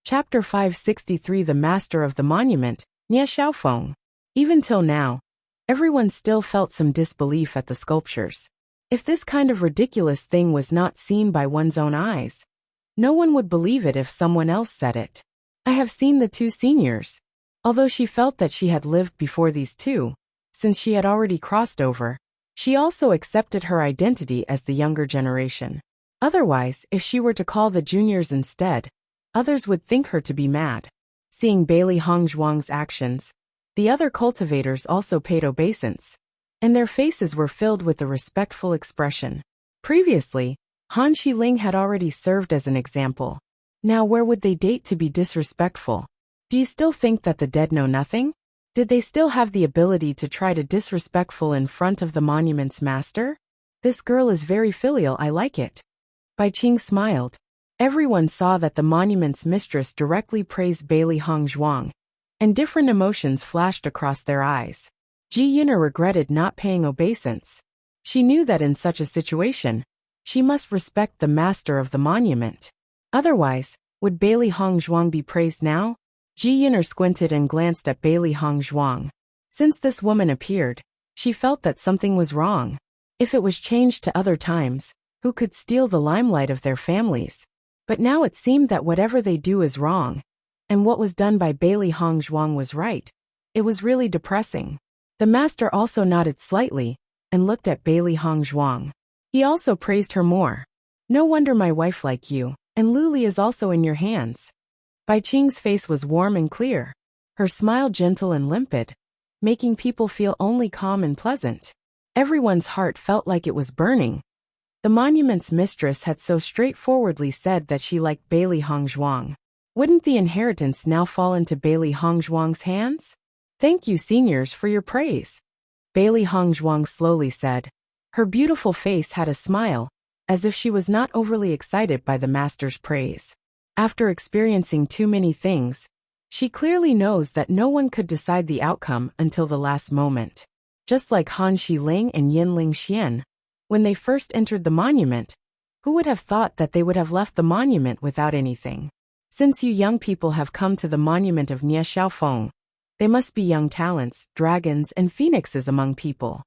Chapter 563 The Master of the Monument, Nie Xiaofeng. Even till now, everyone still felt some disbelief at the sculptures. If this kind of ridiculous thing was not seen by one's own eyes, no one would believe it if someone else said it. I have seen the two seniors. Although she felt that she had lived before these two, since she had already crossed over, she also accepted her identity as the younger generation. Otherwise, if she were to call the juniors instead, others would think her to be mad. Seeing Bailey Hongzhuang's actions, the other cultivators also paid obeisance, and their faces were filled with a respectful expression. Previously, Han Xiling had already served as an example. Now where would they date to be disrespectful? Do you still think that the dead know nothing? Did they still have the ability to try to disrespectful in front of the monument's master? This girl is very filial, I like it. Bai Qing smiled. Everyone saw that the monument's mistress directly praised Bailey Hongzhuang, and different emotions flashed across their eyes. Ji Yuner regretted not paying obeisance. She knew that in such a situation, she must respect the master of the monument. Otherwise, would Bailey Hongzhuang be praised now? Ji Yuner squinted and glanced at Bailey Hongzhuang. Since this woman appeared, she felt that something was wrong. If it was changed to other times, who could steal the limelight of their families? But now it seemed that whatever they do is wrong, and what was done by Bailey Hongzhuang was right. It was really depressing. The master also nodded slightly, and looked at Bailey Hongzhuang. He also praised her more. No wonder my wife like you, and Luli is also in your hands. Bai Qing's face was warm and clear, her smile gentle and limpid, making people feel only calm and pleasant. Everyone's heart felt like it was burning. The monument's mistress had so straightforwardly said that she liked Bailey Hongzhuang. Wouldn't the inheritance now fall into Bailey Hongzhuang's hands? Thank you, seniors, for your praise. Bailey Hongzhuang slowly said. Her beautiful face had a smile, as if she was not overly excited by the master's praise. After experiencing too many things, she clearly knows that no one could decide the outcome until the last moment. Just like Han Xiling and Yinling Xian, when they first entered the monument, who would have thought that they would have left the monument without anything? Since you young people have come to the monument of Nie Xiaofeng, they must be young talents, dragons and phoenixes among people.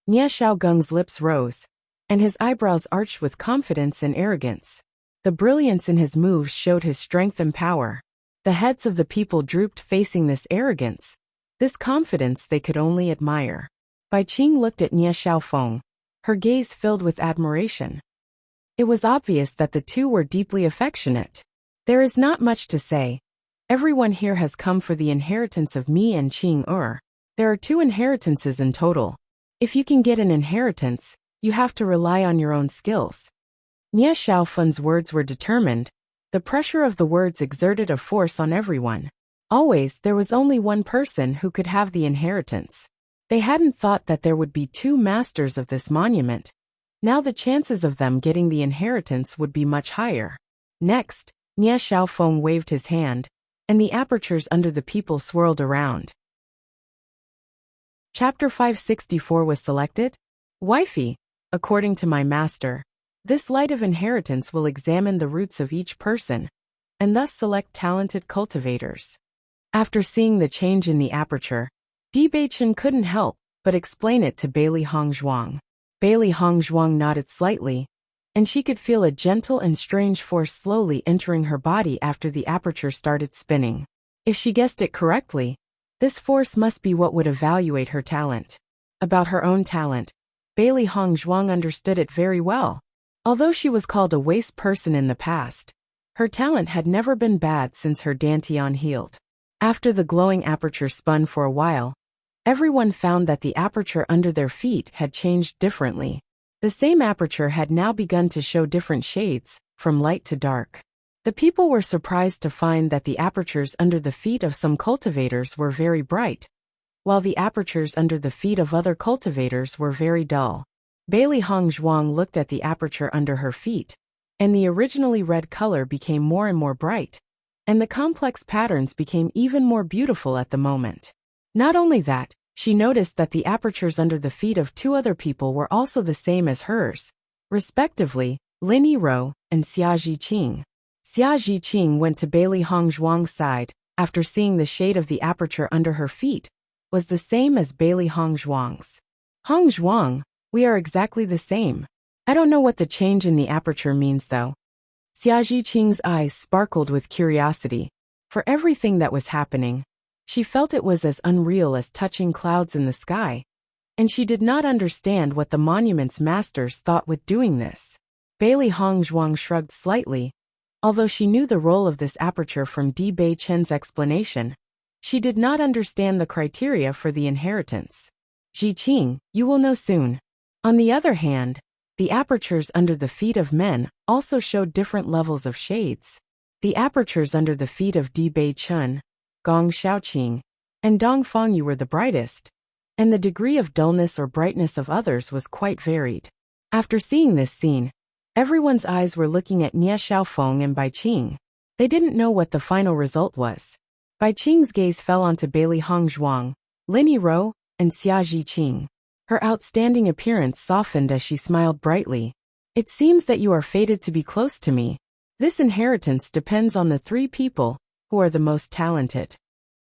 Nie Xiaogeng's lips rose, and his eyebrows arched with confidence and arrogance. The brilliance in his moves showed his strength and power. The heads of the people drooped facing this arrogance. This confidence they could only admire. Bai Qing looked at Nie Xiaofeng, her gaze filled with admiration. It was obvious that the two were deeply affectionate. There is not much to say. Everyone here has come for the inheritance of Mi and Qing Er. There are 2 inheritances in total. If you can get an inheritance, you have to rely on your own skills. Nie Xiaofeng's words were determined. The pressure of the words exerted a force on everyone. Always, there was only one person who could have the inheritance. They hadn't thought that there would be 2 masters of this monument. Now the chances of them getting the inheritance would be much higher. Next, Nie Xiaofeng waved his hand, and the apertures under the people swirled around. Chapter 564 was selected. Wifey, according to my master, this light of inheritance will examine the roots of each person, and thus select talented cultivators. After seeing the change in the aperture, Bewitching couldn't help but explain it to Bailey Hongzhuang. Bailey Hongzhuang nodded slightly, and she could feel a gentle and strange force slowly entering her body after the aperture started spinning. If she guessed it correctly, this force must be what would evaluate her talent. About her own talent, Bailey Hongzhuang understood it very well. Although she was called a waste person in the past, her talent had never been bad since her dantian healed. After the glowing aperture spun for a while, everyone found that the aperture under their feet had changed differently. The same aperture had now begun to show different shades, from light to dark. The people were surprised to find that the apertures under the feet of some cultivators were very bright, while the apertures under the feet of other cultivators were very dull. Bailey Hongzhuang looked at the aperture under her feet, and the originally red color became more and more bright, and the complex patterns became even more beautiful at the moment. Not only that, she noticed that the apertures under the feet of 2 other people were also the same as hers, respectively, Lin Yirou and Xia Zhiqing. Xia Zhiqing went to Bailey Hongzhuang's side, after seeing the shade of the aperture under her feet was the same as Bailey Hongzhuang's. Hongzhuang, we are exactly the same. I don't know what the change in the aperture means though. Xia Zhiqing's eyes sparkled with curiosity. For everything that was happening, she felt it was as unreal as touching clouds in the sky, and she did not understand what the monument's masters thought with doing this. Bailey Hongzhuang shrugged slightly. Although she knew the role of this aperture from Di Bei Chen's explanation, she did not understand the criteria for the inheritance. Zhiqing, you will know soon. On the other hand, the apertures under the feet of men also showed different levels of shades. The apertures under the feet of Di Bei Chen, Gong Xiaoqing, and Dong Fangyu were the brightest, and the degree of dullness or brightness of others was quite varied. After seeing this scene, everyone's eyes were looking at Nie Xiaofeng and Bai Qing. They didn't know what the final result was. Bai Qing's gaze fell onto Bailey Hongzhuang, Lin Yirou, and Xia Zhiqing. Her outstanding appearance softened as she smiled brightly. It seems that you are fated to be close to me. This inheritance depends on the three people who are the most talented.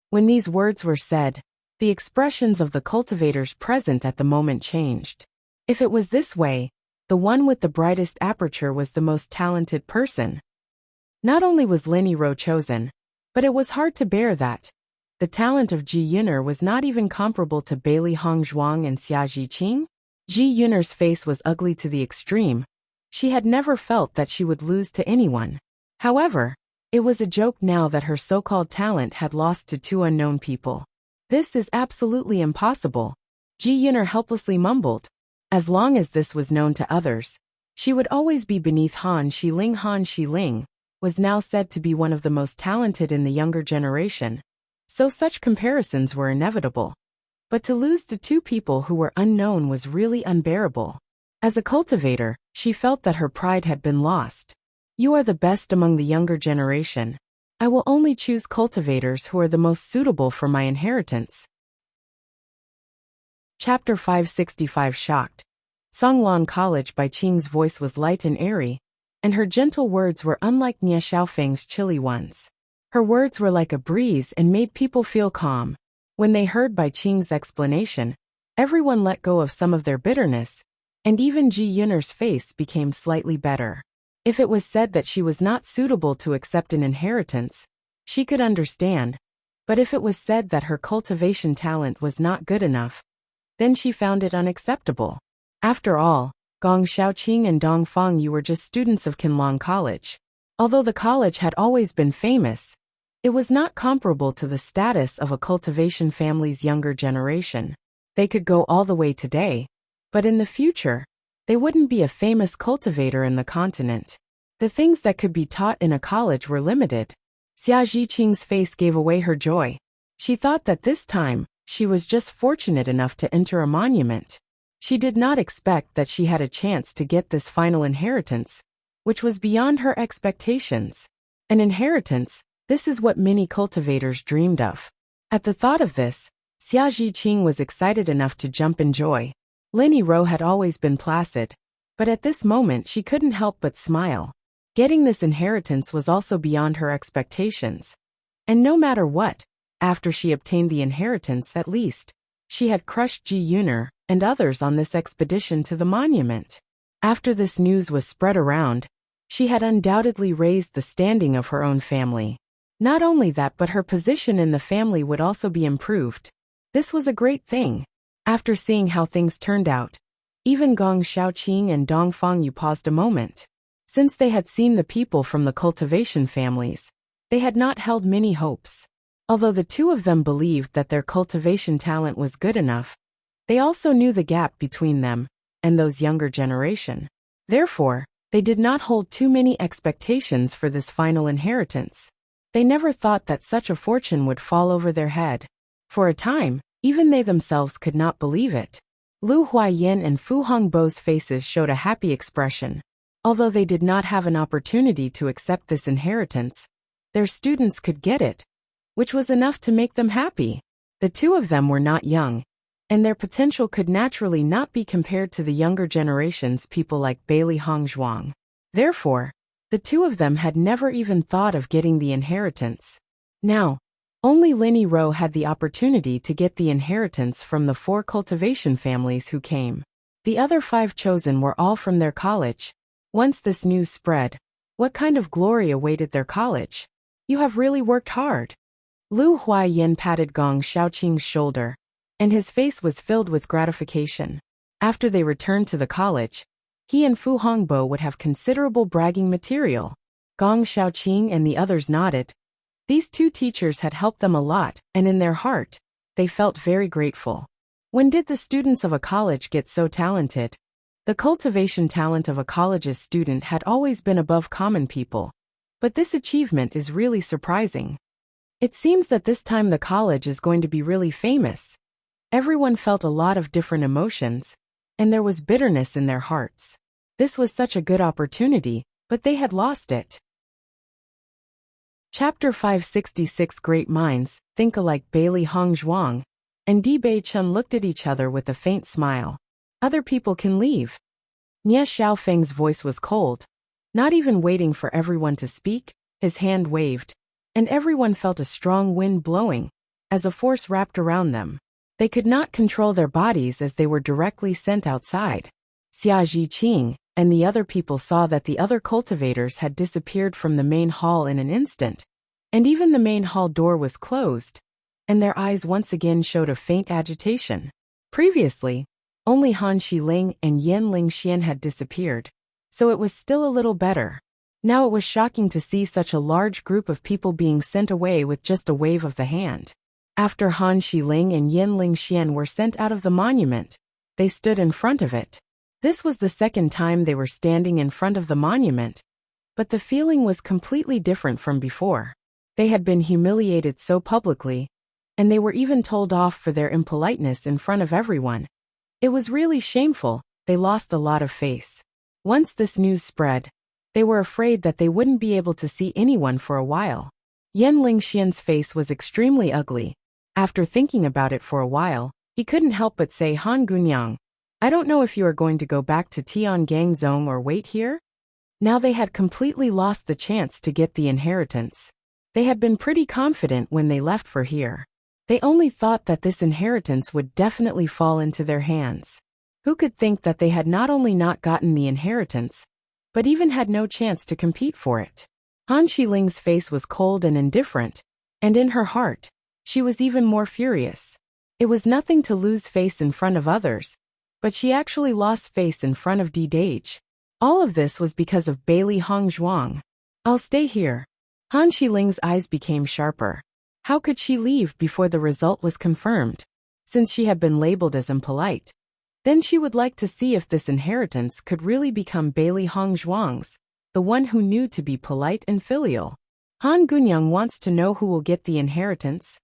When these words were said, the expressions of the cultivators present at the moment changed. If it was this way, the one with the brightest aperture was the most talented person. Not only was Lin Yirou chosen, but it was hard to bear that the talent of Ji Yuner was not even comparable to Bailey Hongzhuang and Xia Zhiqing. Ji Yuner's face was ugly to the extreme. She had never felt that she would lose to anyone. However, it was a joke now that her so-called talent had lost to two unknown people. This is absolutely impossible. Ji Yuner helplessly mumbled. As long as this was known to others, she would always be beneath Han Xiling. Han Xiling was now said to be one of the most talented in the younger generation, so such comparisons were inevitable. But to lose to two people who were unknown was really unbearable. As a cultivator, she felt that her pride had been lost. You are the best among the younger generation. I will only choose cultivators who are the most suitable for my inheritance. Chapter 565 Shocked. Songlan College. Bai Qing's voice was light and airy, and her gentle words were unlike Nie Xiaofeng's chilly ones. Her words were like a breeze and made people feel calm. When they heard Bai Qing's explanation, everyone let go of some of their bitterness, and even Ji Yuner's face became slightly better. If it was said that she was not suitable to accept an inheritance, she could understand, but if it was said that her cultivation talent was not good enough, then she found it unacceptable. After all, Gong Xiaoqing and Dong Fangyu were just students of Qinlong College. Although the college had always been famous, it was not comparable to the status of a cultivation family's younger generation. They could go all the way today, but in the future, they wouldn't be a famous cultivator in the continent. The things that could be taught in a college were limited. Xia Zhiqing's face gave away her joy. She thought that this time, she was just fortunate enough to enter a monument. She did not expect that she had a chance to get this final inheritance, which was beyond her expectations. An inheritance, this is what many cultivators dreamed of. At the thought of this, Xia Zhiqing was excited enough to jump in joy. Lin Yirou had always been placid, but at this moment she couldn't help but smile. Getting this inheritance was also beyond her expectations. And no matter what, after she obtained the inheritance at least, she had crushed Ji Yuner and others on this expedition to the monument. After this news was spread around, she had undoubtedly raised the standing of her own family. Not only that, but her position in the family would also be improved. This was a great thing. After seeing how things turned out, even Gong Xiaoqing and Dong Fangyu paused a moment. Since they had seen the people from the cultivation families, they had not held many hopes. Although the two of them believed that their cultivation talent was good enough, they also knew the gap between them and those younger generation. Therefore, they did not hold too many expectations for this final inheritance. They never thought that such a fortune would fall over their head. For a time, even they themselves could not believe it. Lu Huayan and Fu Hongbo's faces showed a happy expression. Although they did not have an opportunity to accept this inheritance, their students could get it, which was enough to make them happy. The two of them were not young, and their potential could naturally not be compared to the younger generation's people like Bailey Hongzhuang. Therefore, The two of them had never even thought of getting the inheritance. Now, only Linny Rowe had the opportunity to get the inheritance from the 4 cultivation families who came. The other 5 chosen were all from their college. Once this news spread, what kind of glory awaited their college? You have really worked hard. Lu Huaiyan patted Gong Shaoqing's shoulder, and his face was filled with gratification. After they returned to the college, he and Fu Hongbo would have considerable bragging material. Gong Shaoqing and the others nodded. These 2 teachers had helped them a lot, and in their heart, they felt very grateful. When did the students of a college get so talented? The cultivation talent of a college's student had always been above common people, but this achievement is really surprising. It seems that this time the college is going to be really famous. Everyone felt a lot of different emotions, and there was bitterness in their hearts. This was such a good opportunity, but they had lost it. Chapter 566 Great Minds Think Alike. Bailey Hongzhuang and Di Beichun looked at each other with a faint smile. Other people can leave. Nie Xiaofeng's voice was cold. Not even waiting for everyone to speak, his hand waved, and everyone felt a strong wind blowing, as a force wrapped around them. They could not control their bodies as they were directly sent outside. Xia Zhiqing and the other people saw that the other cultivators had disappeared from the main hall in an instant, and even the main hall door was closed, and their eyes once again showed a faint agitation. Previously, only Han Xiling and Yan Lingxian had disappeared, so it was still a little better. Now it was shocking to see such a large group of people being sent away with just a wave of the hand. After Han Xiling and Yan Lingxian were sent out of the monument, they stood in front of it. This was the second time they were standing in front of the monument, but the feeling was completely different from before. They had been humiliated so publicly, and they were even told off for their impoliteness in front of everyone. It was really shameful. They lost a lot of face. Once this news spread, they were afraid that they wouldn't be able to see anyone for a while. Yan Lingxian's face was extremely ugly. After thinking about it for a while, he couldn't help but say, Han Gunyang, I don't know if you are going to go back to Tiangangzong or wait here. Now they had completely lost the chance to get the inheritance. They had been pretty confident when they left for here. They only thought that this inheritance would definitely fall into their hands. Who could think that they had not only not gotten the inheritance, but even had no chance to compete for it? Han Xiling's face was cold and indifferent, and in her heart, she was even more furious. It was nothing to lose face in front of others, but she actually lost face in front of Di Dage. All of this was because of Bailey Hongzhuang. I'll stay here. Han Xiling's eyes became sharper. How could she leave before the result was confirmed? Since she had been labeled as impolite, then she would like to see if this inheritance could really become Bailey Hongzhuang's, the one who knew to be polite and filial. Han Gunyang wants to know who will get the inheritance.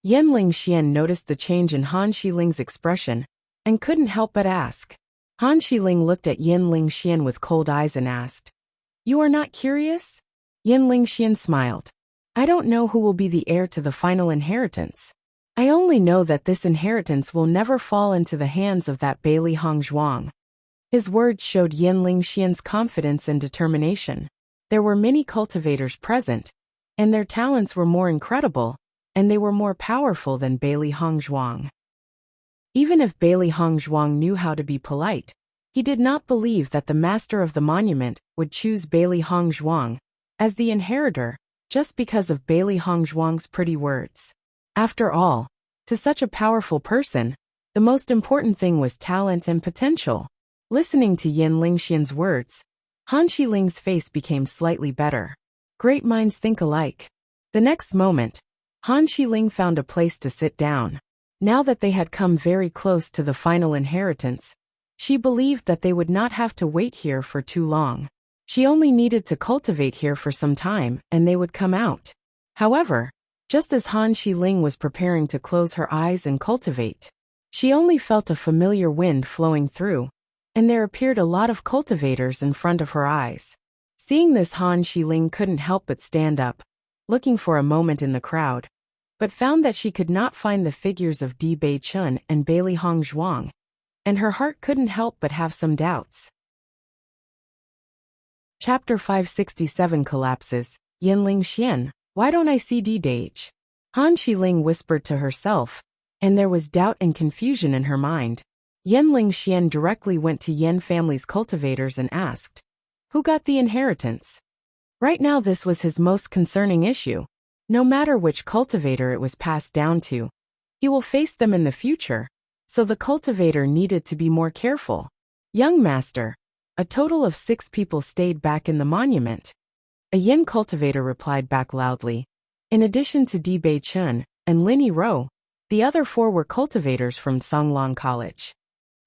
Yan Lingxian noticed the change in Han Xiling's expression, and couldn't help but ask. Han Xiling looked at Yan Lingxian with cold eyes and asked, You are not curious? Yan Lingxian smiled. I don't know who will be the heir to the final inheritance. I only know that this inheritance will never fall into the hands of that Bailey Hongzhuang. His words showed Yan Lingxian's confidence and determination. There were many cultivators present, and their talents were more incredible, and they were more powerful than Bailey Hongzhuang. Even if Bailey Hongzhuang knew how to be polite, he did not believe that the master of the monument would choose Bailey Hongzhuang as the inheritor just because of Bailey Hongzhuang's pretty words. After all, to such a powerful person, the most important thing was talent and potential. Listening to Yan Lingxian's words, Han Xiling's face became slightly better. Great minds think alike. The next moment, Han Xiling found a place to sit down. Now that they had come very close to the final inheritance, she believed that they would not have to wait here for too long. She only needed to cultivate here for some time and they would come out. However, just as Han Xiling was preparing to close her eyes and cultivate, she only felt a familiar wind flowing through, and there appeared a lot of cultivators in front of her eyes. Seeing this, Han Xiling couldn't help but stand up, looking for a moment in the crowd, but found that she could not find the figures of Di Beichun and Bailey Hongzhuang, and her heart couldn't help but have some doubts. Chapter 567 collapses. Yinling Xian, why don't I see D-Dage? Han Xiling whispered to herself, and there was doubt and confusion in her mind. Yinling Xian directly went to Yan family's cultivators and asked, who got the inheritance? Right now this was his most concerning issue. No matter which cultivator it was passed down to, he will face them in the future, so the cultivator needed to be more careful. Young master, a total of 6 people stayed back in the monument. A Yin cultivator replied back loudly. In addition to Di Bei Chun and Lin Ro, the other 4 were cultivators from Songlong College.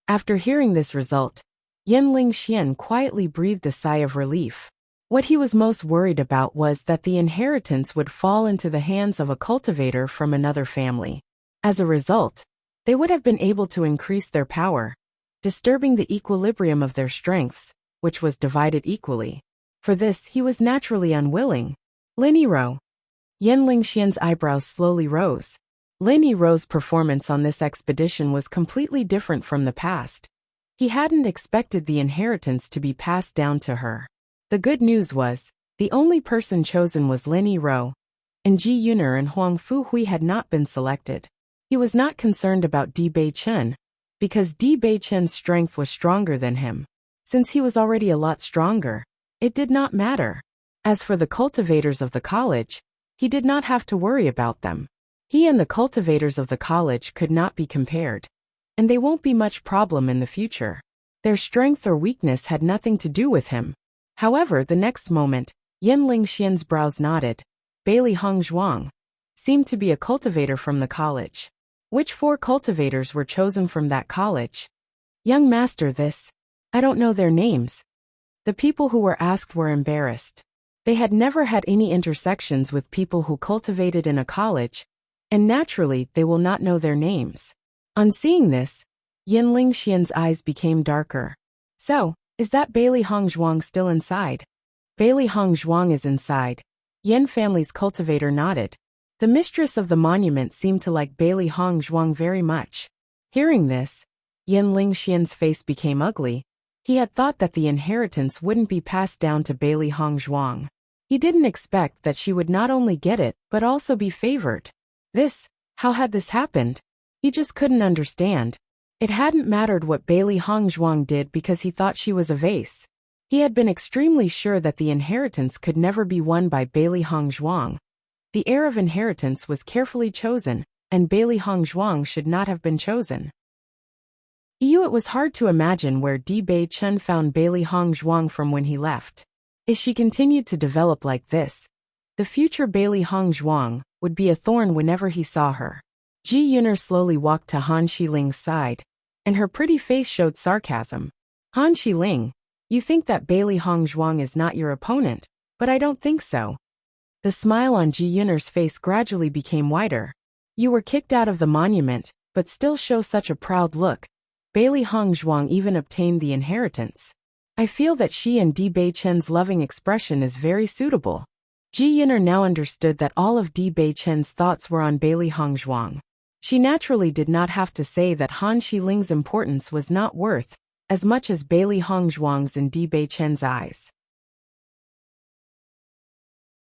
After hearing this result, Yinling Xian quietly breathed a sigh of relief. What he was most worried about was that the inheritance would fall into the hands of a cultivator from another family. As a result, they would have been able to increase their power, disturbing the equilibrium of their strengths, which was divided equally. For this, he was naturally unwilling. Lin Ro. Yinling Xian's eyebrows slowly rose. Lin Ro's performance on this expedition was completely different from the past. He hadn't expected the inheritance to be passed down to her. The good news was, the only person chosen was Lin Ro, and Ji Yuner and Huang Fuhui had not been selected. He was not concerned about Di Bei Chun, because Di Bei Chun's strength was stronger than him. Since he was already a lot stronger, it did not matter. As for the cultivators of the college, he did not have to worry about them. He and the cultivators of the college could not be compared, and they won't be much problem in the future. Their strength or weakness had nothing to do with him. However, the next moment, Yinling Xian's brows nodded. Bailey Hong Zhuang seemed to be a cultivator from the college. Which 4 cultivators were chosen from that college? Young master, I don't know their names. The people who were asked were embarrassed. They had never had any intersections with people who cultivated in a college, and naturally they will not know their names. On seeing this, Yinling Xian's eyes became darker. So, is that Bailey Hong Zhuang still inside? Bailey Hong Zhuang is inside. Yan family's cultivator nodded. The mistress of the monument seemed to like Bailey Hong Zhuang very much. Hearing this, Yinling Xian's face became ugly. He had thought that the inheritance wouldn't be passed down to Bailey Hong Zhuang. He didn't expect that she would not only get it, but also be favored. How had this happened? He just couldn't understand. It hadn't mattered what Bailey Hong Zhuang did because he thought she was a vase. He had been extremely sure that the inheritance could never be won by Bailey Hong Zhuang. The heir of inheritance was carefully chosen, and Bailey Hong Zhuang should not have been chosen. It was hard to imagine where Di Bei Chun found Bailey Hong Zhuang from when he left. If she continued to develop like this, the future Bailey Hong Zhuang would be a thorn whenever he saw her. Ji Yuner slowly walked to Han Xiling's side, and her pretty face showed sarcasm. Han Xiling, you think that Bailey Hong Zhuang is not your opponent, but I don't think so. The smile on Ji Yuner's face gradually became wider. You were kicked out of the monument, but still show such a proud look. Bailey Hong Zhuang even obtained the inheritance. I feel that she and Di Bei Chen's loving expression is very suitable. Ji Yuner now understood that all of Di Bei Chen's thoughts were on Bailey Hong Zhuang. She naturally did not have to say that Han Xiling's importance was not worth as much as Bailey Hong Zhuang's in Di Bei Chen's eyes.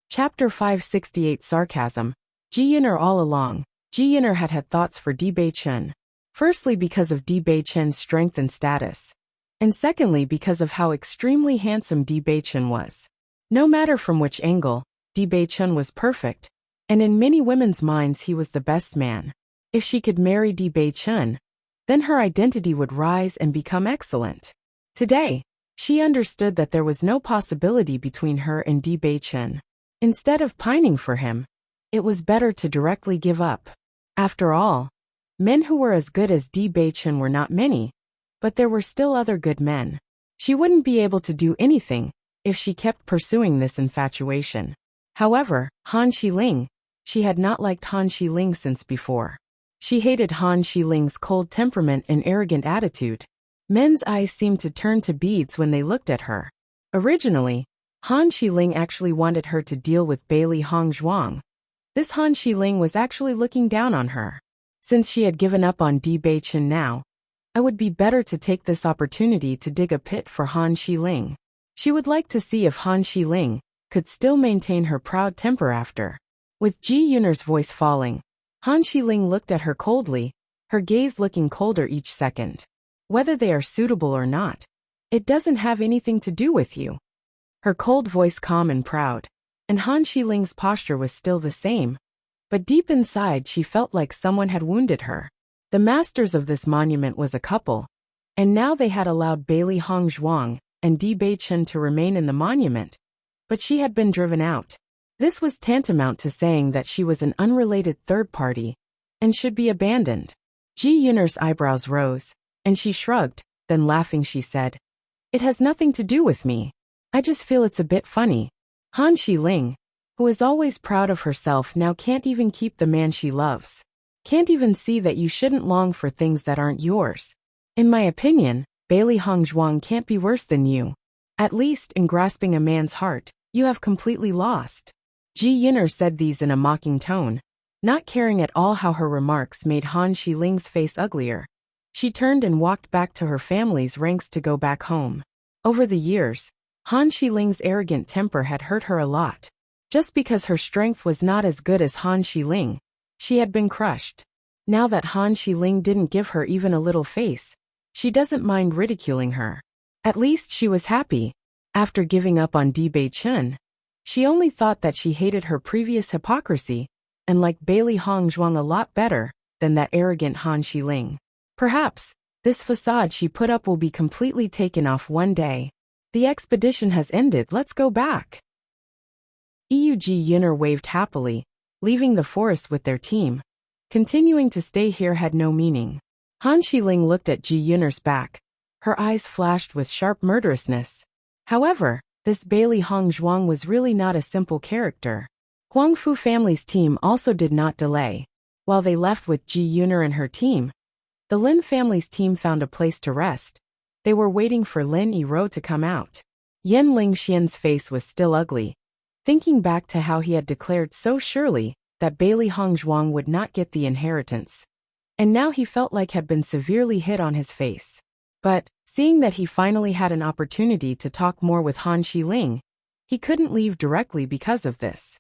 Chapter 568 Sarcasm. Ji Yuner. All along, Ji Yuner had thoughts for Di Bei Chen. Firstly because of Di Bei Chen's strength and status, and secondly because of how extremely handsome Di Bei Chen was. No matter from which angle, Di Bei Chen was perfect, and in many women's minds he was the best man. If she could marry Di Bei Chen, then her identity would rise and become excellent. Today, she understood that there was no possibility between her and Di Bei Chen. Instead of pining for him, it was better to directly give up. After all, men who were as good as Di Bei Chen were not many, but there were still other good men. She wouldn't be able to do anything if she kept pursuing this infatuation. However, Han Xiling, she had not liked Han Xiling since before. She hated Han Xiling's cold temperament and arrogant attitude. Men's eyes seemed to turn to beads when they looked at her. Originally, Han Xiling actually wanted her to deal with Bailey Hong Zhuang. This Han Xiling was actually looking down on her. Since she had given up on Di Bei Chen now, it would be better to take this opportunity to dig a pit for Han Xiling. She would like to see if Han Xiling could still maintain her proud temper after. With Ji Yun'er's voice falling, Han Xiling looked at her coldly, her gaze looking colder each second. Whether they are suitable or not, it doesn't have anything to do with you. Her cold voice calm and proud, and Han Xiling's posture was still the same, but deep inside she felt like someone had wounded her. The masters of this monument was a couple, and now they had allowed Bailey Hongzhuang and Di Beichen to remain in the monument, but she had been driven out. This was tantamount to saying that she was an unrelated third party and should be abandoned. Ji Yun'er's eyebrows rose, and she shrugged, then laughing she said, "It has nothing to do with me. I just feel it's a bit funny." Han Xiling, who is always proud of herself, now can't even keep the man she loves. Can't even see that you shouldn't long for things that aren't yours. In my opinion, Bailey Hongzhuang can't be worse than you. At least in grasping a man's heart, you have completely lost. Ji Yun'er said these in a mocking tone, not caring at all how her remarks made Han Xiling's face uglier. She turned and walked back to her family's ranks to go back home. Over the years, Han Xiling's arrogant temper had hurt her a lot. Just because her strength was not as good as Han Xiling, she had been crushed. Now that Han Xiling didn't give her even a little face, she doesn't mind ridiculing her. At least she was happy. After giving up on Di Beichen, she only thought that she hated her previous hypocrisy and liked Bailey Hongzhuang a lot better than that arrogant Han Xiling. Perhaps this facade she put up will be completely taken off one day. The expedition has ended, let's go back. Ji Yun'er waved happily, leaving the forest with their team. Continuing to stay here had no meaning. Han Xiling looked at Ji Yun'er's back. Her eyes flashed with sharp murderousness. However, this Bailey Hongzhuang was really not a simple character. Huangfu family's team also did not delay. While they left with Ji Yun'er and her team, the Lin family's team found a place to rest. They were waiting for Lin Yiro to come out. Yan Lingxian's face was still ugly, thinking back to how he had declared so surely that Bailey Hongzhuang would not get the inheritance. And now he felt like had been severely hit on his face. But, seeing that he finally had an opportunity to talk more with Han Xiling, he couldn't leave directly because of this.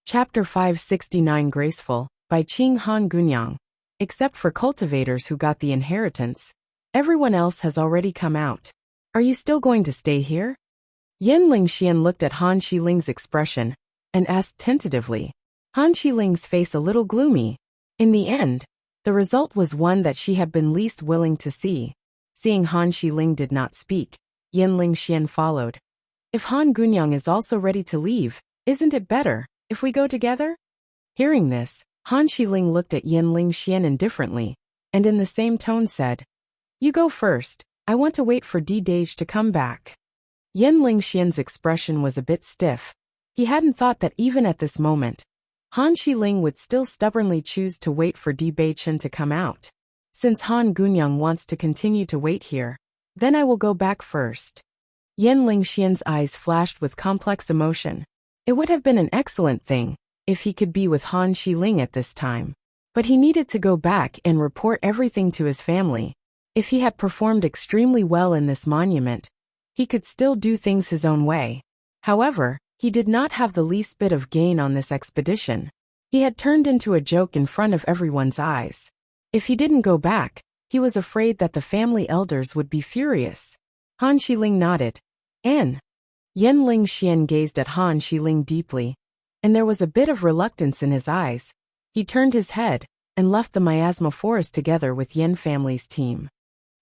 Chapter 569 Graceful, by Qing Han Gunyang. Except for cultivators who got the inheritance, everyone else has already come out. Are you still going to stay here? Yan Lingxian looked at Han Xiling's expression and asked tentatively. Han Xiling's face a little gloomy. In the end, the result was one that she had been least willing to see. Seeing Han Xiling did not speak, Yan Lingxian followed. If Han Gunyang is also ready to leave, isn't it better if we go together? Hearing this, Han Xiling looked at Yan Lingxian indifferently, and in the same tone said, "You go first, I want to wait for Di Dage to come back." Yan Lingxian's expression was a bit stiff. He hadn't thought that even at this moment, Han Xiling would still stubbornly choose to wait for Di Beichen to come out. Since Han Gunyang wants to continue to wait here, then I will go back first. Yan Lingxian's eyes flashed with complex emotion. It would have been an excellent thing if he could be with Han Xiling at this time. But he needed to go back and report everything to his family. If he had performed extremely well in this monument, he could still do things his own way. However, he did not have the least bit of gain on this expedition. He had turned into a joke in front of everyone's eyes. If he didn't go back, he was afraid that the family elders would be furious. Han Xiling nodded. Yan Lingxian gazed at Han Xiling deeply, and there was a bit of reluctance in his eyes. He turned his head and left the miasma forest together with Yan family's team.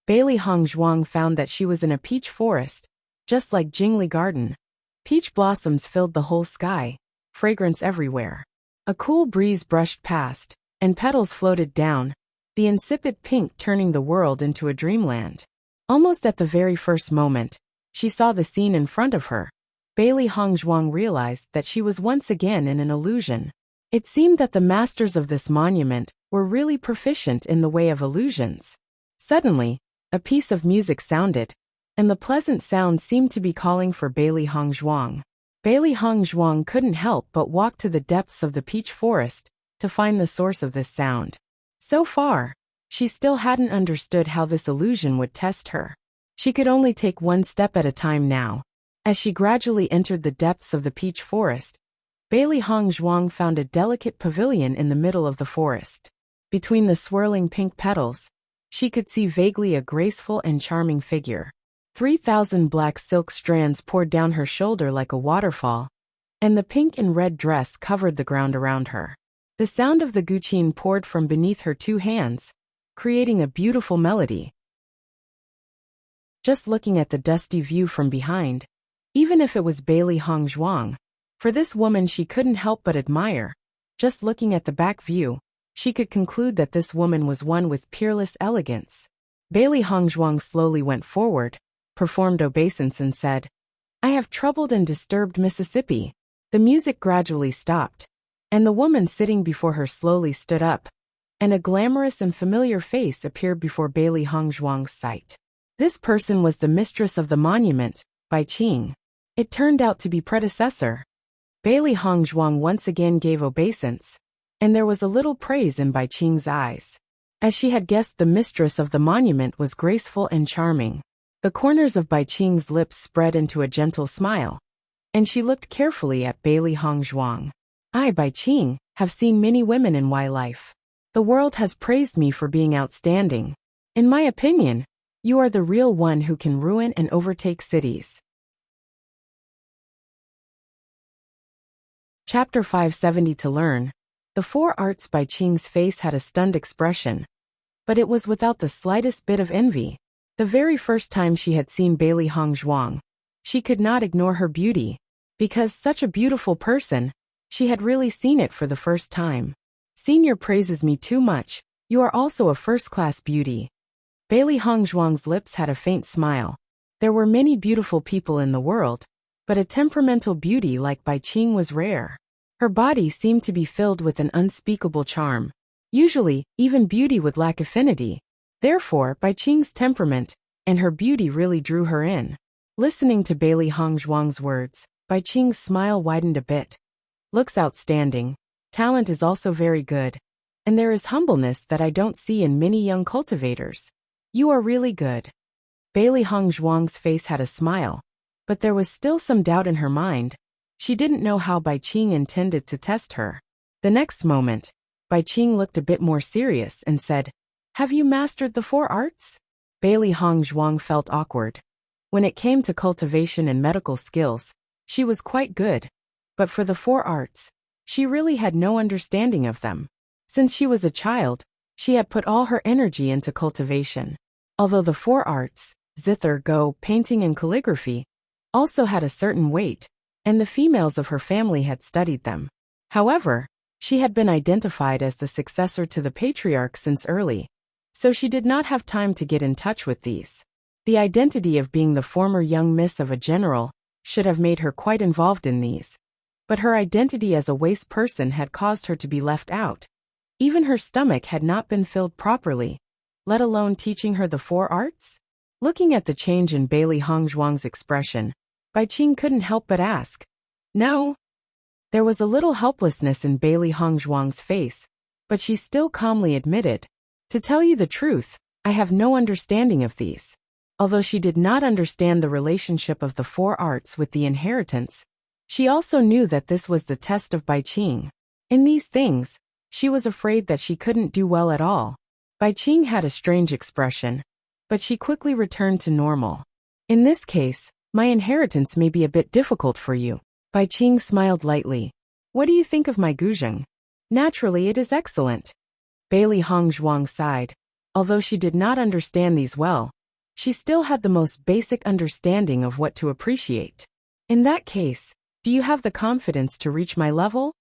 Bailey Hongzhuang found that she was in a peach forest, just like Jingli Garden. Peach blossoms filled the whole sky, fragrance everywhere. A cool breeze brushed past, and petals floated down, the insipid pink turning the world into a dreamland. Almost at the very first moment, she saw the scene in front of her. Bailey Hongzhuang realized that she was once again in an illusion. It seemed that the masters of this monument were really proficient in the way of illusions. Suddenly, a piece of music sounded, and the pleasant sound seemed to be calling for Bailey Hongzhuang. Bailey Hongzhuang couldn't help but walk to the depths of the peach forest to find the source of this sound. So far, she still hadn't understood how this illusion would test her. She could only take one step at a time now. As she gradually entered the depths of the peach forest, Bailey Hong Zhuang found a delicate pavilion in the middle of the forest. Between the swirling pink petals, she could see vaguely a graceful and charming figure. 3,000 black silk strands poured down her shoulder like a waterfall, and the pink and red dress covered the ground around her. The sound of the guqin poured from beneath her two hands, creating a beautiful melody. Just looking at the dusty view from behind, even if it was Bailey Hong Zhuang, for this woman she couldn't help but admire. Just looking at the back view, she could conclude that this woman was one with peerless elegance. Bailey Hong Zhuang slowly went forward, performed obeisance and said, "I have troubled and disturbed Mississippi." The music gradually stopped, and the woman sitting before her slowly stood up, and a glamorous and familiar face appeared before Bailey Hong Zhuang's sight. This person was the mistress of the monument, Bewitching. It turned out to be predecessor. Bailey Hong Zhuang once again gave obeisance, and there was a little praise in Bewitching's eyes. As she had guessed, the mistress of the monument was graceful and charming. The corners of Bewitching's lips spread into a gentle smile, and she looked carefully at Bailey Hong Zhuang. "I, Bewitching, have seen many women in my life. The world has praised me for being outstanding. In my opinion, you are the real one who can ruin and overtake cities." Chapter 570 To learn. The four arts. Bewitching's face had a stunned expression, but it was without the slightest bit of envy. The very first time she had seen Bailey Hong Zhuang, she could not ignore her beauty, because such a beautiful person, she had really seen it for the first time. "Senior praises me too much, you are also a first-class beauty." Bailey Hong Zhuang's lips had a faint smile. There were many beautiful people in the world, but a temperamental beauty like Bewitching was rare. Her body seemed to be filled with an unspeakable charm. Usually, even beauty would lack affinity. Therefore, Bewitching's temperament and her beauty really drew her in. Listening to Bailey Hong Zhuang's words, Bewitching's smile widened a bit. "Looks outstanding. Talent is also very good. And there is humbleness that I don't see in many young cultivators. You are really good." Bailey Hong Zhuang's face had a smile, but there was still some doubt in her mind. She didn't know how Bewitching intended to test her. The next moment, Bewitching looked a bit more serious and said, "Have you mastered the four arts?" Bailey Hong Zhuang felt awkward. When it came to cultivation and medical skills, she was quite good, but for the four arts, she really had no understanding of them. Since she was a child, she had put all her energy into cultivation. Although the four arts, zither, go, painting and calligraphy, also had a certain weight, and the females of her family had studied them. However, she had been identified as the successor to the patriarch since early, so she did not have time to get in touch with these. The identity of being the former young miss of a general should have made her quite involved in these. But her identity as a waste person had caused her to be left out. Even her stomach had not been filled properly, let alone teaching her the four arts? Looking at the change in Bailey Hong Zhuang's expression, Bewitching couldn't help but ask, "No?" There was a little helplessness in Bailey Hong Zhuang's face, but she still calmly admitted, "To tell you the truth, I have no understanding of these." Although she did not understand the relationship of the four arts with the inheritance, she also knew that this was the test of Bewitching. In these things, she was afraid that she couldn't do well at all. Bewitching had a strange expression, but she quickly returned to normal. "In this case, my inheritance may be a bit difficult for you." Bewitching smiled lightly. "What do you think of my guzheng?" "Naturally, it is excellent." Bailey Hong Zhuang sighed. Although she did not understand these well, she still had the most basic understanding of what to appreciate. "In that case, do you have the confidence to reach my level?"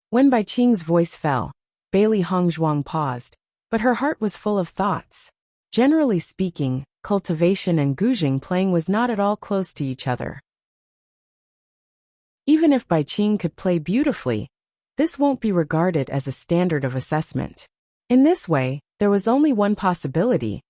When Bewitching's voice fell, Bailey Hong Zhuang paused, but her heart was full of thoughts. Generally speaking, cultivation and guzheng playing was not at all close to each other. Even if Bewitching could play beautifully, this won't be regarded as a standard of assessment. In this way, there was only one possibility,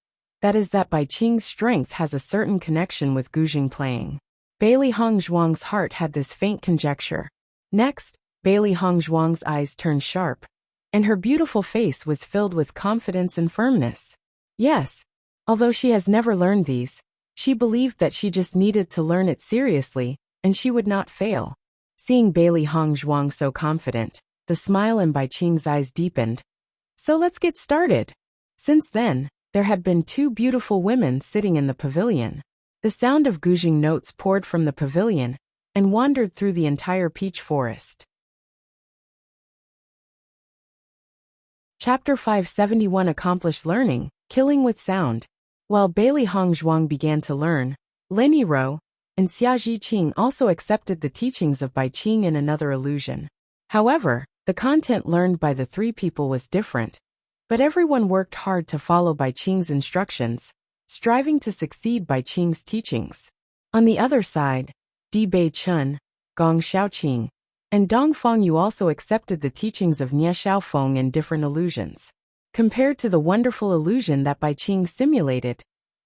that is that Bewitching's strength has a certain connection with guzheng playing. Bailey Hong Zhuang's heart had this faint conjecture. Next, Bailey Hong Zhuang's eyes turned sharp, and her beautiful face was filled with confidence and firmness. Yes, although she has never learned these, She believed that she just needed to learn it seriously, and she would not fail. Seeing Bailey Hongzhuang so confident, the smile in Bai Qing's eyes deepened. So let's get started. Since then, there had been two beautiful women sitting in the pavilion. The sound of guzheng notes poured from the pavilion and wandered through the entire peach forest. Chapter 571 Accomplished Learning, Killing with Sound. While Bailey Hongzhuang began to learn, Lin Yirou and Xia Zhiqing also accepted the teachings of Bai Qing in another illusion. However, the content learned by the three people was different, but everyone worked hard to follow Bai Qing's instructions, striving to succeed Bai Qing's teachings. On the other side, Di Bei Chun, Gong Xiaoqing, and Dong Fengyu also accepted the teachings of Nie Xiaofeng in different illusions. Compared to the wonderful illusion that Bai Qing simulated,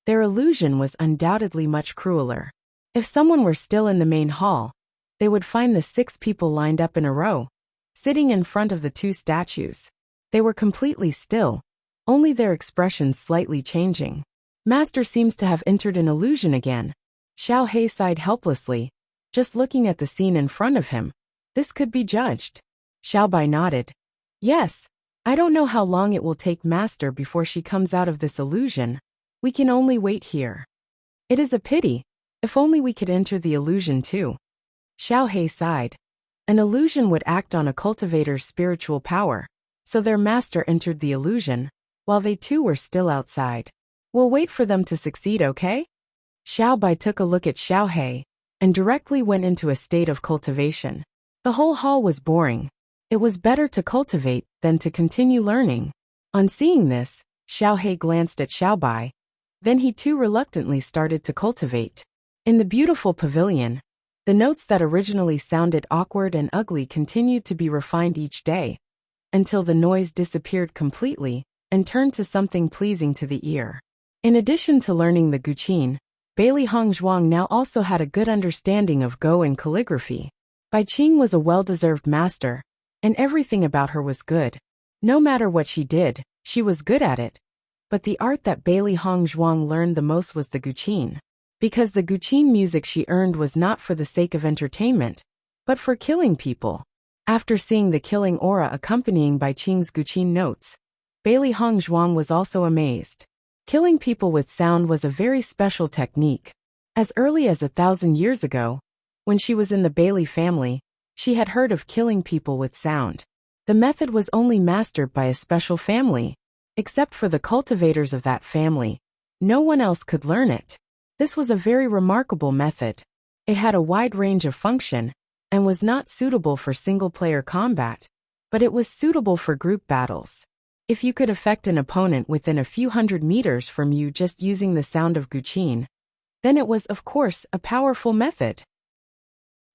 their illusion was undoubtedly much crueler. If someone were still in the main hall, they would find the 6 people lined up in a row, sitting in front of the 2 statues. They were completely still, only their expressions slightly changing. Master seems to have entered an illusion again. Xiao He sighed helplessly, just looking at the scene in front of him. This could be judged. Xiao Bai nodded. Yes, I don't know how long it will take Master before she comes out of this illusion. We can only wait here. It is a pity. If only we could enter the illusion too. Xiao He sighed. An illusion would act on a cultivator's spiritual power, so their master entered the illusion, while they too were still outside. We'll wait for them to succeed, okay? Xiao Bai took a look at Xiao He, and directly went into a state of cultivation. The whole hall was boring. It was better to cultivate than to continue learning. On seeing this, Xiao He glanced at Xiao Bai. Then he too reluctantly started to cultivate. In the beautiful pavilion, the notes that originally sounded awkward and ugly continued to be refined each day, until the noise disappeared completely and turned to something pleasing to the ear. In addition to learning the guqin, Bailey Hongzhuang now also had a good understanding of Go and calligraphy. Bai Qing was a well-deserved master, and everything about her was good. No matter what she did, she was good at it. But the art that Bailey Hongzhuang learned the most was the guqin. Because the guqin music she earned was not for the sake of entertainment, but for killing people. After seeing the killing aura accompanying Bai Qing's guqin notes, Bailey Hongzhuang was also amazed. Killing people with sound was a very special technique. As early as 1,000 years ago, when she was in the Bailey family, she had heard of killing people with sound. The method was only mastered by a special family. Except for the cultivators of that family, no one else could learn it. This was a very remarkable method. It had a wide range of function, and was not suitable for single-player combat, but it was suitable for group battles. If you could affect an opponent within a few hundred meters from you just using the sound of guqin, then it was, of course, a powerful method.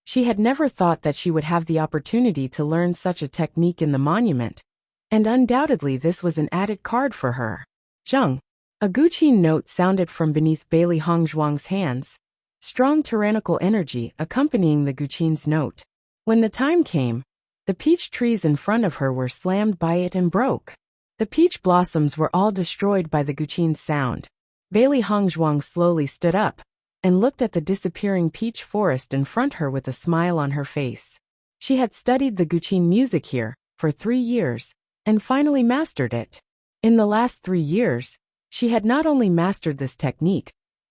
She had never thought that she would have the opportunity to learn such a technique in the monument, and undoubtedly this was an added card for her. Zheng. A guqin note sounded from beneath Bailey Hongzhuang's hands, strong tyrannical energy accompanying the guqin's note. When the time came, the peach trees in front of her were slammed by it and broke. The peach blossoms were all destroyed by the guqin's sound. Bailey Hongzhuang slowly stood up and looked at the disappearing peach forest in front her with a smile on her face. She had studied the guqin music here for 3 years and finally mastered it. In the last 3 years, she had not only mastered this technique,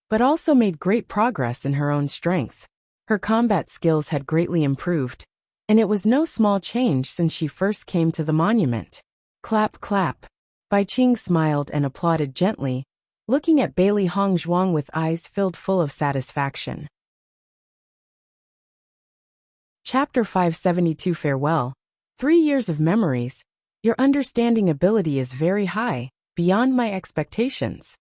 but also made great progress in her own strength. Her combat skills had greatly improved, and it was no small change since she first came to the monument. Clap, clap. Bai Qing smiled and applauded gently, looking at Bailey Hongzhuang with eyes filled full of satisfaction. Chapter 572 Farewell. 3 years of memories. Your understanding ability is very high, beyond my expectations.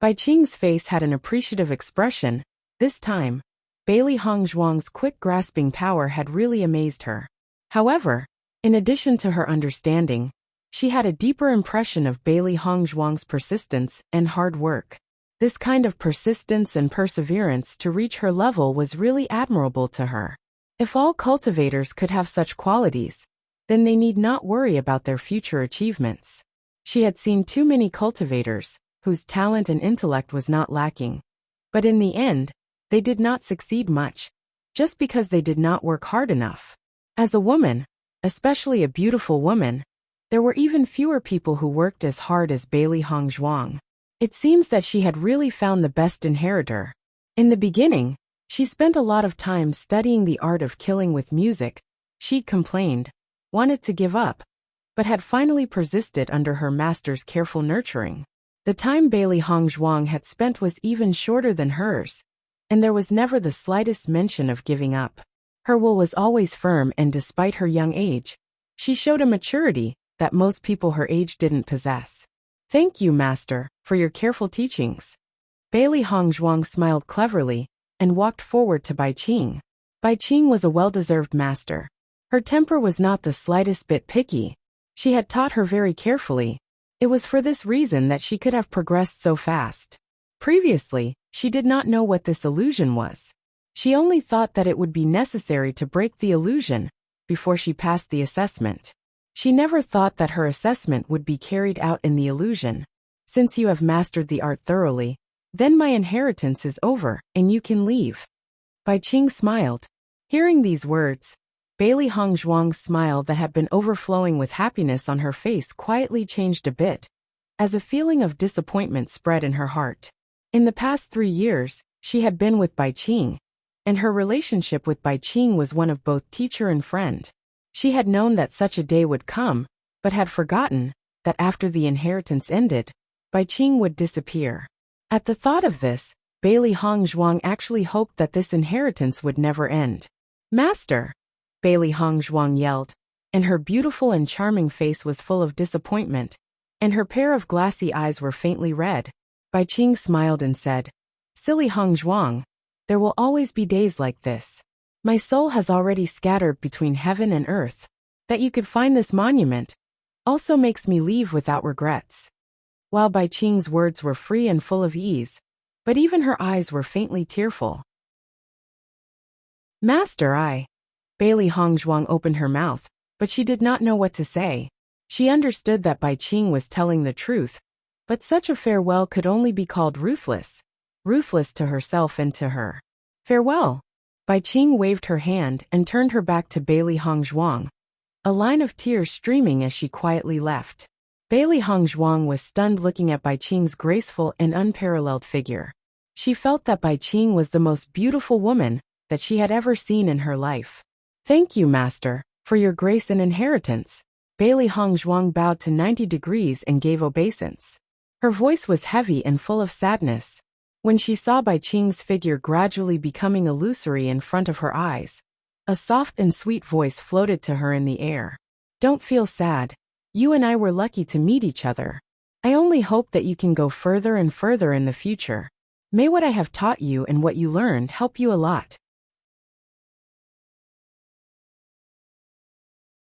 Bai Qing's face had an appreciative expression. This time, Bailey Hongzhuang's quick grasping power had really amazed her. However, in addition to her understanding, she had a deeper impression of Bailey Hongzhuang's persistence and hard work. This kind of persistence and perseverance to reach her level was really admirable to her. If all cultivators could have such qualities, then they need not worry about their future achievements. She had seen too many cultivators, whose talent and intellect was not lacking, But in the end, they did not succeed much, just because they did not work hard enough. As a woman, especially a beautiful woman, there were even fewer people who worked as hard as Bailey Hongzhuang. It seems that she had really found the best inheritor. In the beginning, she spent a lot of time studying the art of killing with music. She complained, wanted to give up, but had finally persisted under her master's careful nurturing. The time Bailey Hongzhuang had spent was even shorter than hers, and there was never the slightest mention of giving up. Her will was always firm, and despite her young age, she showed a maturity that most people her age didn't possess. Thank you, Master, for your careful teachings. Bailey Hongzhuang smiled cleverly and walked forward to Bewitching. Bewitching was a well-deserved master. Her temper was not the slightest bit picky. She had taught her very carefully. It was for this reason that she could have progressed so fast. Previously, she did not know what this illusion was. She only thought that it would be necessary to break the illusion before she passed the assessment. She never thought that her assessment would be carried out in the illusion. Since you have mastered the art thoroughly, then my inheritance is over and you can leave. Bewitching smiled. Hearing these words, Bailey Hongzhuang's smile that had been overflowing with happiness on her face quietly changed a bit, as a feeling of disappointment spread in her heart. In the past 3 years, she had been with Bewitching, and her relationship with Bewitching was one of both teacher and friend. She had known that such a day would come, but had forgotten that after the inheritance ended, Bewitching would disappear. At the thought of this, Bailey Hongzhuang actually hoped that this inheritance would never end. Master! Bailey Hongzhuang yelled, and her beautiful and charming face was full of disappointment, and her pair of glassy eyes were faintly red. Bewitching smiled and said, Silly Hongzhuang, there will always be days like this. My soul has already scattered between heaven and earth. That you could find this monument also makes me leave without regrets. While Bewitching's words were free and full of ease, but even her eyes were faintly tearful. Master, Bailey Hongzhuang opened her mouth, but she did not know what to say. She understood that Bewitching was telling the truth, but such a farewell could only be called ruthless. Ruthless to herself and to her. Farewell. Bewitching waved her hand and turned her back to Bailey Hongzhuang, a line of tears streaming as she quietly left. Bailey Hongzhuang was stunned looking at Bewitching's graceful and unparalleled figure. She felt that Bewitching was the most beautiful woman that she had ever seen in her life. Thank you, Master, for your grace and inheritance. Bailey Hongzhuang bowed to 90 degrees and gave obeisance. Her voice was heavy and full of sadness. When she saw Bewitching's figure gradually becoming illusory in front of her eyes, a soft and sweet voice floated to her in the air. Don't feel sad. You and I were lucky to meet each other. I only hope that you can go further and further in the future. May what I have taught you and what you learned help you a lot.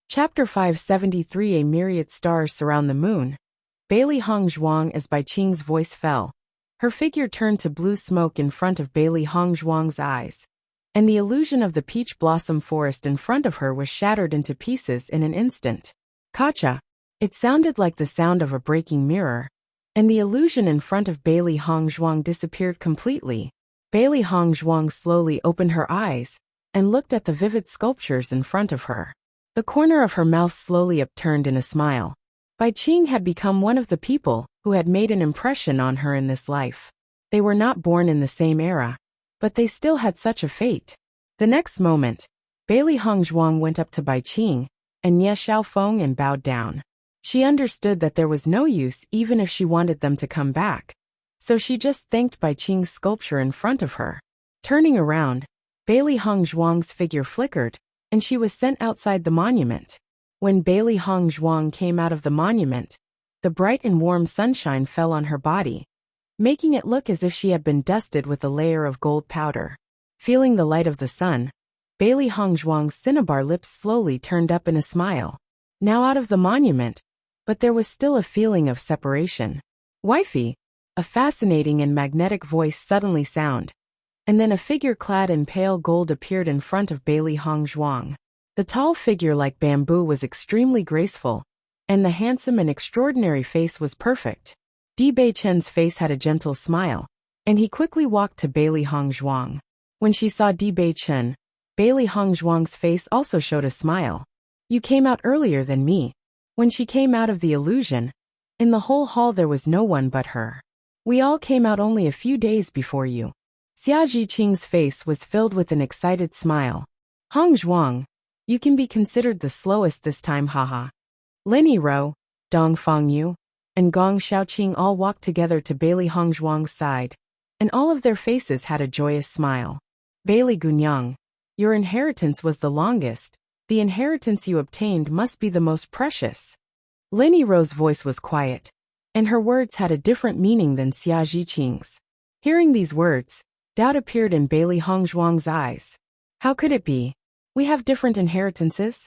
Chapter 573 A myriad stars surround the moon. Bailey Hongzhuang. As Bewitching's voice fell, her figure turned to blue smoke in front of Bailey Hongzhuang's eyes, and the illusion of the peach blossom forest in front of her was shattered into pieces in an instant. Kacha! It sounded like the sound of a breaking mirror, and the illusion in front of Bailey Hongzhuang disappeared completely. Bailey Hongzhuang slowly opened her eyes and looked at the vivid sculptures in front of her. The corner of her mouth slowly upturned in a smile. Bewitching had become one of the people who had made an impression on her in this life. They were not born in the same era, but they still had such a fate. The next moment, Bailey Hongzhuang went up to Bewitching and Ye Xiaofeng and bowed down. She understood that there was no use even if she wanted them to come back, so she just thanked Bewitching's sculpture in front of her. Turning around, Bailey Hongzhuang's figure flickered, and she was sent outside the monument. When Bailey Hongzhuang came out of the monument, the bright and warm sunshine fell on her body, making it look as if she had been dusted with a layer of gold powder. Feeling the light of the sun, Bailey Hongzhuang's cinnabar lips slowly turned up in a smile. Now out of the monument, but there was still a feeling of separation. Wifey, a fascinating and magnetic voice suddenly sounded, and then a figure clad in pale gold appeared in front of Bailey Hongzhuang. The tall figure like bamboo was extremely graceful, and the handsome and extraordinary face was perfect. Di Beichen's face had a gentle smile, and he quickly walked to Bailey Hongzhuang. When she saw Di Beichen, Bailey Hongzhuang's face also showed a smile. You came out earlier than me. When she came out of the illusion, in the whole hall there was no one but her. We all came out only a few days before you. Xia Zhiqing's face was filled with an excited smile. Hongzhuang, you can be considered the slowest this time, haha. Lin Yirou, Dong Fangyu, and Gong Xiaoqing all walked together to Bailey Hongzhuang's side, and all of their faces had a joyous smile. Bailey Gunyang, your inheritance was the longest. The inheritance you obtained must be the most precious. Lin Yirou's voice was quiet, and her words had a different meaning than Xia Zhiqing's. Hearing these words, doubt appeared in Bailey Hongzhuang's eyes. How could it be? We have different inheritances?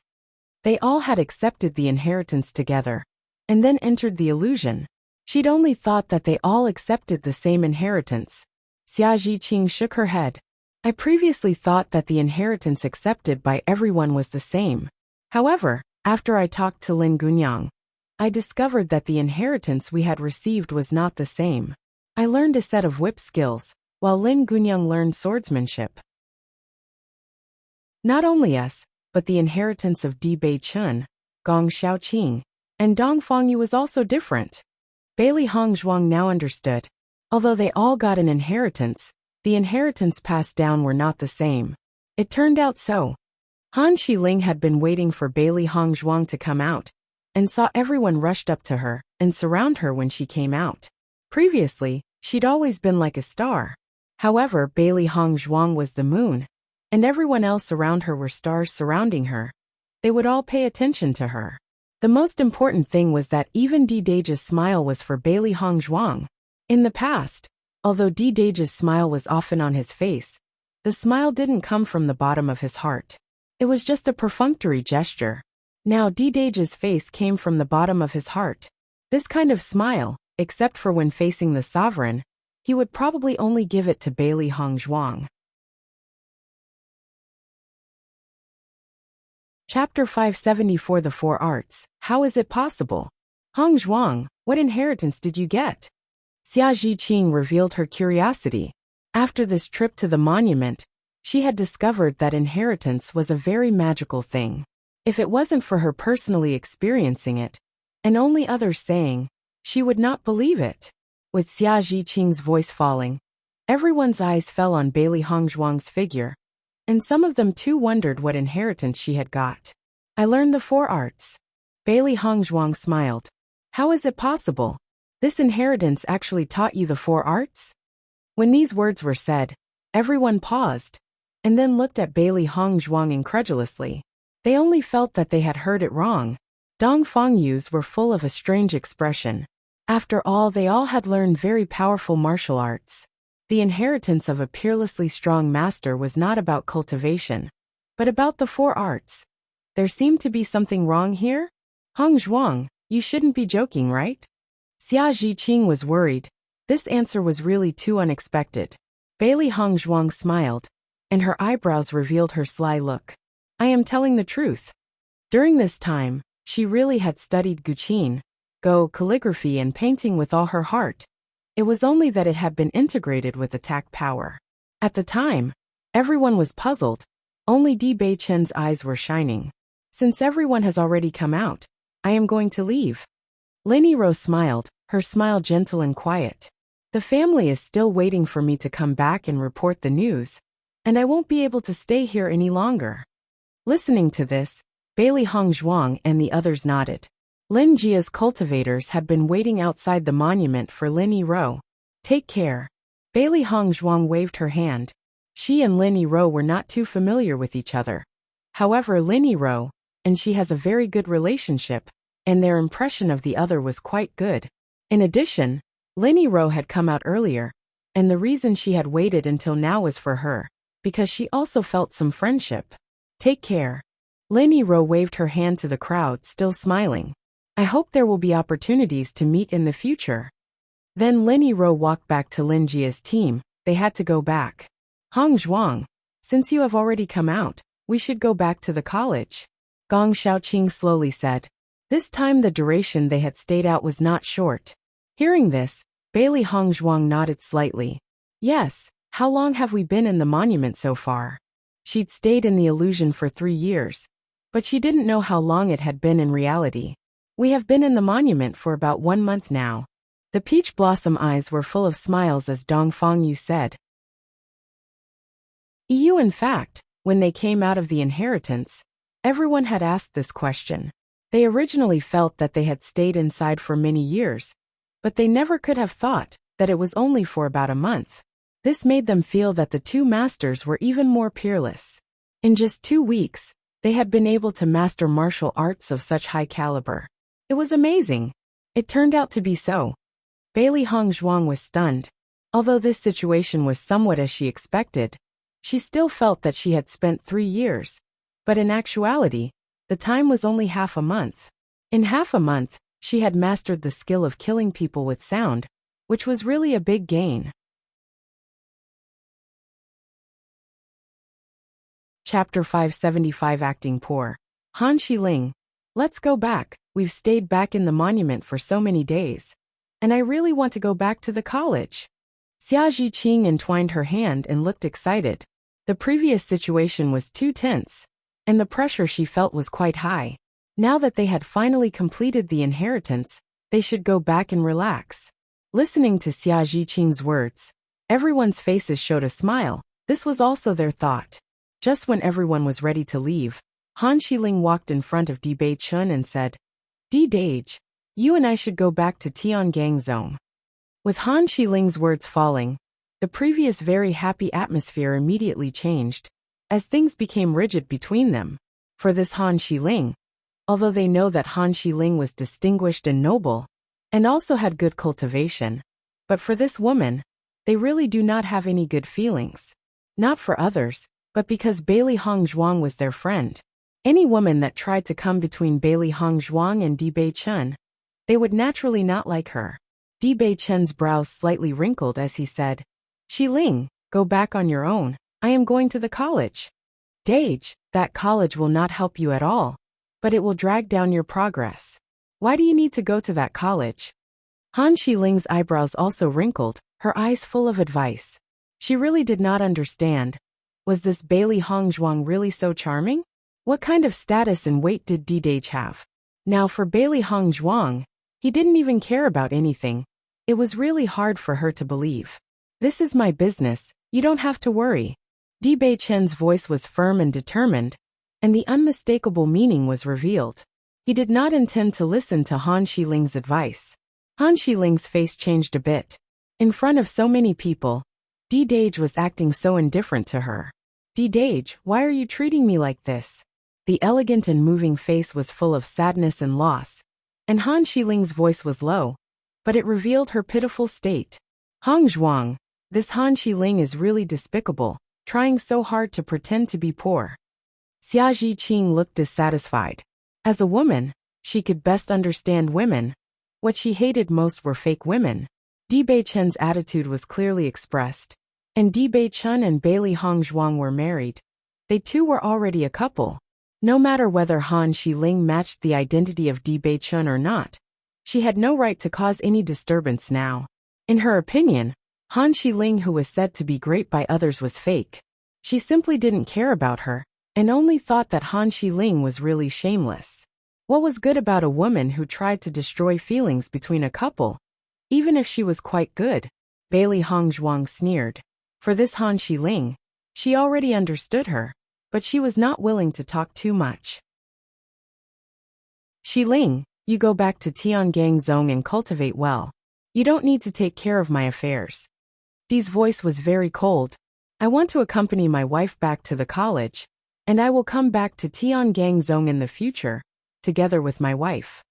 They all had accepted the inheritance together, and then entered the illusion. She'd only thought that they all accepted the same inheritance. Xia Zhiqing shook her head. I previously thought that the inheritance accepted by everyone was the same. However, after I talked to Lin Gunyang, I discovered that the inheritance we had received was not the same. I learned a set of whip skills, while Lin Gunyang learned swordsmanship. Not only us, but the inheritance of Di Beichen, Gong Xiaoqing, and Dong Fangyu was also different. Bailey Hongzhuang now understood. Although they all got an inheritance, the inheritance passed down were not the same. It turned out so. Han Xiling had been waiting for Bailey Hongzhuang to come out, and saw everyone rushed up to her and surround her when she came out. Previously, she'd always been like a star. However, Bailey Hongzhuang was the moon, and everyone else around her were stars surrounding her. They would all pay attention to her. The most important thing was that even Di Dage's smile was for Bailey Hongzhuang. In the past, although Di Dage's smile was often on his face, the smile didn't come from the bottom of his heart. It was just a perfunctory gesture. Now Di Dage's face came from the bottom of his heart. This kind of smile, except for when facing the sovereign, he would probably only give it to Bailey Hongzhuang. Chapter 574 The Four Arts. How is it possible? Hongzhuang, what inheritance did you get? Xia Zhiqing revealed her curiosity. After this trip to the monument, she had discovered that inheritance was a very magical thing. If it wasn't for her personally experiencing it, and only others saying, she would not believe it. With Xia Zhiqing's voice falling, everyone's eyes fell on Bailey Hongzhuang's figure, and some of them too wondered what inheritance she had got. I learned the four arts. Bailey Hongzhuang smiled. How is it possible? This inheritance actually taught you the four arts? When these words were said, everyone paused, and then looked at Bailey Hongzhuang incredulously. They only felt that they had heard it wrong. Dong Fangyu's were full of a strange expression. After all, they all had learned very powerful martial arts. The inheritance of a peerlessly strong master was not about cultivation, but about the four arts. There seemed to be something wrong here? Hongzhuang, you shouldn't be joking, right? Xia Zhiqing was worried. This answer was really too unexpected. Bailey Hongzhuang smiled, and her eyebrows revealed her sly look. I am telling the truth. During this time, she really had studied guqin, calligraphy and painting with all her heart. It was only that it had been integrated with attack power. At the time, everyone was puzzled. Only Di Beichen's eyes were shining. Since everyone has already come out, I am going to leave. Lin Yirou smiled, her smile gentle and quiet. The family is still waiting for me to come back and report the news, and I won't be able to stay here any longer. Listening to this, Bailey Hongzhuang and the others nodded. Lin Jia's cultivators had been waiting outside the monument for Lin Yirou. Take care. Bailey Hongzhuang waved her hand. She and Lin Yirou were not too familiar with each other. However, Lin Yirou and she has a very good relationship, and their impression of the other was quite good. In addition, Lin Yirou had come out earlier, and the reason she had waited until now was for her, because she also felt some friendship. Take care. Lin Yirou waved her hand to the crowd, still smiling. I hope there will be opportunities to meet in the future. Then Lin Yirou walked back to Lin Jia's team. They had to go back. Hongzhuang, since you have already come out, we should go back to the college. Gong Xiaoqing slowly said. This time the duration they had stayed out was not short. Hearing this, Bailey Hongzhuang nodded slightly. Yes, how long have we been in the monument so far? She'd stayed in the illusion for 3 years, but she didn't know how long it had been in reality. We have been in the monument for about 1 month now. The peach blossom eyes were full of smiles as Dong Fangyu said. In fact, when they came out of the inheritance, everyone had asked this question. They originally felt that they had stayed inside for many years, but they never could have thought that it was only for about a month. This made them feel that the two masters were even more peerless. In just 2 weeks, they had been able to master martial arts of such high caliber. It was amazing. It turned out to be so. Bailey Hongzhuang was stunned. Although this situation was somewhat as she expected, she still felt that she had spent 3 years. But in actuality, the time was only half a month. In half a month, she had mastered the skill of killing people with sound, which was really a big gain. Chapter 575 Acting Poor. Han Shiling. Let's go back. We've stayed back in the monument for so many days. And I really want to go back to the college. Xia Zhiqing entwined her hand and looked excited. The previous situation was too tense, and the pressure she felt was quite high. Now that they had finally completed the inheritance, they should go back and relax. Listening to Xia Zhiqing's words, everyone's faces showed a smile. This was also their thought. Just when everyone was ready to leave, Han Shiling walked in front of Di Beichun and said, Di Dage, you and I should go back to Tiangang Zone. With Han Shiling's words falling, the previous very happy atmosphere immediately changed, as things became rigid between them. For this Han Shiling, although they know that Han Shiling was distinguished and noble, and also had good cultivation, but for this woman, they really do not have any good feelings. Not for others, but because Bailey Hongzhuang was their friend. Any woman that tried to come between Bailey Hongzhuang and Di Beichun, they would naturally not like her. Di Beichun's brows slightly wrinkled as he said, Shiling, go back on your own. I am going to the college. Dage, that college will not help you at all, but it will drag down your progress. Why do you need to go to that college? Han Shiling's eyebrows also wrinkled, her eyes full of advice. She really did not understand. Was this Bailey Hongzhuang really so charming? What kind of status and weight did Didage have? Now for Bailey Hongzhuang, he didn't even care about anything. It was really hard for her to believe. This is my business, you don't have to worry. Di Beichen's voice was firm and determined, and the unmistakable meaning was revealed. He did not intend to listen to Han Shiling's advice. Han Shiling's face changed a bit. In front of so many people, Didage was acting so indifferent to her. Didage, why are you treating me like this? The elegant and moving face was full of sadness and loss, and Han Shiling's voice was low, but it revealed her pitiful state. Hongzhuang, this Han Shiling is really despicable, trying so hard to pretend to be poor. Xia Zhiqing looked dissatisfied. As a woman, she could best understand women. What she hated most were fake women. Di Beichen's attitude was clearly expressed, and Di Beichun and Bailey Hongzhuang were married. They too were already a couple. No matter whether Han Shiling matched the identity of Di Beichun or not, she had no right to cause any disturbance now. In her opinion, Han Shiling, who was said to be great by others, was fake. She simply didn't care about her, and only thought that Han Shiling was really shameless. What was good about a woman who tried to destroy feelings between a couple, even if she was quite good? Bailey Hongzhuang sneered. For this Han Shiling, she already understood her, but she was not willing to talk too much. Shiling, you go back to Tiangang Zone and cultivate well. You don't need to take care of my affairs. Di's voice was very cold. I want to accompany my wife back to the college, and I will come back to Tiangang Zone in the future, together with my wife.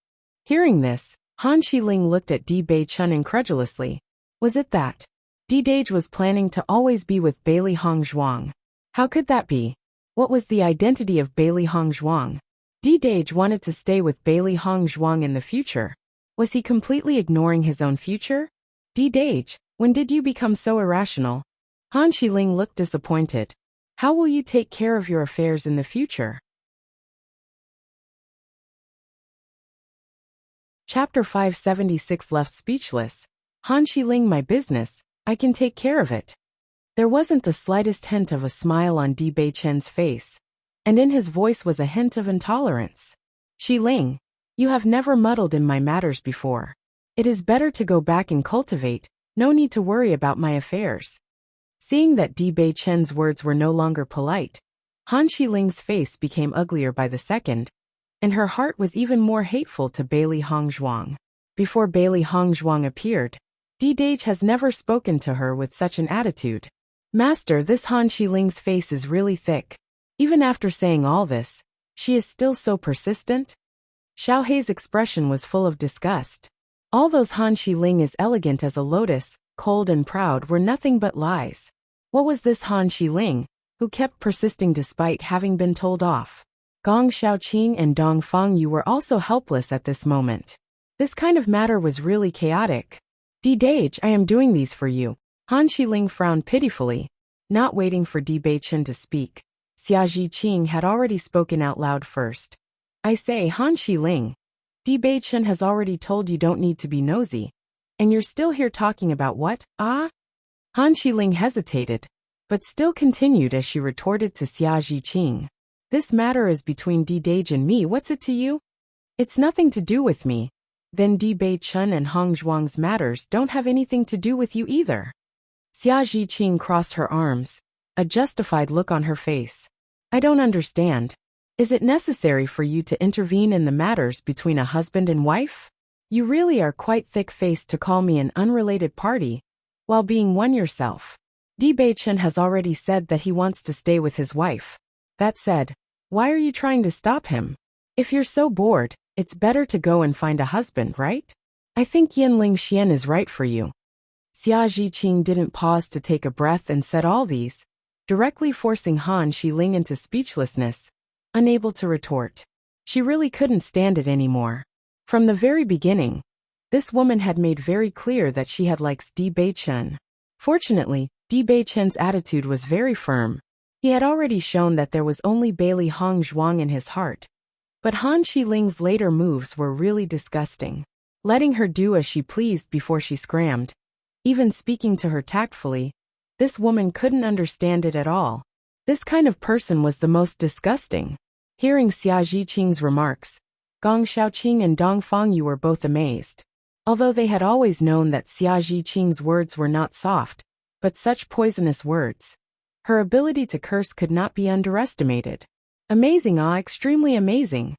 Hearing this, Han Shiling looked at Di Beichun incredulously. Was it that Didage was planning to always be with Bailey Hongzhuang? How could that be? What was the identity of Bailey Hongzhuang? Didage wanted to stay with Bailey Hongzhuang in the future. Was he completely ignoring his own future? Didage, when did you become so irrational? Han Shiling looked disappointed. How will you take care of your affairs in the future? Chapter 576 Left speechless. Han Shiling, my business, I can take care of it. There wasn't the slightest hint of a smile on Di Beichen's face, and in his voice was a hint of intolerance. Shi Ling, you have never muddled in my matters before. It is better to go back and cultivate, no need to worry about my affairs. Seeing that Di Beichen's words were no longer polite, Han Shiling's face became uglier by the second, and her heart was even more hateful to Bailey Hongzhuang. Before Bailey Hongzhuang appeared, Di Dage has never spoken to her with such an attitude. Master, this Han Shiling's face is really thick. Even after saying all this, she is still so persistent? Xiao Hei's expression was full of disgust. All those Han Shiling is elegant as a lotus, cold and proud were nothing but lies. What was this Han Shiling, who kept persisting despite having been told off? Gong Xiaoqing and Dong Fangyu were also helpless at this moment. This kind of matter was really chaotic. Di Dage, I am doing these for you. Han Shiling frowned pitifully, not waiting for Di Beichen to speak. Xia Zhiqing had already spoken out loud first. I say, Han Shiling, Di Beichen has already told you don't need to be nosy. And you're still here talking about what? Ah? Han Shiling hesitated, but still continued as she retorted to Xia Zhiqing. This matter is between Di Dage and me, what's it to you? It's nothing to do with me. Then Di Beichen and Hongzhuang's matters don't have anything to do with you either. Xia Zhiqing crossed her arms, a justified look on her face. I don't understand. Is it necessary for you to intervene in the matters between a husband and wife? You really are quite thick-faced to call me an unrelated party, while being one yourself. Di Beichen has already said that he wants to stay with his wife. That said, why are you trying to stop him? If you're so bored, it's better to go and find a husband, right? I think Yinling Xian is right for you. Xia Zhiqing didn't pause to take a breath and said all these, directly forcing Han Shiling into speechlessness, unable to retort. She really couldn't stand it anymore. From the very beginning, this woman had made very clear that she had likes Di Beichen. Fortunately, Di Beichen's attitude was very firm. He had already shown that there was only Bailey Hongzhuang in his heart. But Han Shiling's later moves were really disgusting. Letting her do as she pleased before she scrammed. Even speaking to her tactfully, this woman couldn't understand it at all. This kind of person was the most disgusting. Hearing Xia Zhiqing's remarks, Gong Xiaoqing and Dong Fangyu were both amazed. Although they had always known that Xia Zhiqing's words were not soft, but such poisonous words. Her ability to curse could not be underestimated. Amazing, extremely amazing.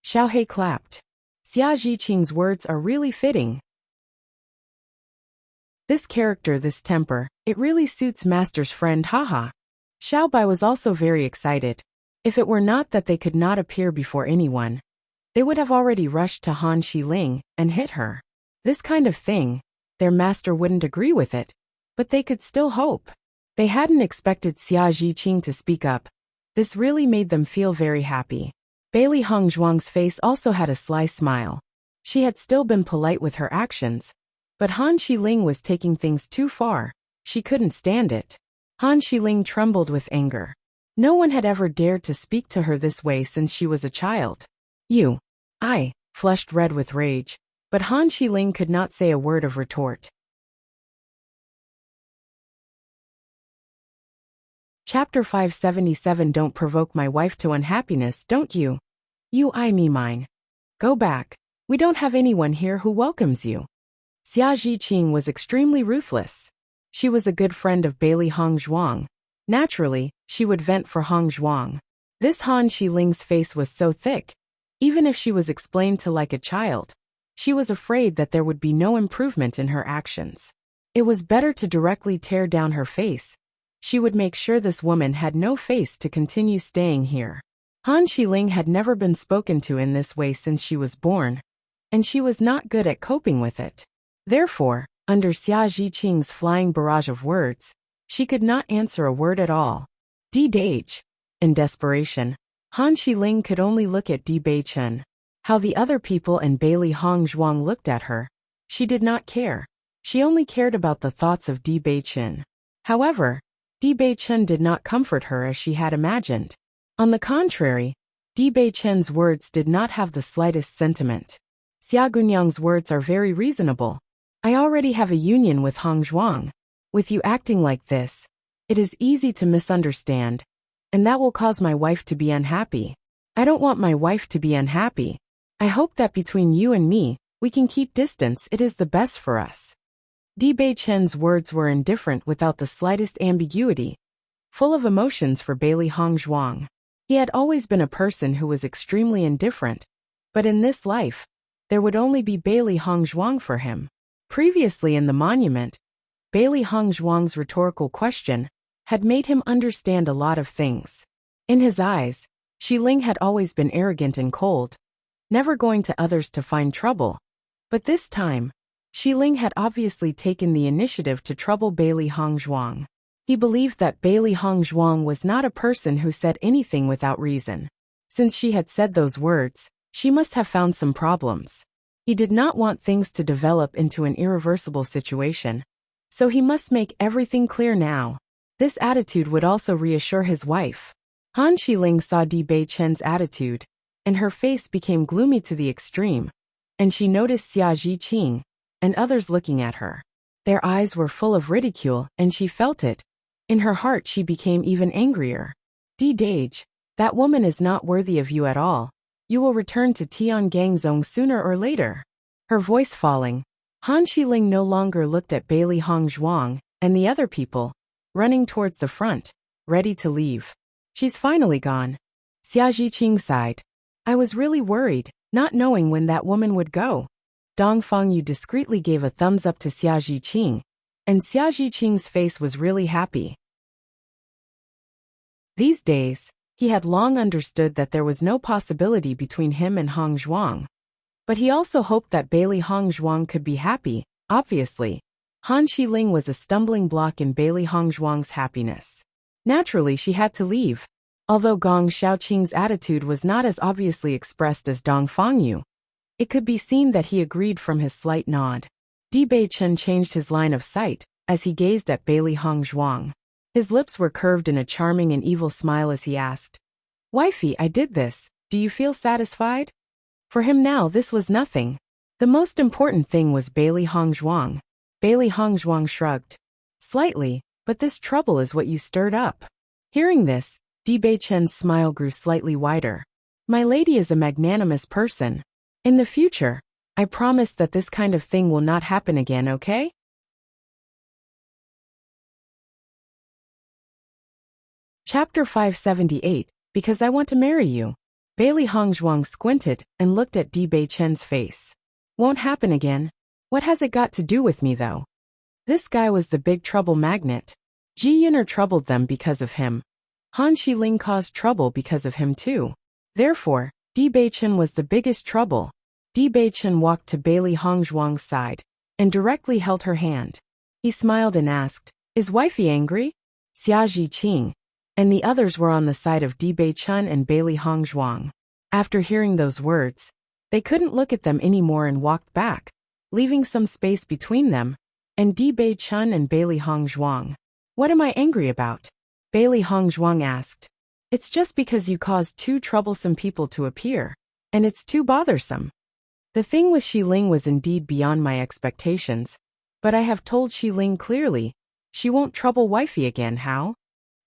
Xiao Hei clapped. Xia Zhiqing's words are really fitting. This character, this temper, it really suits Master's friend, haha. Xiao Bai was also very excited. If it were not that they could not appear before anyone, they would have already rushed to Han Shiling and hit her. This kind of thing, their master wouldn't agree with it, but they could still hope. They hadn't expected Xia Zhiqing to speak up. This really made them feel very happy. Bailey Hongzhuang's face also had a sly smile. She had still been polite with her actions, but Han Shiling was taking things too far. She couldn't stand it. Han Shiling trembled with anger. No one had ever dared to speak to her this way since she was a child. I flushed red with rage, but Han Shiling could not say a word of retort. Chapter 577. Don't provoke my wife to unhappiness, don't you? You eye me mine. Go back. We don't have anyone here who welcomes you. Xia Zhiqing was extremely ruthless. She was a good friend of Bailey Hongzhuang. Naturally, she would vent for Hongzhuang. This Han Shiling's face was so thick. Even if she was explained to like a child, she was afraid that there would be no improvement in her actions. It was better to directly tear down her face. She would make sure this woman had no face to continue staying here. Han Shiling had never been spoken to in this way since she was born, and she was not good at coping with it. Therefore, under Xia Zhiqing's flying barrage of words, she could not answer a word at all. Di Dage. In desperation, Han Shiling could only look at Di Beichen. How the other people and Bailey Hongzhuang looked at her, she did not care. She only cared about the thoughts of Di Beichen. However, Di Beichen did not comfort her as she had imagined. On the contrary, Di Beichen's words did not have the slightest sentiment. Xia Gunyang's words are very reasonable. I already have a union with Hongzhuang. With you acting like this, it is easy to misunderstand, and that will cause my wife to be unhappy. I don't want my wife to be unhappy. I hope that between you and me, we can keep distance. It is the best for us. Di Beichen's words were indifferent without the slightest ambiguity, full of emotions for Bailey Hongzhuang. He had always been a person who was extremely indifferent, but in this life, there would only be Bailey Hongzhuang for him. Previously in the monument, Bailey Hongzhuang's rhetorical question had made him understand a lot of things. In his eyes, Xiling had always been arrogant and cold, never going to others to find trouble. But this time, Xiling had obviously taken the initiative to trouble Bailey Hongzhuang. He believed that Bailey Hongzhuang was not a person who said anything without reason. Since she had said those words, she must have found some problems. He did not want things to develop into an irreversible situation, so he must make everything clear now. This attitude would also reassure his wife. Han Xiling saw Di Beichen's attitude, and her face became gloomy to the extreme, and she noticed Xia Zhiqing and others looking at her. Their eyes were full of ridicule, and she felt it. In her heart she became even angrier. Di Dage, that woman is not worthy of you at all. You will return to Tiangangzong sooner or later. Her voice falling, Han Xiling no longer looked at Bailey Hongzhuang and the other people, running towards the front, ready to leave. She's finally gone. Xia Zhiqing sighed. I was really worried, not knowing when that woman would go. Dong Fengyu discreetly gave a thumbs up to Xia Zhiqing, and Xia Zhiqing's face was really happy. These days, he had long understood that there was no possibility between him and Hongzhuang. But he also hoped that Bailey Hongzhuang could be happy. Obviously, Han Xiling was a stumbling block in Bailey Hongzhuang's happiness. Naturally, she had to leave. Although Gong Xiaoqing's attitude was not as obviously expressed as Dong Fengyu, it could be seen that he agreed from his slight nod. Di Beichen changed his line of sight as he gazed at Bailey Hongzhuang. His lips were curved in a charming and evil smile as he asked, Wifey, I did this. Do you feel satisfied? For him now this was nothing. The most important thing was Bailey Hongzhuang. Bailey Hongzhuang shrugged. Slightly, but this trouble is what you stirred up. Hearing this, Di Beichen's smile grew slightly wider. My lady is a magnanimous person. In the future, I promise that this kind of thing will not happen again, okay? Chapter 578, Because I Want to Marry You. Bailey Hongzhuang squinted and looked at Di Beichen's face. Won't happen again. What has it got to do with me though? This guy was the big trouble magnet. Ji Yun'er troubled them because of him. Han Xiling caused trouble because of him too. Therefore, Di Beichen was the biggest trouble. Di Beichen walked to Bailey Hongzhuang's side and directly held her hand. He smiled and asked, Is wifey angry? Xia Zhiqing and the others were on the side of Di Beichen and Bailey Hongzhuang. After hearing those words, they couldn't look at them anymore and walked back, leaving some space between them and Di Beichen and Bailey Hongzhuang. What am I angry about? Bailey Hongzhuang asked. It's just because you caused two troublesome people to appear, and it's too bothersome. The thing with Xiling was indeed beyond my expectations, but I have told Xiling clearly, she won't trouble wifey again, how?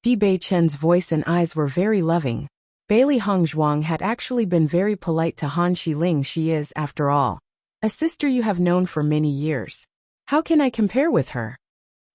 Di Beichen's voice and eyes were very loving. Bailey Hongzhuang had actually been very polite to Han Xiling. She is, after all, a sister you have known for many years. How can I compare with her?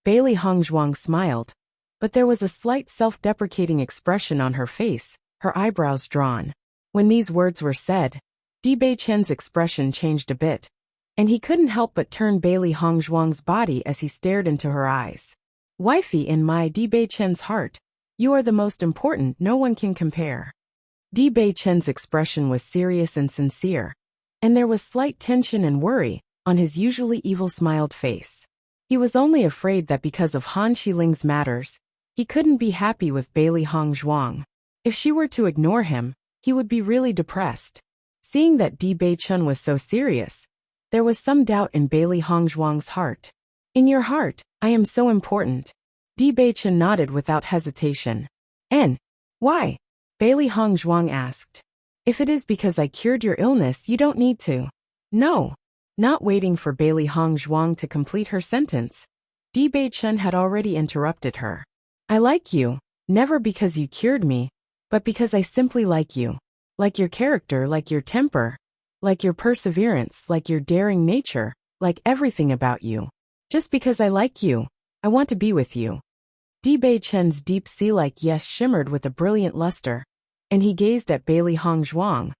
Bailey Hongzhuang smiled, but there was a slight self-deprecating expression on her face, her eyebrows drawn. When these words were said, Di Beichen's expression changed a bit, and he couldn't help but turn Bailey Hongzhuang's body as he stared into her eyes. Wifey, in my Di Beichen's heart, you are the most important, no one can compare. Di Beichen's expression was serious and sincere, and there was slight tension and worry on his usually evil-smiled face. He was only afraid that because of Han Xiling's matters, he couldn't be happy with Bailey Hongzhuang. If she were to ignore him, he would be really depressed. Seeing that Di Beichen was so serious, there was some doubt in Bailey Hongzhuang's heart. In your heart, I am so important. Di Beichen nodded without hesitation. And why? Bailey Hongzhuang asked. If it is because I cured your illness, you don't need to. No. Not waiting for Bailey Hongzhuang to complete her sentence, Di Bei-chun had already interrupted her. I like you, never because you cured me, but because I simply like you. Like your character, like your temper, like your perseverance, like your daring nature, like everything about you. Just because I like you, I want to be with you. Bei-chun's deep sea-like yes shimmered with a brilliant luster, and he gazed at Bailey Hongzhuang,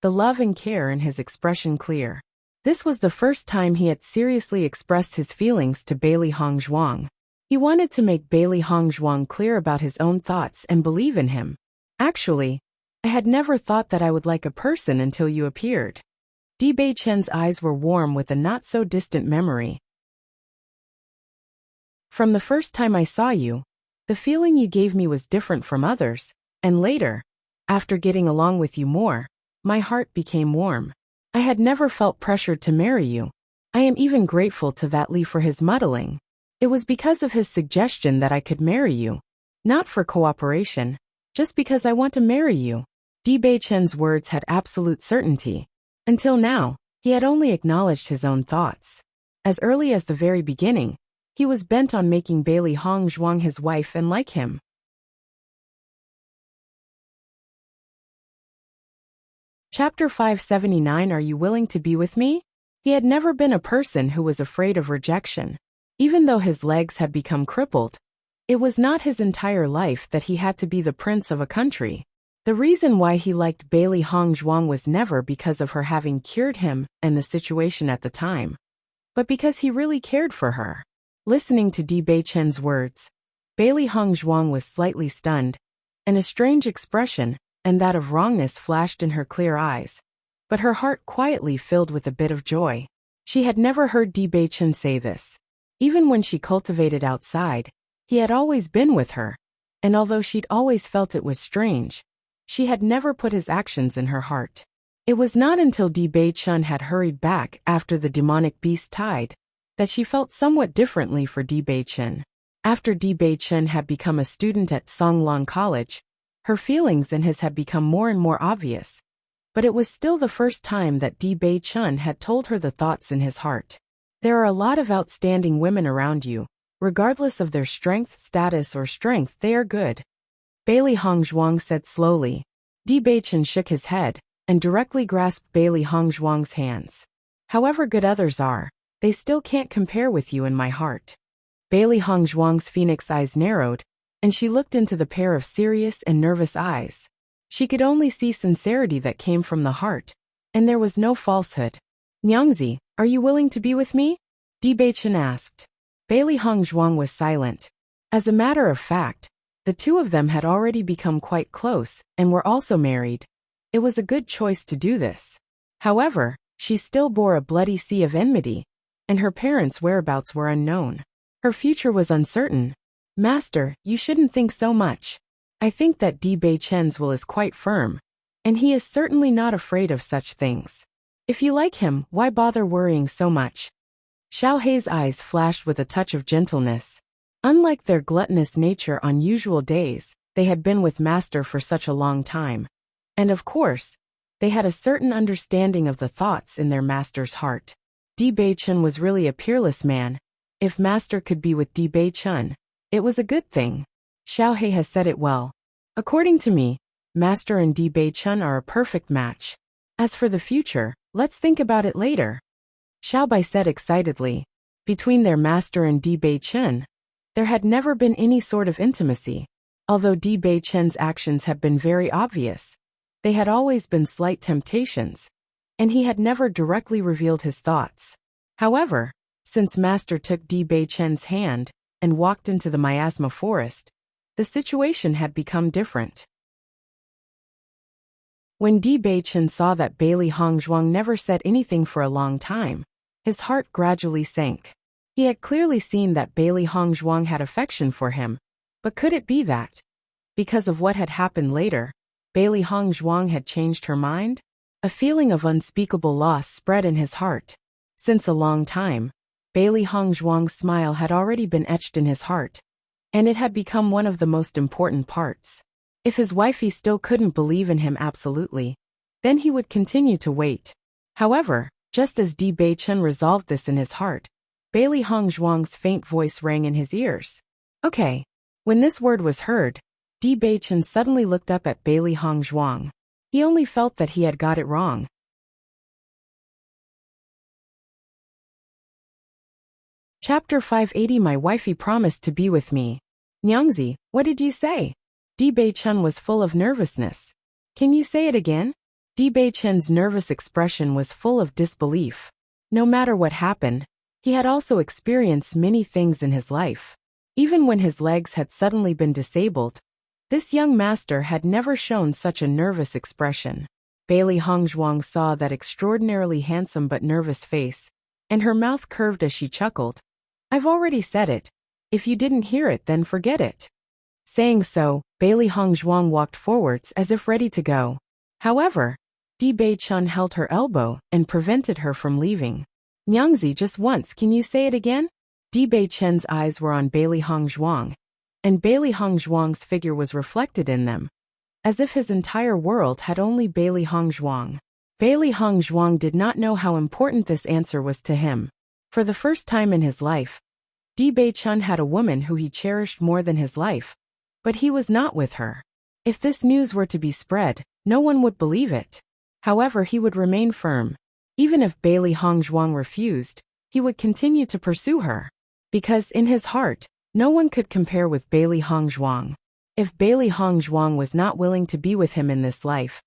the love and care in his expression clear. This was the first time he had seriously expressed his feelings to Bailey Hongzhuang. He wanted to make Bailey Hongzhuang clear about his own thoughts and believe in him. Actually, I had never thought that I would like a person until you appeared. Bei-chun's eyes were warm with a not-so-distant memory. From the first time I saw you, the feeling you gave me was different from others, and later, after getting along with you more, my heart became warm. I had never felt pressured to marry you. I am even grateful to that Li for his muddling. It was because of his suggestion that I could marry you. Not for cooperation, just because I want to marry you. Bei-chun's words had absolute certainty. Until now, he had only acknowledged his own thoughts. As early as the very beginning, he was bent on making Bailey Hongzhuang his wife and like him. Chapter 579 Are you willing to be with me? He had never been a person who was afraid of rejection. Even though his legs had become crippled, it was not his entire life that he had to be the prince of a country. The reason why he liked Bailey Hongzhuang was never because of her having cured him and the situation at the time, but because he really cared for her. Listening to Bei-chun's words, Bailey Hongzhuang was slightly stunned, and a strange expression, and that of wrongness flashed in her clear eyes, but her heart quietly filled with a bit of joy. She had never heard Bei-chun say this. Even when she cultivated outside, he had always been with her, and although she'd always felt it was strange, she had never put his actions in her heart. It was not until Bei-chun had hurried back after the demonic beast tide that she felt somewhat differently for Bei-chun. After Bei-chun had become a student at Songlong College, her feelings and his had become more and more obvious, but it was still the first time that Bei-chun had told her the thoughts in his heart. There are a lot of outstanding women around you. Regardless of their strength, status, or strength, they are good. Bailey Hongzhuang said slowly. Bei-chun shook his head and directly grasped Bailey Hongzhuang's hands. However good others are, they still can't compare with you in my heart. Bailey Hongzhuang's phoenix eyes narrowed, and she looked into the pair of serious and nervous eyes. She could only see sincerity that came from the heart, and there was no falsehood. Nyangzi, are you willing to be with me? Bei-chun asked. Bailey Hongzhuang was silent. As a matter of fact, the two of them had already become quite close and were also married. It was a good choice to do this. However, she still bore a bloody sea of enmity, and her parents' whereabouts were unknown. Her future was uncertain. Master, you shouldn't think so much. I think that Bei-chun's will is quite firm, and he is certainly not afraid of such things. If you like him, why bother worrying so much? Xiao Hei's eyes flashed with a touch of gentleness. Unlike their gluttonous nature on usual days, they had been with Master for such a long time. And of course, they had a certain understanding of the thoughts in their master's heart. Bei-chun was really a peerless man. If Master could be with Bei-chun, it was a good thing. Xiao Hei has said it well. According to me, Master and Bei-chun are a perfect match. As for the future, let's think about it later. Xiao Bai said excitedly. Between their master and Bei-chun, there had never been any sort of intimacy. Although Bei-chun's actions had been very obvious, they had always been slight temptations, and he had never directly revealed his thoughts. However, since Master took Bei-chun's hand and walked into the miasma forest, the situation had become different. When Bei-chun saw that Bailey Hongzhuang never said anything for a long time, his heart gradually sank. He had clearly seen that Bailey Hongzhuang had affection for him, but could it be that, because of what had happened later, Bailey Hongzhuang had changed her mind? A feeling of unspeakable loss spread in his heart. Since a long time, Bailey Hongzhuang's smile had already been etched in his heart, and it had become one of the most important parts. If his wifey still couldn't believe in him absolutely, then he would continue to wait. However, just as Bei-chun resolved this in his heart, Bailey Hongzhuang's faint voice rang in his ears. Okay. When this word was heard, Bewitching suddenly looked up at Bailey Hongzhuang. He only felt that he had got it wrong. Chapter 580. My wifey promised to be with me. Nyangzi, what did you say? Bewitching was full of nervousness. Can you say it again? Bewitching's nervous expression was full of disbelief. No matter what happened, he had also experienced many things in his life. Even when his legs had suddenly been disabled, this young master had never shown such a nervous expression. Bailey Hongzhuang saw that extraordinarily handsome but nervous face, and her mouth curved as she chuckled. I've already said it. If you didn't hear it, then forget it. Saying so, Bailey Hongzhuang walked forwards as if ready to go. However, Bewitching held her elbow and prevented her from leaving. Nyangzi, just once, can you say it again? Bewitching's eyes were on Bailey Hongzhuang, and Bailey Hongzhuang's figure was reflected in them, as if his entire world had only Bailey Hongzhuang. Bailey Hongzhuang did not know how important this answer was to him. For the first time in his life, Bewitching had a woman who he cherished more than his life, but he was not with her. If this news were to be spread, no one would believe it. However, he would remain firm. Even if Bailey Hongzhuang refused, he would continue to pursue her. Because in his heart, no one could compare with Bailey Hongzhuang. If Bailey Hongzhuang was not willing to be with him in this life,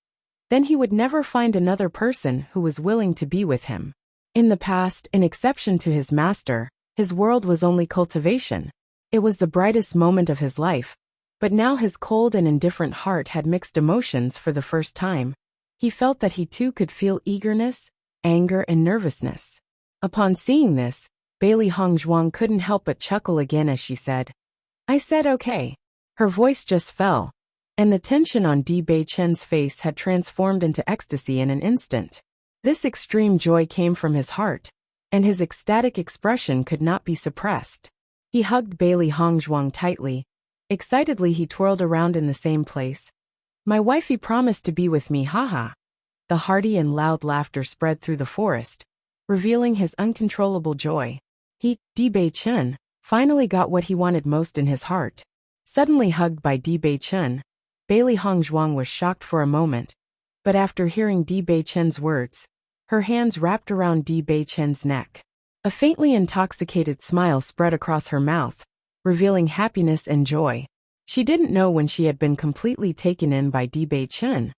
then he would never find another person who was willing to be with him. In the past, in exception to his master, his world was only cultivation. It was the brightest moment of his life, but now his cold and indifferent heart had mixed emotions for the first time. He felt that he too could feel eagerness, anger, and nervousness. Upon seeing this, Bailey Hongzhuang couldn't help but chuckle again as she said, I said okay. Her voice just fell, and the tension on Bewitching's face had transformed into ecstasy in an instant. This extreme joy came from his heart, and his ecstatic expression could not be suppressed. He hugged Bailey Hongzhuang tightly. Excitedly he twirled around in the same place. My wifey promised to be with me, haha. The hearty and loud laughter spread through the forest, revealing his uncontrollable joy. He, Bewitching, finally got what he wanted most in his heart. Suddenly hugged by Bewitching, Bailey Hongzhuang was shocked for a moment, but after hearing Bewitching's words, her hands wrapped around Bewitching's neck. A faintly intoxicated smile spread across her mouth, revealing happiness and joy. She didn't know when she had been completely taken in by Bewitching.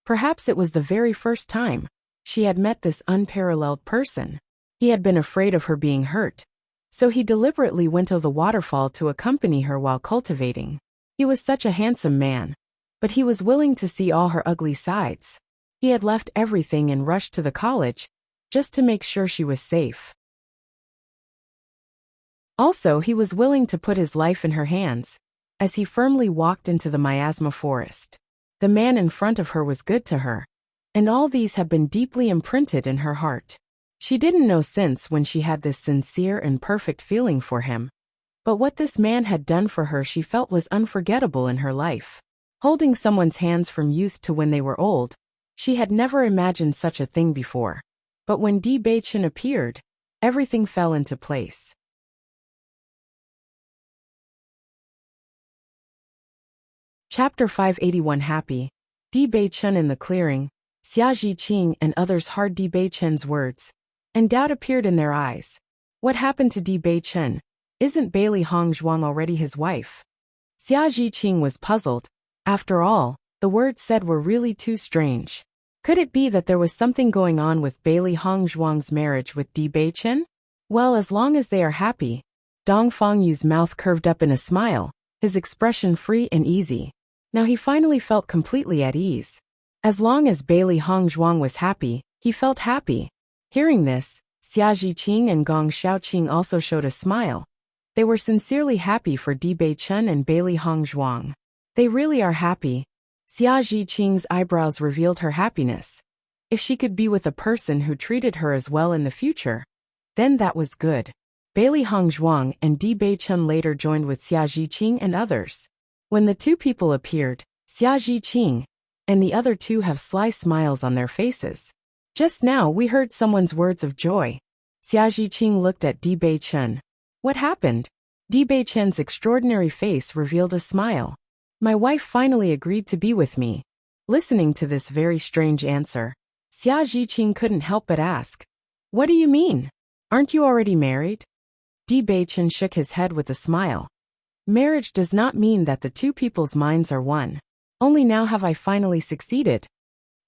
Perhaps it was the very first time she had met this unparalleled person. He had been afraid of her being hurt, so he deliberately went to the waterfall to accompany her while cultivating. He was such a handsome man, but he was willing to see all her ugly sides. He had left everything and rushed to the college, just to make sure she was safe. Also, he was willing to put his life in her hands, as he firmly walked into the miasma forest. The man in front of her was good to her, and all these had been deeply imprinted in her heart. She didn't know since when she had this sincere and perfect feeling for him, but what this man had done for her she felt was unforgettable in her life. Holding someone's hands from youth to when they were old, she had never imagined such a thing before. But when Bewitching appeared, everything fell into place. Chapter 581. Happy. Bewitching in the clearing. Xia Zhiqing and others heard Bewitching's words, and doubt appeared in their eyes. What happened to Bewitching? Isn't Bailey Hongzhuang already his wife? Xia Zhiqing was puzzled. After all, the words said were really too strange. Could it be that there was something going on with Bailey Hongzhuang's marriage with Bewitching? Well, as long as they are happy. Dong Fengyu's mouth curved up in a smile, his expression free and easy. Now he finally felt completely at ease. As long as Bailey Hongzhuang was happy, he felt happy. Hearing this, Xia Zhiqing and Gong Shaoqing also showed a smile. They were sincerely happy for Bewitching and Bailey Hongzhuang. They really are happy. Xia Zhiqing's eyebrows revealed her happiness. If she could be with a person who treated her as well in the future, then that was good. Bailey Hongzhuang and Bewitching later joined with Xia Zhiqing and others. When the two people appeared, Xia Zhiqing and the other two have sly smiles on their faces. Just now we heard someone's words of joy. Xia Zhiqing looked at Di Beichen. What happened? Di Beichen's extraordinary face revealed a smile. My wife finally agreed to be with me. Listening to this very strange answer, Xia Zhiqing couldn't help but ask, what do you mean? Aren't you already married? Di Beichen shook his head with a smile. Marriage does not mean that the two people's minds are one. Only now have I finally succeeded.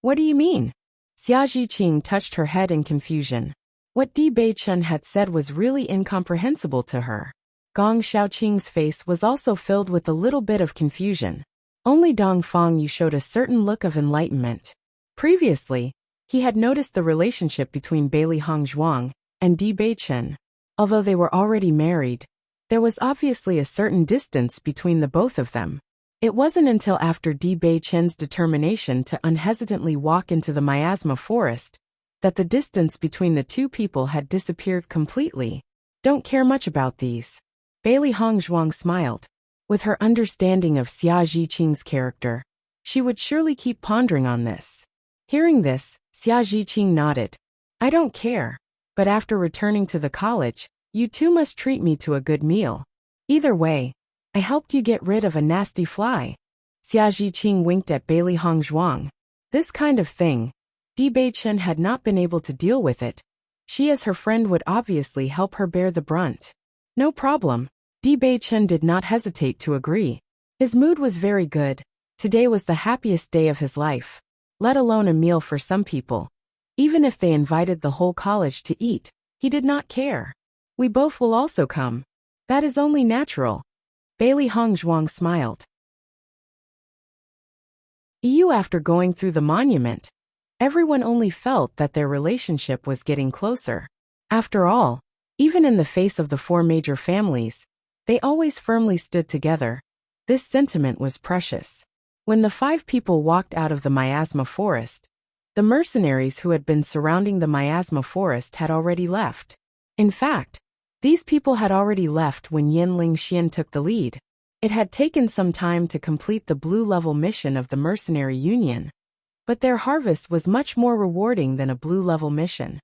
What do you mean? Xia Zhiqing touched her head in confusion. What Di Beichen had said was really incomprehensible to her. Gong Shaoqing's face was also filled with a little bit of confusion. Only Dong Fangyu showed a certain look of enlightenment. Previously, he had noticed the relationship between Bailey Hongzhuang and Di Beichen. Although they were already married, there was obviously a certain distance between the both of them. It wasn't until after Di Beichen's determination to unhesitantly walk into the miasma forest that the distance between the two people had disappeared completely. Don't care much about these. Bailey Hongzhuang smiled. With her understanding of Xia Zhiqing's character, she would surely keep pondering on this. Hearing this, Xia Zhiqing nodded. I don't care, but after returning to the college, you two must treat me to a good meal. Either way, I helped you get rid of a nasty fly. Xia Zhiqing winked at Bailey Hongzhuang. This kind of thing, Di Beichen had not been able to deal with it. She as her friend would obviously help her bear the brunt. No problem. Di Beichen did not hesitate to agree. His mood was very good. Today was the happiest day of his life. Let alone a meal for some people. Even if they invited the whole college to eat, he did not care. We both will also come. That is only natural. Bailey Hongzhuang smiled. After going through the monument, everyone only felt that their relationship was getting closer. After all, even in the face of the four major families, they always firmly stood together. This sentiment was precious. When the five people walked out of the miasma forest, the mercenaries who had been surrounding the miasma forest had already left. In fact, these people had already left when Yin Ling Xian took the lead. It had taken some time to complete the blue-level mission of the Mercenary Union, but their harvest was much more rewarding than a blue-level mission.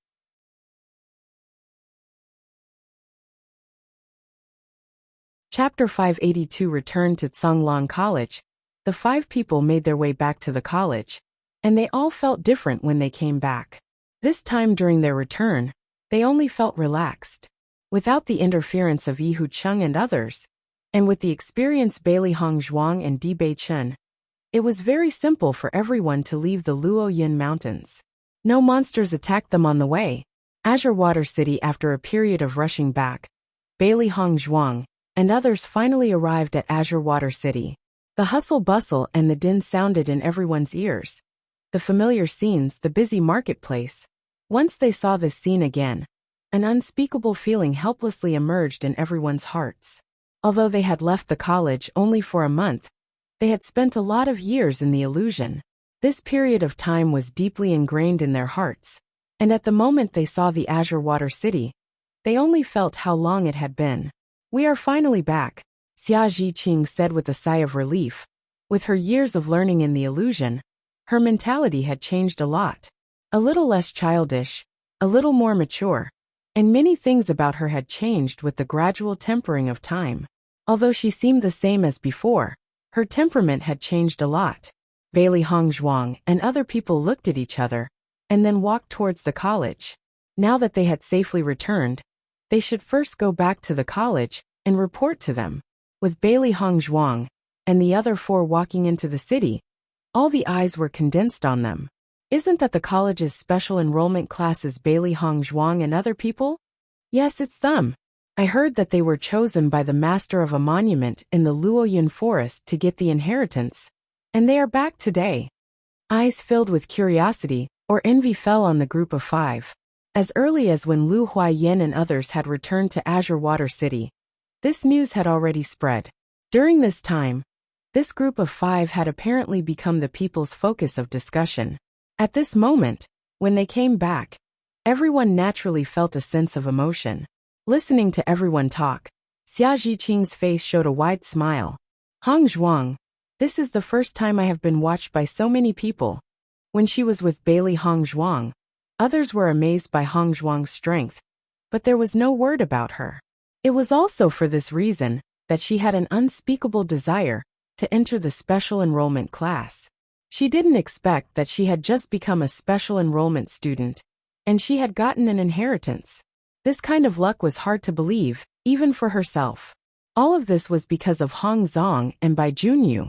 Chapter 582 returned to Tsonglong College. The five people made their way back to the college, and they all felt different when they came back. This time during their return, they only felt relaxed. Without the interference of Yi Hucheng and others, and with the experienced Bailey Hongzhuang and Di Beichen, it was very simple for everyone to leave the Luoyin Mountains. No monsters attacked them on the way. Azure Water City. After a period of rushing back, Bailey Hongzhuang and others finally arrived at Azure Water City. The hustle-bustle and the din sounded in everyone's ears. The familiar scenes, the busy marketplace. Once they saw this scene again, an unspeakable feeling helplessly emerged in everyone's hearts. Although they had left the college only for a month, they had spent a lot of years in the illusion. This period of time was deeply ingrained in their hearts, and at the moment they saw the Azure Water City, they only felt how long it had been. We are finally back, Xia Zhiqing said with a sigh of relief. With her years of learning in the illusion, her mentality had changed a lot. A little less childish, a little more mature, and many things about her had changed with the gradual tempering of time. Although she seemed the same as before, her temperament had changed a lot. Bailey Hongzhuang and other people looked at each other, and then walked towards the college. Now that they had safely returned, they should first go back to the college and report to them. With Bailey Hongzhuang and the other four walking into the city, all the eyes were condensed on them. Isn't that the college's special enrollment classes, Bailey Hongzhuang and other people? Yes, it's them. I heard that they were chosen by the master of a monument in the Luoyin forest to get the inheritance, and they are back today. Eyes filled with curiosity or envy fell on the group of five. As early as when Lu Huayan and others had returned to Azure Water City, this news had already spread. During this time, this group of five had apparently become the people's focus of discussion. At this moment, when they came back, everyone naturally felt a sense of emotion. Listening to everyone talk, Xia Zhiqing's face showed a wide smile. Hongzhuang, this is the first time I have been watched by so many people. When she was with Bailey Hongzhuang, others were amazed by Hongzhuang's strength, but there was no word about her. It was also for this reason that she had an unspeakable desire to enter the special enrollment class. She didn't expect that she had just become a special enrollment student, and she had gotten an inheritance. This kind of luck was hard to believe, even for herself. All of this was because of Hong Zhong and Bai Junyu.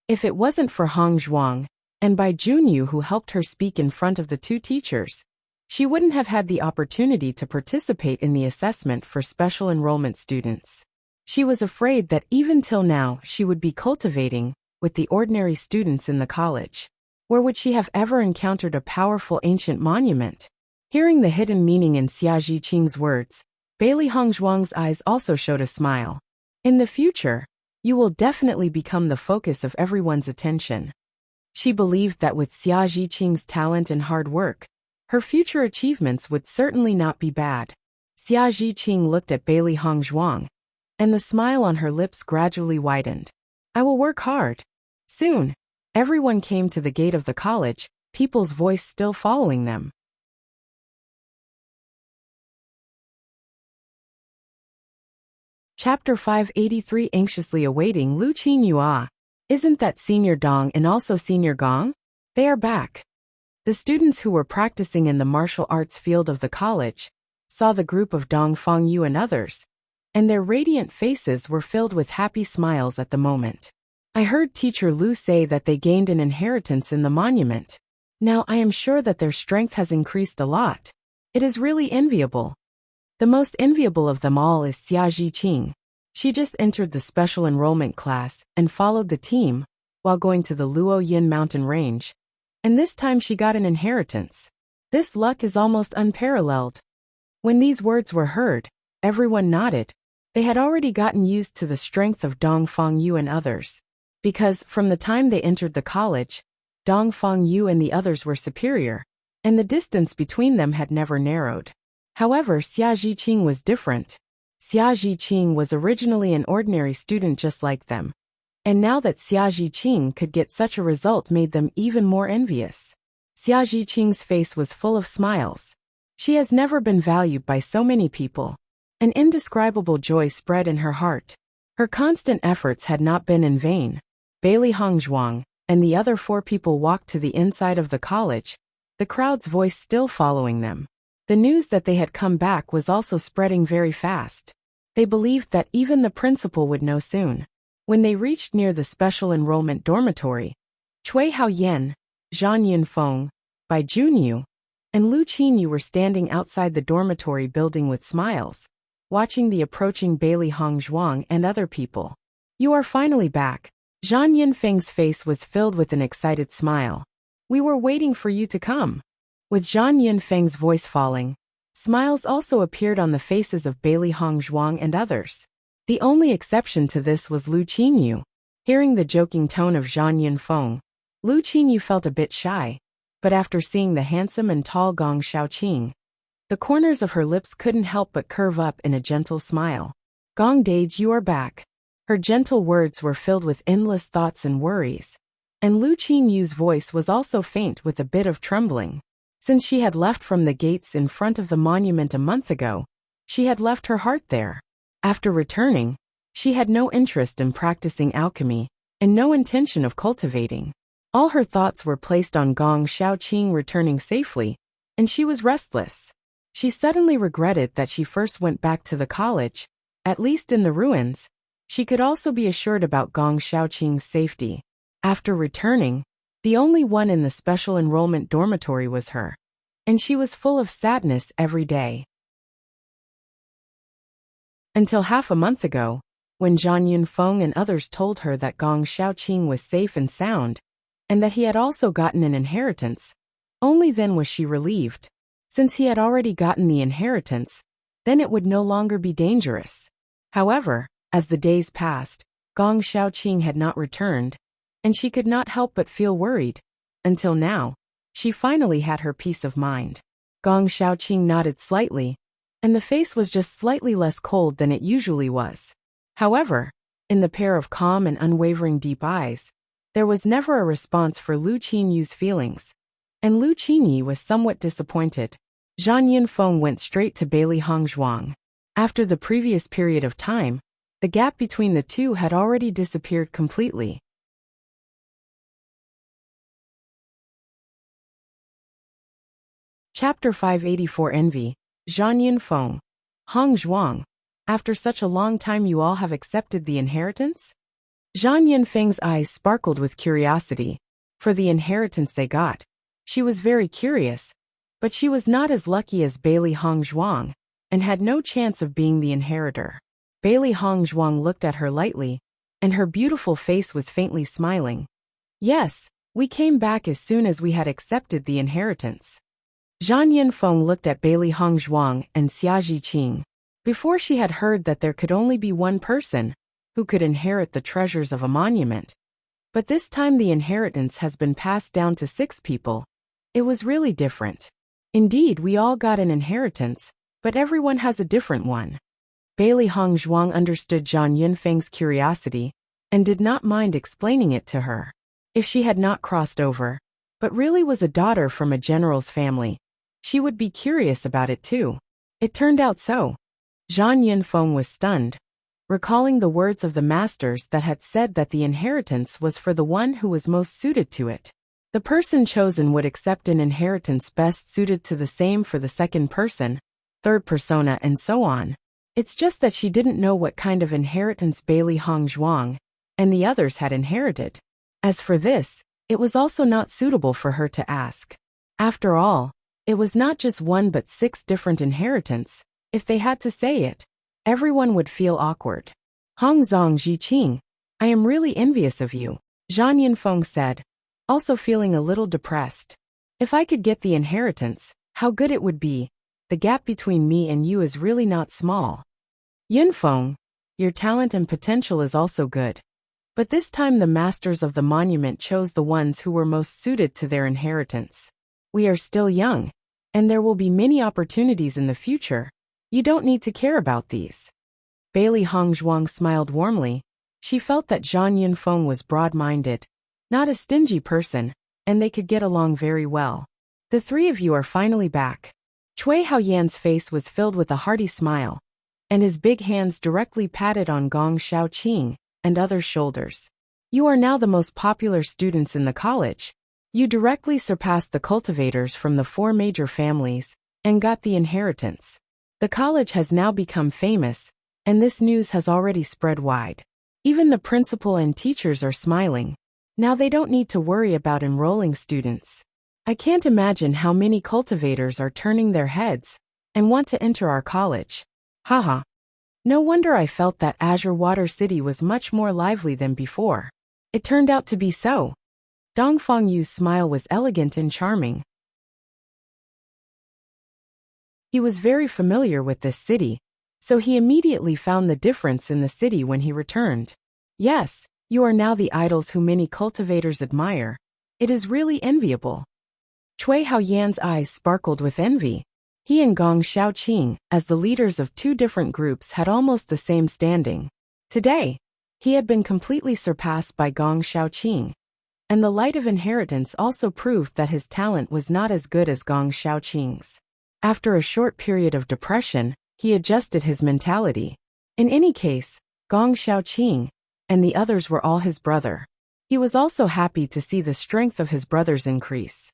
If it wasn't for Hong Zhuang and Bai Junyu who helped her speak in front of the two teachers, she wouldn't have had the opportunity to participate in the assessment for special enrollment students. She was afraid that even till now she would be cultivating with the ordinary students in the college. Where would she have ever encountered a powerful ancient monument? Hearing the hidden meaning in Xia Zhiqing's words, Bailey Hongzhuang's eyes also showed a smile. In the future, you will definitely become the focus of everyone's attention. She believed that with Xia Zhiqing's talent and hard work, her future achievements would certainly not be bad. Xia Zhiqing looked at Bailey Hongzhuang, and the smile on her lips gradually widened. I will work hard. Soon, everyone came to the gate of the college, people's voice still following them. Chapter 583 Anxiously awaiting Lu Qingyua. Isn't that Senior Dong and also Senior Gong? They are back. The students who were practicing in the martial arts field of the college saw the group of Dong Fengyu and others, and their radiant faces were filled with happy smiles at the moment. I heard Teacher Lu say that they gained an inheritance in the monument. Now I am sure that their strength has increased a lot. It is really enviable. The most enviable of them all is Xia Zhiqing. She just entered the special enrollment class and followed the team while going to the Luoyin mountain range. And this time she got an inheritance. This luck is almost unparalleled. When these words were heard, everyone nodded. They had already gotten used to the strength of Dong Fengyu and others. Because, from the time they entered the college, Dong Fengyu and the others were superior, and the distance between them had never narrowed. However, Xia Zhiqing was different. Xia Zhiqing was originally an ordinary student just like them. And now that Xia Zhiqing could get such a result made them even more envious. Xia Zhiqing's face was full of smiles. She has never been valued by so many people. An indescribable joy spread in her heart. Her constant efforts had not been in vain. Bailey Hongzhuang and the other 4 people walked to the inside of the college, the crowd's voice still following them. The news that they had come back was also spreading very fast. They believed that even the principal would know soon. When they reached near the special enrollment dormitory, Cui Haoyan, Zhang Yunfeng, Bai Junyu, and Lu Qinyu were standing outside the dormitory building with smiles, watching the approaching Bailey Hongzhuang and other people. You are finally back. Zhang Yunfeng's face was filled with an excited smile. We were waiting for you to come. With Zhang Yunfeng's voice falling, smiles also appeared on the faces of Bailey Hongzhuang and others. The only exception to this was Lu Qinyu. Hearing the joking tone of Zhang Yunfeng, Lu Qinyu felt a bit shy, but after seeing the handsome and tall Gong Shaoqing, the corners of her lips couldn't help but curve up in a gentle smile. Gong Dage, you are back. Her gentle words were filled with endless thoughts and worries, and Lu Qinyu's voice was also faint with a bit of trembling. Since she had left from the gates in front of the monument a month ago, she had left her heart there. After returning, she had no interest in practicing alchemy, and no intention of cultivating. All her thoughts were placed on Gong Shaoqing returning safely, and she was restless. She suddenly regretted that she first went back to the college. At least in the ruins, she could also be assured about Gong Shaoqing's safety. After returning, the only one in the special enrollment dormitory was her, and she was full of sadness every day. Until half a month ago, when Zhang Yunfeng and others told her that Gong Shaoqing was safe and sound, and that he had also gotten an inheritance, only then was she relieved. Since he had already gotten the inheritance, then it would no longer be dangerous. However, as the days passed, Gong Shaoqing had not returned, and she could not help but feel worried. Until now, she finally had her peace of mind. Gong Shaoqing nodded slightly, and the face was just slightly less cold than it usually was. However, in the pair of calm and unwavering deep eyes, there was never a response for Lu Qinyu's feelings, and Lu Qinyu was somewhat disappointed. Zhang Yunfeng went straight to Bailey Hongzhuang. After the previous period of time, the gap between the two had already disappeared completely. Chapter 584 Envy, Zhang Yunfeng. Hongzhuang, after such a long time you all have accepted the inheritance? Zhang Yunfeng's eyes sparkled with curiosity. For the inheritance they got. She was very curious, but she was not as lucky as Bailey Hongzhuang, and had no chance of being the inheritor. Bailey Hongzhuang looked at her lightly, and her beautiful face was faintly smiling. Yes, we came back as soon as we had accepted the inheritance. Zhang Yunfeng looked at Bailey Hongzhuang and Xia Zhiqing. Before she had heard that there could only be one person who could inherit the treasures of a monument. But this time the inheritance has been passed down to 6 people. It was really different. Indeed, we all got an inheritance, but everyone has a different one. Bailey Hongzhuang understood Zhang Yunfeng's curiosity, and did not mind explaining it to her. If she had not crossed over, but really was a daughter from a general's family, she would be curious about it too. It turned out so. Zhang Yunfeng was stunned, recalling the words of the masters that had said that the inheritance was for the one who was most suited to it. The person chosen would accept an inheritance best suited to the same for the second person, third persona, and so on. It's just that she didn't know what kind of inheritance Bailey Hongzhuang and the others had inherited. As for this, it was also not suitable for her to ask. After all, it was not just 1 but 6 different inheritance. If they had to say it, everyone would feel awkward. Hongzong Zhiqing, I am really envious of you, Zhang Yunfeng said, also feeling a little depressed. If I could get the inheritance, how good it would be. The gap between me and you is really not small. Yunfeng, your talent and potential is also good. But this time the masters of the monument chose the ones who were most suited to their inheritance. We are still young, and there will be many opportunities in the future. You don't need to care about these. Bailey Hongzhuang smiled warmly. She felt that Zhang Yunfeng was broad-minded, not a stingy person, and they could get along very well. The 3 of you are finally back. Cui Haoyan's face was filled with a hearty smile, and his big hands directly patted on Gong Shaoqing and others' shoulders. You are now the most popular students in the college. You directly surpassed the cultivators from the 4 major families, and got the inheritance. The college has now become famous, and this news has already spread wide. Even the principal and teachers are smiling. Now they don't need to worry about enrolling students. I can't imagine how many cultivators are turning their heads and want to enter our college. Haha. No wonder I felt that Azure Water City was much more lively than before. It turned out to be so. Dongfang Yu's smile was elegant and charming. He was very familiar with this city, so he immediately found the difference in the city when he returned. Yes, you are now the idols who many cultivators admire. It is really enviable. Cui Haoyan's eyes sparkled with envy. He and Gong Shaoqing, as the leaders of 2 different groups, had almost the same standing. Today, he had been completely surpassed by Gong Shaoqing, and the light of inheritance also proved that his talent was not as good as Gong Shaoqing's. After a short period of depression, he adjusted his mentality. In any case, Gong Shaoqing and the others were all his brother. He was also happy to see the strength of his brothers increase.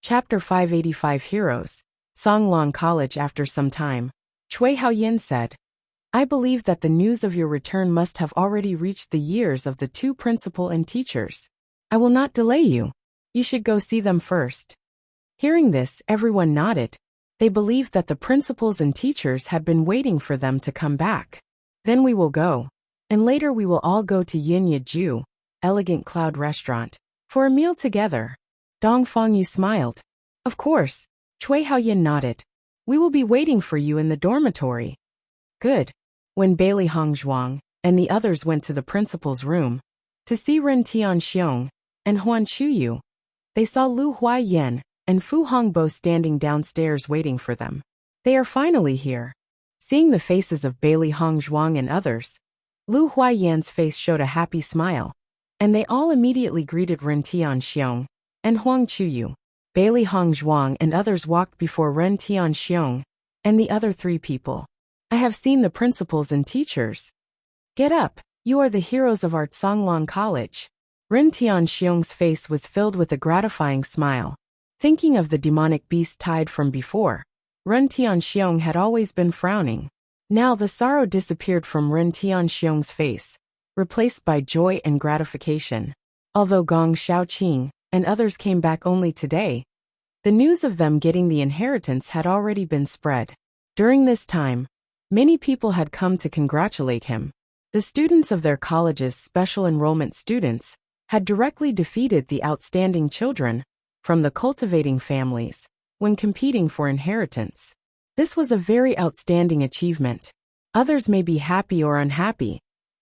Chapter 585 Heroes, Songlong College. After some time, Cui Haoyan said, I believe that the news of your return must have already reached the ears of the 2 principal and teachers. I will not delay you. You should go see them first. Hearing this, everyone nodded. They believed that the principals and teachers had been waiting for them to come back. Then we will go. And later we will all go to Yinye Elegant Cloud Restaurant, for a meal together. Dongfang Yu smiled. Of course. Cui Haoyan nodded. We will be waiting for you in the dormitory. Good. When Bailey Hongzhuang and the others went to the principal's room to see Ren Tianxiong and Huan Chuyu, they saw Lu Huaiyan and Fu Hongbo standing downstairs waiting for them. They are finally here. Seeing the faces of Bailey Hongzhuang and others, Lu Huaiyan's face showed a happy smile, and they all immediately greeted Ren Tianxiong and Huang Chuyu. Bailey Hong Zhuang and others walked before Ren Tianxiong and the other three people. I have seen the principals and teachers. Get up, you are the heroes of our Songlong College. Ren Tianxiong's face was filled with a gratifying smile. Thinking of the demonic beast tied from before, Ren Tianxiong had always been frowning. Now the sorrow disappeared from Ren Tianxiong's face, replaced by joy and gratification. Although Gong Shaoqing and others came back only today, the news of them getting the inheritance had already been spread. During this time, many people had come to congratulate him. The students of their college's special enrollment students had directly defeated the outstanding children from the cultivating families when competing for inheritance. This was a very outstanding achievement. Others may be happy or unhappy.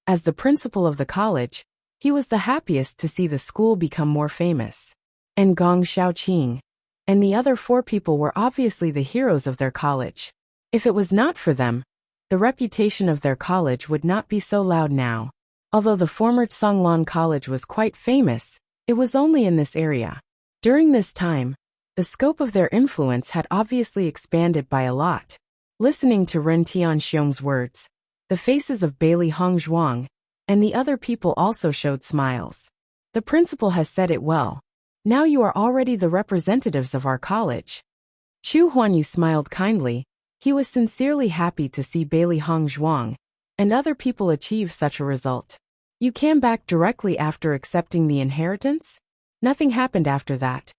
As the principal of the college, he was the happiest to see the school become more famous. And Gong Shaoqing and the other four people were obviously the heroes of their college. If it was not for them, the reputation of their college would not be so loud now. Although the former Songlong College was quite famous, it was only in this area. During this time, the scope of their influence had obviously expanded by a lot. Listening to Ren Tianxiong's words, the faces of Bailey Hong Zhuang and the other people also showed smiles. The principal has said it well. Now you are already the representatives of our college. Chu Huanyu smiled kindly. He was sincerely happy to see Bailey Hong Zhuang and other people achieve such a result. You came back directly after accepting the inheritance? Nothing happened after that.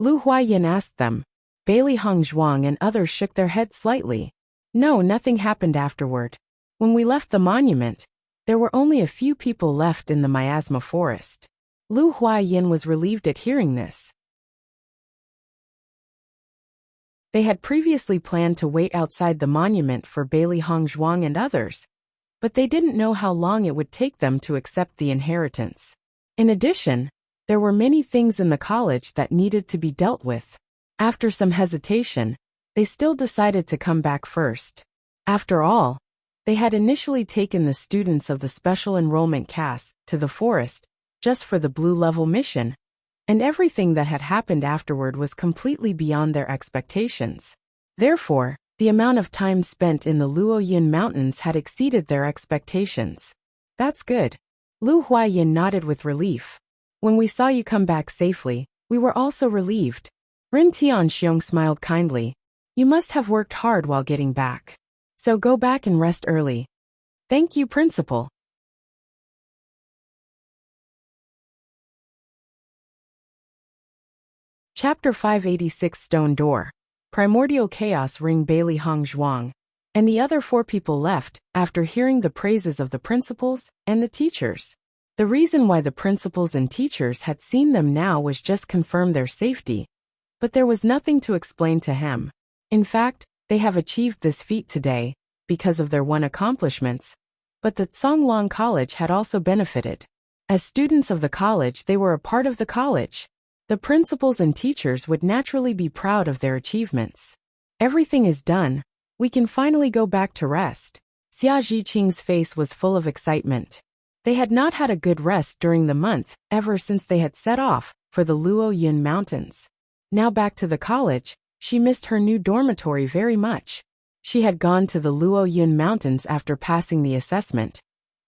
Lu Huayan asked them. Bailey Hong Zhuang and others shook their heads slightly. No, nothing happened afterward. When we left the monument, there were only a few people left in the miasma forest. Lu Huayan was relieved at hearing this. They had previously planned to wait outside the monument for Bailey Hong Zhuang and others, but they didn't know how long it would take them to accept the inheritance. In addition, there were many things in the college that needed to be dealt with. After some hesitation, they still decided to come back first. After all, they had initially taken the students of the special enrollment caste to the forest just for the blue level mission, and everything that had happened afterward was completely beyond their expectations. Therefore, the amount of time spent in the Luoyun Mountains had exceeded their expectations. That's good. Lu Huayan nodded with relief. When we saw you come back safely, we were also relieved. Ren Tianxiong smiled kindly. You must have worked hard while getting back. So go back and rest early. Thank you, Principal. Chapter 586 Stone Door. Primordial Chaos Ring. Bailey Hong Zhuang and the other four people left after hearing the praises of the principals and the teachers. The reason why the principals and teachers had seen them now was just confirm their safety, but there was nothing to explain to him. In fact, they have achieved this feat today because of their one accomplishments, but the Songlong College had also benefited. As students of the college, they were a part of the college. The principals and teachers would naturally be proud of their achievements. Everything is done. We can finally go back to rest. Xia Zhiqing's face was full of excitement. They had not had a good rest during the month ever since they had set off for the Luoyun Mountains. Now back to the college, she missed her new dormitory very much. She had gone to the Luoyun Mountains after passing the assessment,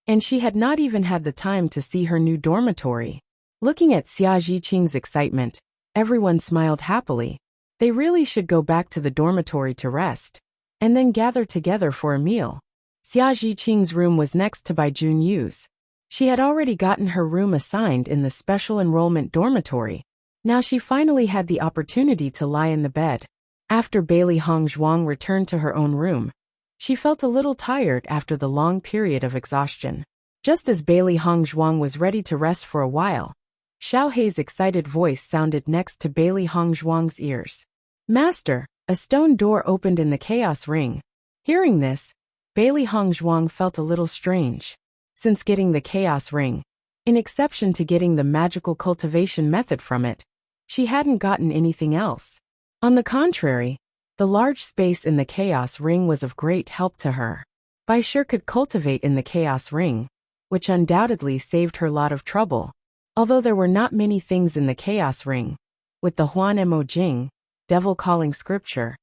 and she had not even had the time to see her new dormitory. Looking at Xia Zhiqing's excitement, everyone smiled happily. They really should go back to the dormitory to rest, and then gather together for a meal. Xia Zhiqing's room was next to Bai Junyu's. She had already gotten her room assigned in the special enrollment dormitory. Now she finally had the opportunity to lie in the bed. After Bailey Hong Zhuang returned to her own room, she felt a little tired after the long period of exhaustion. Just as Bailey Hong Zhuang was ready to rest for a while, Xiao Hei's excited voice sounded next to Bailey Hong Zhuang's ears. Master, a stone door opened in the chaos ring. Hearing this, Bailey Hong Zhuang felt a little strange. Since getting the chaos ring, in exception to getting the magical cultivation method from it, she hadn't gotten anything else. On the contrary, the large space in the chaos ring was of great help to her. Bai Shi could cultivate in the chaos ring, which undoubtedly saved her lot of trouble. Although there were not many things in the Chaos Ring, with the Huan Jing, devil-calling scripture,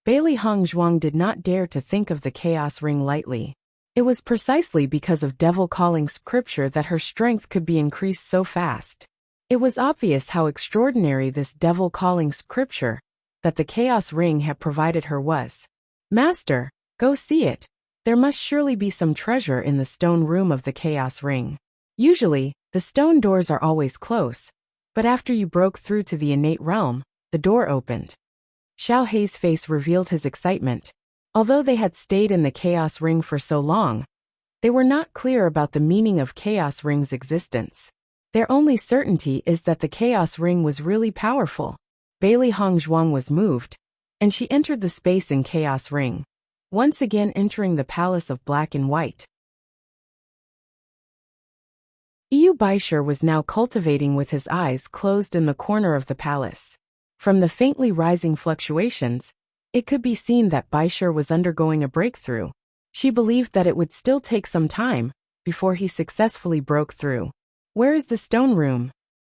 Bailey Hong Zhuang did not dare to think of the Chaos Ring lightly. It was precisely because of devil-calling scripture that her strength could be increased so fast. It was obvious how extraordinary this devil-calling scripture that the Chaos Ring had provided her was. Master, go see it. There must surely be some treasure in the stone room of the Chaos Ring. Usually, the stone doors are always close, but after you broke through to the innate realm, the door opened. Xiao Hei's face revealed his excitement. Although they had stayed in the Chaos Ring for so long, they were not clear about the meaning of Chaos Ring's existence. Their only certainty is that the Chaos Ring was really powerful. Bailey Hong Zhuang was moved, and she entered the space in Chaos Ring, once again entering the palace of black and white. Yu Baisher was now cultivating with his eyes closed in the corner of the palace. From the faintly rising fluctuations, it could be seen that Baisher was undergoing a breakthrough. She believed that it would still take some time before he successfully broke through. Where is the stone room?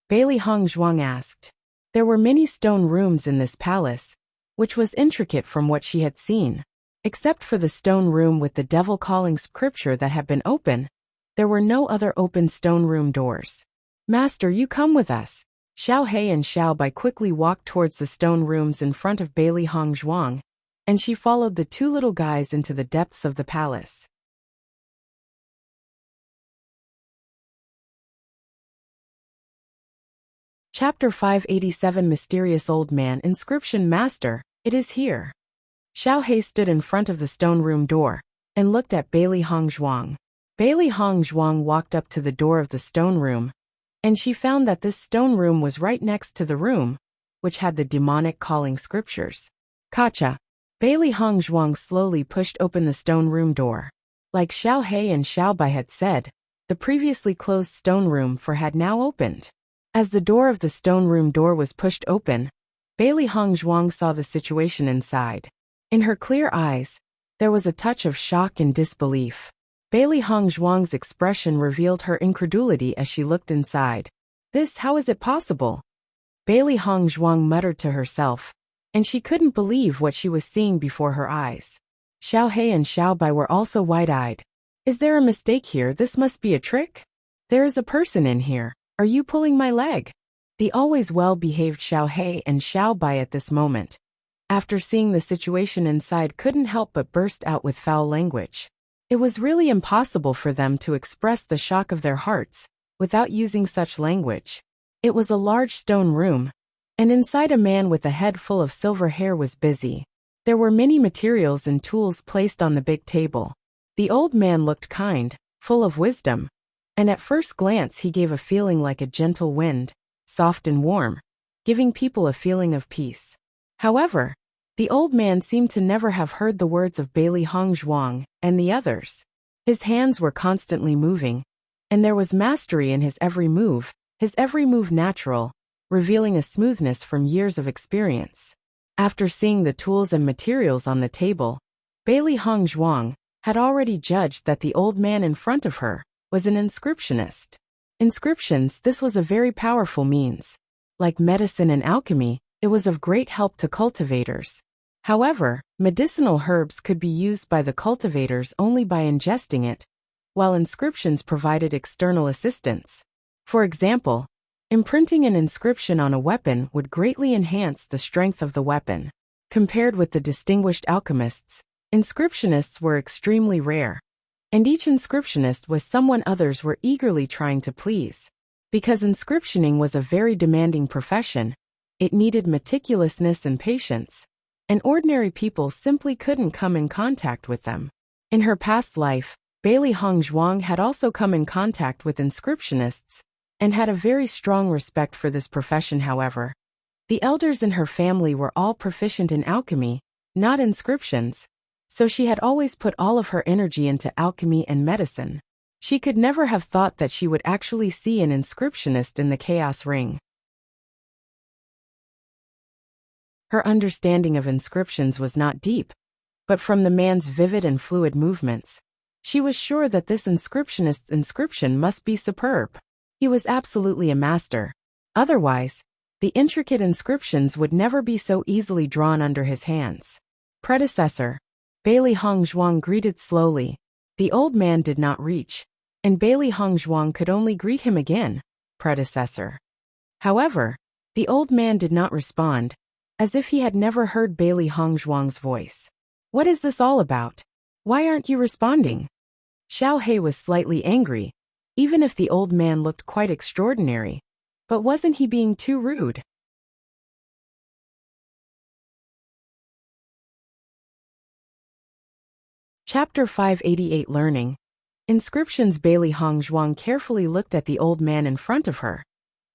Bailey Hong Zhuang asked. There were many stone rooms in this palace, which was intricate from what she had seen. Except for the stone room with the devil-calling scripture that had been open, there were no other open stone room doors. Master, you come with us. Xiao Hei and Xiao Bai quickly walked towards the stone rooms in front of Bailey Hong Zhuang, and she followed the two little guys into the depths of the palace. Chapter 587 Mysterious Old Man. Inscription. Master, it is here. Xiao Hei stood in front of the stone room door and looked at Bailey Hong Zhuang. Bailey Hong Zhuang walked up to the door of the stone room, and she found that this stone room was right next to the room, which had the demonic calling scriptures. Kacha. Bailey Hong Zhuang slowly pushed open the stone room door. Like Xiao Hei and Xiao Bai had said, the previously closed stone room had now opened. As the door of the stone room door was pushed open, Bailey Hong Zhuang saw the situation inside. In her clear eyes, there was a touch of shock and disbelief. Bailey Hong Zhuang's expression revealed her incredulity as she looked inside. How is it possible? Bailey Hong Zhuang muttered to herself, and she couldn't believe what she was seeing before her eyes. Xiao Hei and Xiao Bai were also wide-eyed. Is there a mistake here? This must be a trick? There is a person in here. Are you pulling my leg? The always well-behaved Xiao Hei and Xiao Bai at this moment, after seeing the situation inside, couldn't help but burst out with foul language. It was really impossible for them to express the shock of their hearts without using such language. It was a large stone room, and inside a man with a head full of silver hair was busy. There were many materials and tools placed on the big table. The old man looked kind, full of wisdom, and at first glance he gave a feeling like a gentle wind, soft and warm, giving people a feeling of peace. However, the old man seemed to never have heard the words of Bailey Hong Zhuang and the others. His hands were constantly moving, and there was mastery in his every move natural, revealing a smoothness from years of experience. After seeing the tools and materials on the table, Bailey Hong Zhuang had already judged that the old man in front of her was an inscriptionist. Inscriptions. This was a very powerful means. Like medicine and alchemy, it was of great help to cultivators. However, medicinal herbs could be used by the cultivators only by ingesting it, while inscriptions provided external assistance. For example, imprinting an inscription on a weapon would greatly enhance the strength of the weapon. Compared with the distinguished alchemists, inscriptionists were extremely rare, and each inscriptionist was someone others were eagerly trying to please. Because inscriptioning was a very demanding profession, it needed meticulousness and patience, and ordinary people simply couldn't come in contact with them. In her past life, Bailey Hong Zhuang had also come in contact with inscriptionists, and had a very strong respect for this profession. However, the elders in her family were all proficient in alchemy, not inscriptions, so she had always put all of her energy into alchemy and medicine. She could never have thought that she would actually see an inscriptionist in the Chaos Ring. Her understanding of inscriptions was not deep, but from the man's vivid and fluid movements, she was sure that this inscriptionist's inscription must be superb. He was absolutely a master. Otherwise, the intricate inscriptions would never be so easily drawn under his hands. Predecessor. Bailey Hong Zhuang greeted slowly. The old man did not reach, and Bailey Hong Zhuang could only greet him again, predecessor. However, the old man did not respond, as if he had never heard Bailey Hong Zhuang's voice. What is this all about? Why aren't you responding? Xiao He was slightly angry, even if the old man looked quite extraordinary. But wasn't he being too rude? Chapter 588 Learning. Inscriptions. Bailey Hong Zhuang carefully looked at the old man in front of her.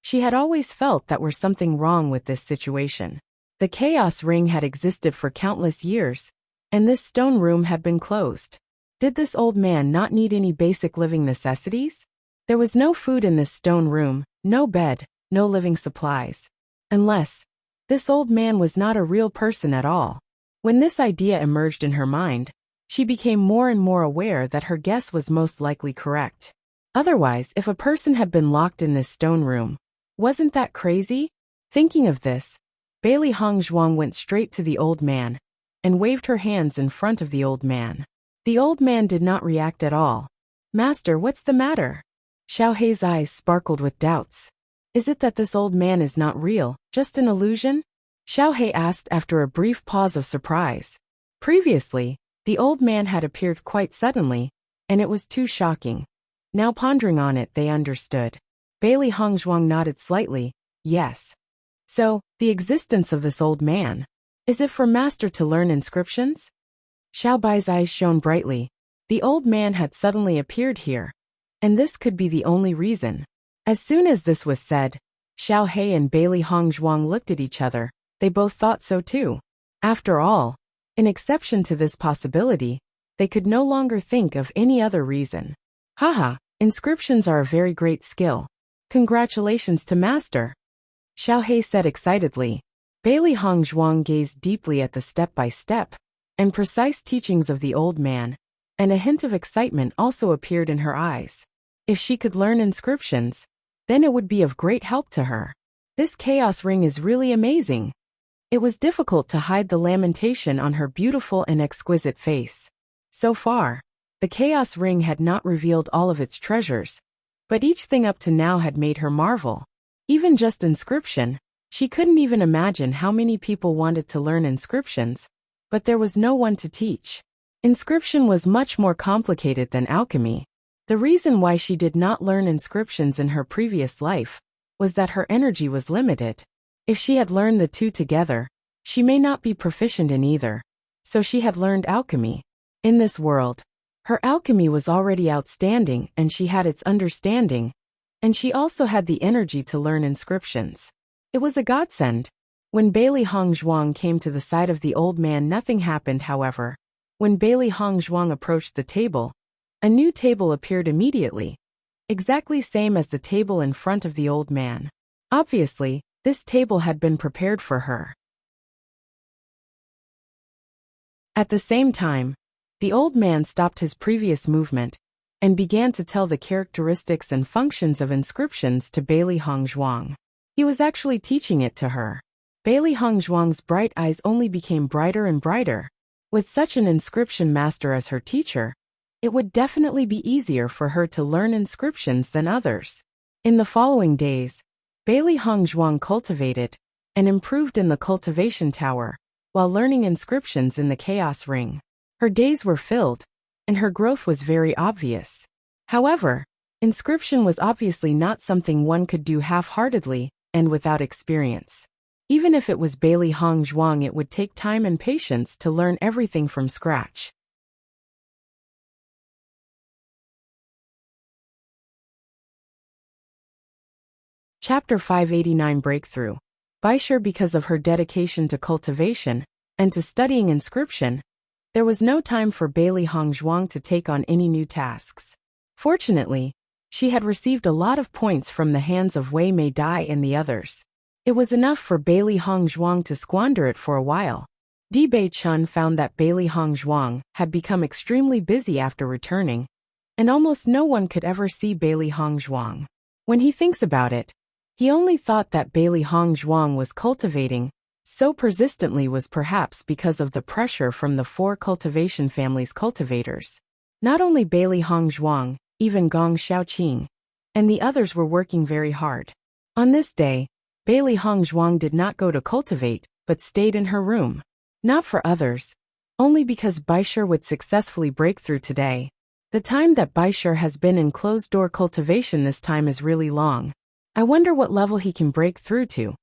She had always felt that there was something wrong with this situation. The chaos ring had existed for countless years, and this stone room had been closed. Did this old man not need any basic living necessities? There was no food in this stone room, no bed, no living supplies. Unless this old man was not a real person at all. When this idea emerged in her mind, she became more and more aware that her guess was most likely correct. Otherwise, if a person had been locked in this stone room, wasn't that crazy? Thinking of this, Bailey Hong Zhuang went straight to the old man and waved her hands in front of the old man. The old man did not react at all. Master, what's the matter? Xiao Hei's eyes sparkled with doubts. Is it that this old man is not real, just an illusion? Xiao Hei asked after a brief pause of surprise. Previously, the old man had appeared quite suddenly, and it was too shocking. Now pondering on it, they understood. Bailey Hong Zhuang nodded slightly, yes. So, the existence of this old man. Is it for master to learn inscriptions? Xiao Bai's eyes shone brightly. The old man had suddenly appeared here, and this could be the only reason. As soon as this was said, Xiao Hei and Bailey Hong Zhuang looked at each other. They both thought so too. After all, in exception to this possibility, they could no longer think of any other reason. Haha, inscriptions are a very great skill. Congratulations to master. Xiao Hei said excitedly. Bailey Hong Zhuang gazed deeply at the step-by-step and precise teachings of the old man, and a hint of excitement also appeared in her eyes. If she could learn inscriptions, then it would be of great help to her. This chaos ring is really amazing. It was difficult to hide the lamentation on her beautiful and exquisite face. So far, the chaos ring had not revealed all of its treasures, but each thing up to now had made her marvel. Even just inscription, she couldn't even imagine how many people wanted to learn inscriptions, but there was no one to teach. Inscription was much more complicated than alchemy. The reason why she did not learn inscriptions in her previous life was that her energy was limited. If she had learned the two together, she may not be proficient in either. So she had learned alchemy. In this world, her alchemy was already outstanding and she had its understanding, and she also had the energy to learn inscriptions. It was a godsend. When Bailey Hong Zhuang came to the side of the old man, nothing happened, however. When Bailey Hong Zhuang approached the table, a new table appeared immediately. Exactly same as the table in front of the old man. Obviously, this table had been prepared for her. At the same time, the old man stopped his previous movement and began to tell the characteristics and functions of inscriptions to Bailey Hong Zhuang. He was actually teaching it to her. Bailey Hong Zhuang's bright eyes only became brighter and brighter. With such an inscription master as her teacher, it would definitely be easier for her to learn inscriptions than others. In the following days, Bailey Hong Zhuang cultivated and improved in the cultivation tower, while learning inscriptions in the chaos ring. Her days were filled, and her growth was very obvious. However, inscription was obviously not something one could do half-heartedly and without experience. Even if it was Bailey Hong Zhuang, it would take time and patience to learn everything from scratch. Chapter 589 Breakthrough. Because of her dedication to cultivation and to studying inscription, there was no time for Bailey Hong Zhuang to take on any new tasks. Fortunately, she had received a lot of points from the hands of Wei Mei Dai and the others. It was enough for Bailey Hong Zhuang to squander it for a while. Di Bei Chun found that Bailey Hong Zhuang had become extremely busy after returning, and almost no one could ever see Bailey Hong Zhuang. When he thinks about it, he only thought that Bailey Hong Zhuang was cultivating so persistently was perhaps because of the pressure from the 4 cultivation family's cultivators. Not only Bailey Hong Zhuang, even Gong Xiaoqing, and the others were working very hard. On this day, Bailey Hong Zhuang did not go to cultivate, but stayed in her room. Not for others, only because Baisher would successfully break through today. The time that Baisher has been in closed-door cultivation this time is really long. I wonder what level he can break through to.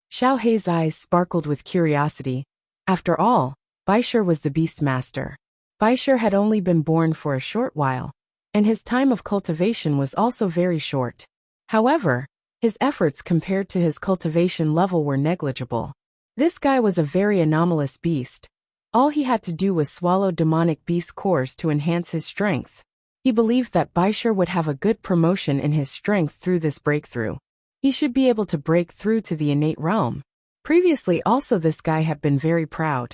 Xiao Hei's eyes sparkled with curiosity. After all, Baisher was the beast master. Baisher had only been born for a short while, and his time of cultivation was also very short. However, his efforts compared to his cultivation level were negligible. This guy was a very anomalous beast. All he had to do was swallow demonic beast cores to enhance his strength. He believed that Baisher would have a good promotion in his strength through this breakthrough. He should be able to break through to the innate realm. Previously also this guy had been very proud.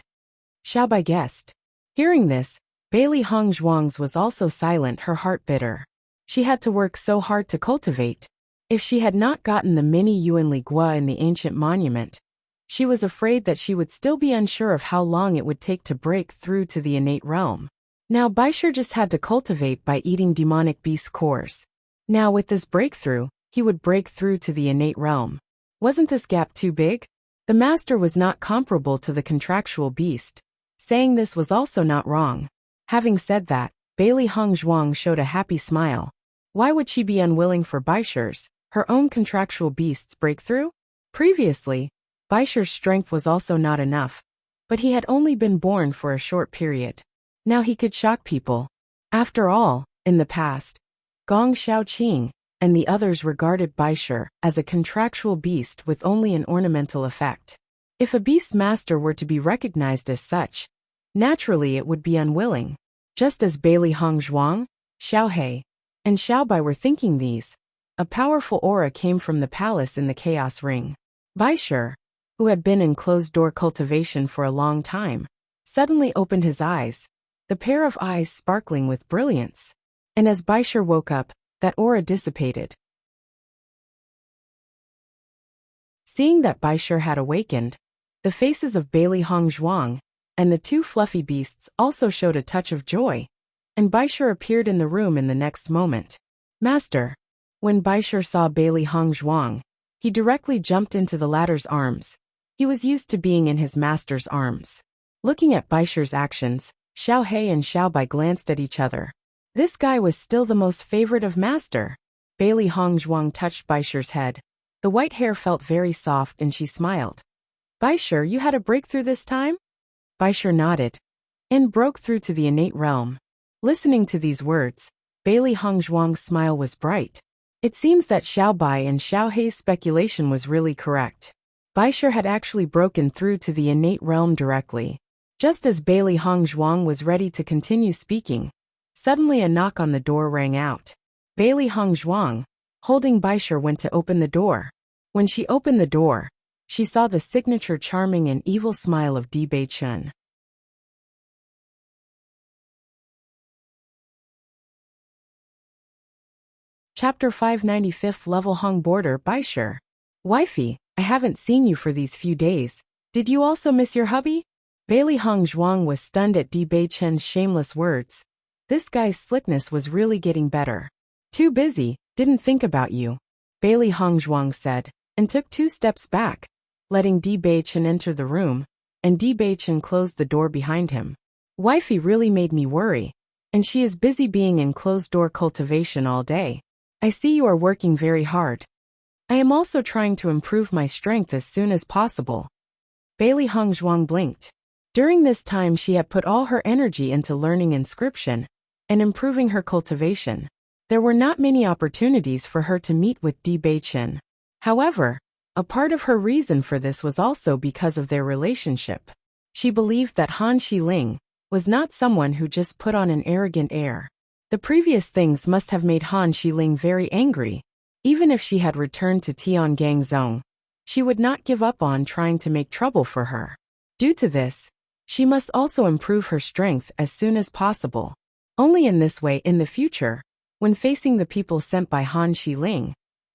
Xiaobai guessed. Hearing this, Bailey Hong Zhuang's was also silent, her heart bitter. She had to work so hard to cultivate. If she had not gotten the mini Yuanli Gua in the ancient monument, she was afraid that she would still be unsure of how long it would take to break through to the innate realm. Now Baisher just had to cultivate by eating demonic beast cores. Now with this breakthrough, he would break through to the innate realm. Wasn't this gap too big? The master was not comparable to the contractual beast. Saying this was also not wrong. Having said that, Bailey Hong Zhuang showed a happy smile. Why would she be unwilling for Baisher's, her own contractual beast's breakthrough? Previously, Baisher's strength was also not enough, but he had only been born for a short period. Now he could shock people. After all, in the past, Gong Xiaoqing and the others regarded Baisher as a contractual beast with only an ornamental effect. If a beast master were to be recognized as such, naturally it would be unwilling. Just as Bailey Hong Zhuang, Xiao Hei, and Xiaobai were thinking these, a powerful aura came from the palace in the Chaos Ring. Baisher, who had been in closed-door cultivation for a long time, suddenly opened his eyes, the pair of eyes sparkling with brilliance. And as Baisher woke up, that aura dissipated. Seeing that Baisher had awakened, the faces of Bailey Hong Zhuang and the 2 fluffy beasts also showed a touch of joy, and Baisher appeared in the room in the next moment. Master. When Baisher saw Bailey Hong Zhuang, he directly jumped into the latter's arms. He was used to being in his master's arms. Looking at Baisher's actions, Xiao Hei and Xiaobai glanced at each other. This guy was still the most favorite of master. Bailey Hong Zhuang touched Baisher's head. The white hair felt very soft and she smiled. Baisher, you had a breakthrough this time? Baisher nodded and broke through to the innate realm. Listening to these words, Bailey Hong Zhuang's smile was bright. It seems that Xiaobai and Xiao Hei's speculation was really correct. Baisher had actually broken through to the innate realm directly. Just as Bailey Hong Zhuang was ready to continue speaking, suddenly a knock on the door rang out. Bailey Hong Zhuang, holding Baisher, went to open the door. When she opened the door, she saw the signature charming and evil smile of Bewitching. Chapter 595 Level Hung Border Baisher. Wifey, I haven't seen you for these few days. Did you also miss your hubby? Bailey Hong Zhuang was stunned at Bewitching's shameless words. This guy's slickness was really getting better. Too busy, didn't think about you, Bailey Hong Zhuang said, and took 2 steps back, letting Bewitching enter the room, and Bewitching closed the door behind him. Wifey really made me worry, and she is busy being in closed-door cultivation all day. I see you are working very hard. I am also trying to improve my strength as soon as possible. Bailey Hong Zhuang blinked. During this time she had put all her energy into learning inscription and improving her cultivation. There were not many opportunities for her to meet with Bewitching. However, a part of her reason for this was also because of their relationship. She believed that Han Xiling was not someone who just put on an arrogant air. The previous things must have made Han Xiling very angry. Even if she had returned to Tiangang Zone, she would not give up on trying to make trouble for her. Due to this, she must also improve her strength as soon as possible. Only in this way in the future, when facing the people sent by Han Xiling,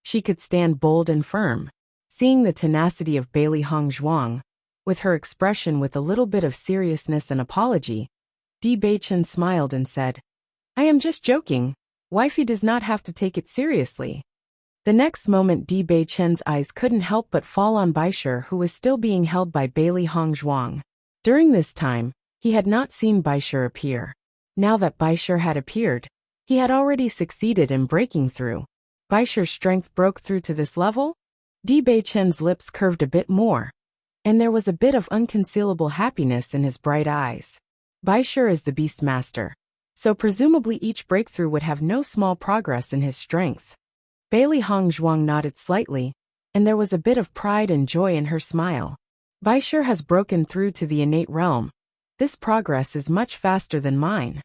she could stand bold and firm. Seeing the tenacity of Bailey Zhuang, with her expression with a little bit of seriousness and apology, Bewitching smiled and said, "I am just joking. Wifey does not have to take it seriously." The next moment Bewitching's eyes couldn't help but fall on Baishir, who was still being held by Bailey Zhuang. During this time, he had not seen Baishir appear. Now that Baishir had appeared, he had already succeeded in breaking through. Baishir's strength broke through to this level? Bewitching's lips curved a bit more, and there was a bit of unconcealable happiness in his bright eyes. Baishir is the Beast Master, so presumably each breakthrough would have no small progress in his strength. Bailey Zhuang nodded slightly, and there was a bit of pride and joy in her smile. Baishir has broken through to the innate realm. This progress is much faster than mine.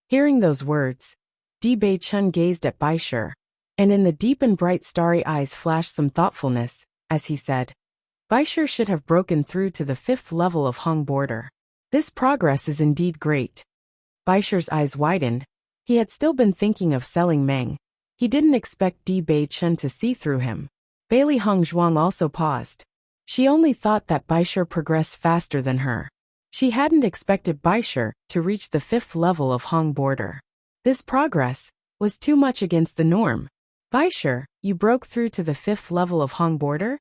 Hearing those words, Bewitching gazed at Baishir, and in the deep and bright starry eyes flashed some thoughtfulness, as he said, "Baishir should have broken through to the 5th level of Hong border. This progress is indeed great." Baishir's eyes widened. He had still been thinking of selling Meng. He didn't expect Bewitching to see through him. Bailey Zhuang also paused. She only thought that Baishir progressed faster than her. She hadn't expected Baishir to reach the 5th level of Hong border. This progress was too much against the norm. "Baishir, you broke through to the 5th level of Hong border?"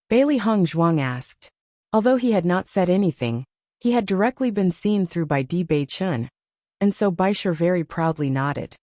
Bailey Zhuang asked. Although he had not said anything, he had directly been seen through by Bewitching, and so Baishir very proudly nodded.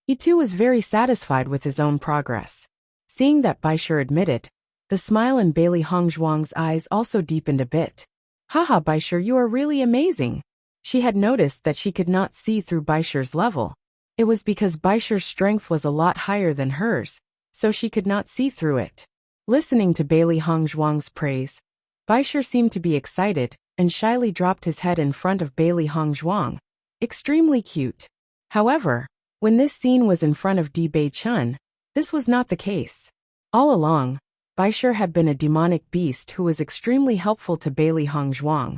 He too was very satisfied with his own progress. Seeing that Baishir admitted, the smile in Bailey Zhuang's eyes also deepened a bit. "Haha, Baishir, you are really amazing." She had noticed that she could not see through Baishir's level. It was because Baishir's strength was a lot higher than hers, so she could not see through it. Listening to Bailey Zhuang's praise, Baishir seemed to be excited and shyly dropped his head in front of Bailey Zhuang. Extremely cute. However, when this scene was in front of Bewitching, this was not the case. All along, Baishir had been a demonic beast who was extremely helpful to Bailey Zhuang.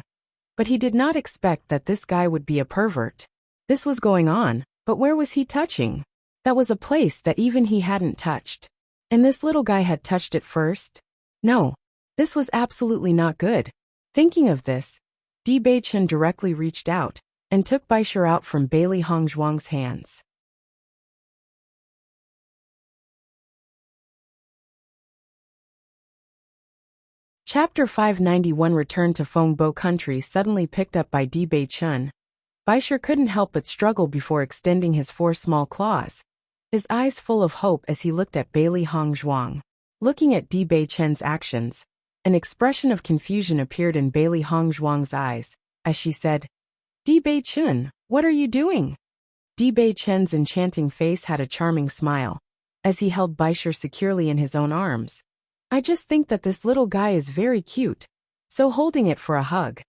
But he did not expect that this guy would be a pervert. This was going on, but where was he touching? That was a place that even he hadn't touched. And this little guy had touched it first? No. This was absolutely not good. Thinking of this, Bewitching directly reached out and took Baishir out from Bailey Zhuang's hands. Chapter 591 Return to Fengbo Country suddenly picked up by Bewitching. Baishir couldn't help but struggle before extending his 4 small claws, his eyes full of hope as he looked at Bailey Zhuang. Looking at Bewitching's actions, an expression of confusion appeared in Bailey Zhuang's eyes, as she said, "Bewitching, what are you doing?" Bewitching's enchanting face had a charming smile, as he held Baishir securely in his own arms. "I just think that this little guy is very cute, so holding it for a hug."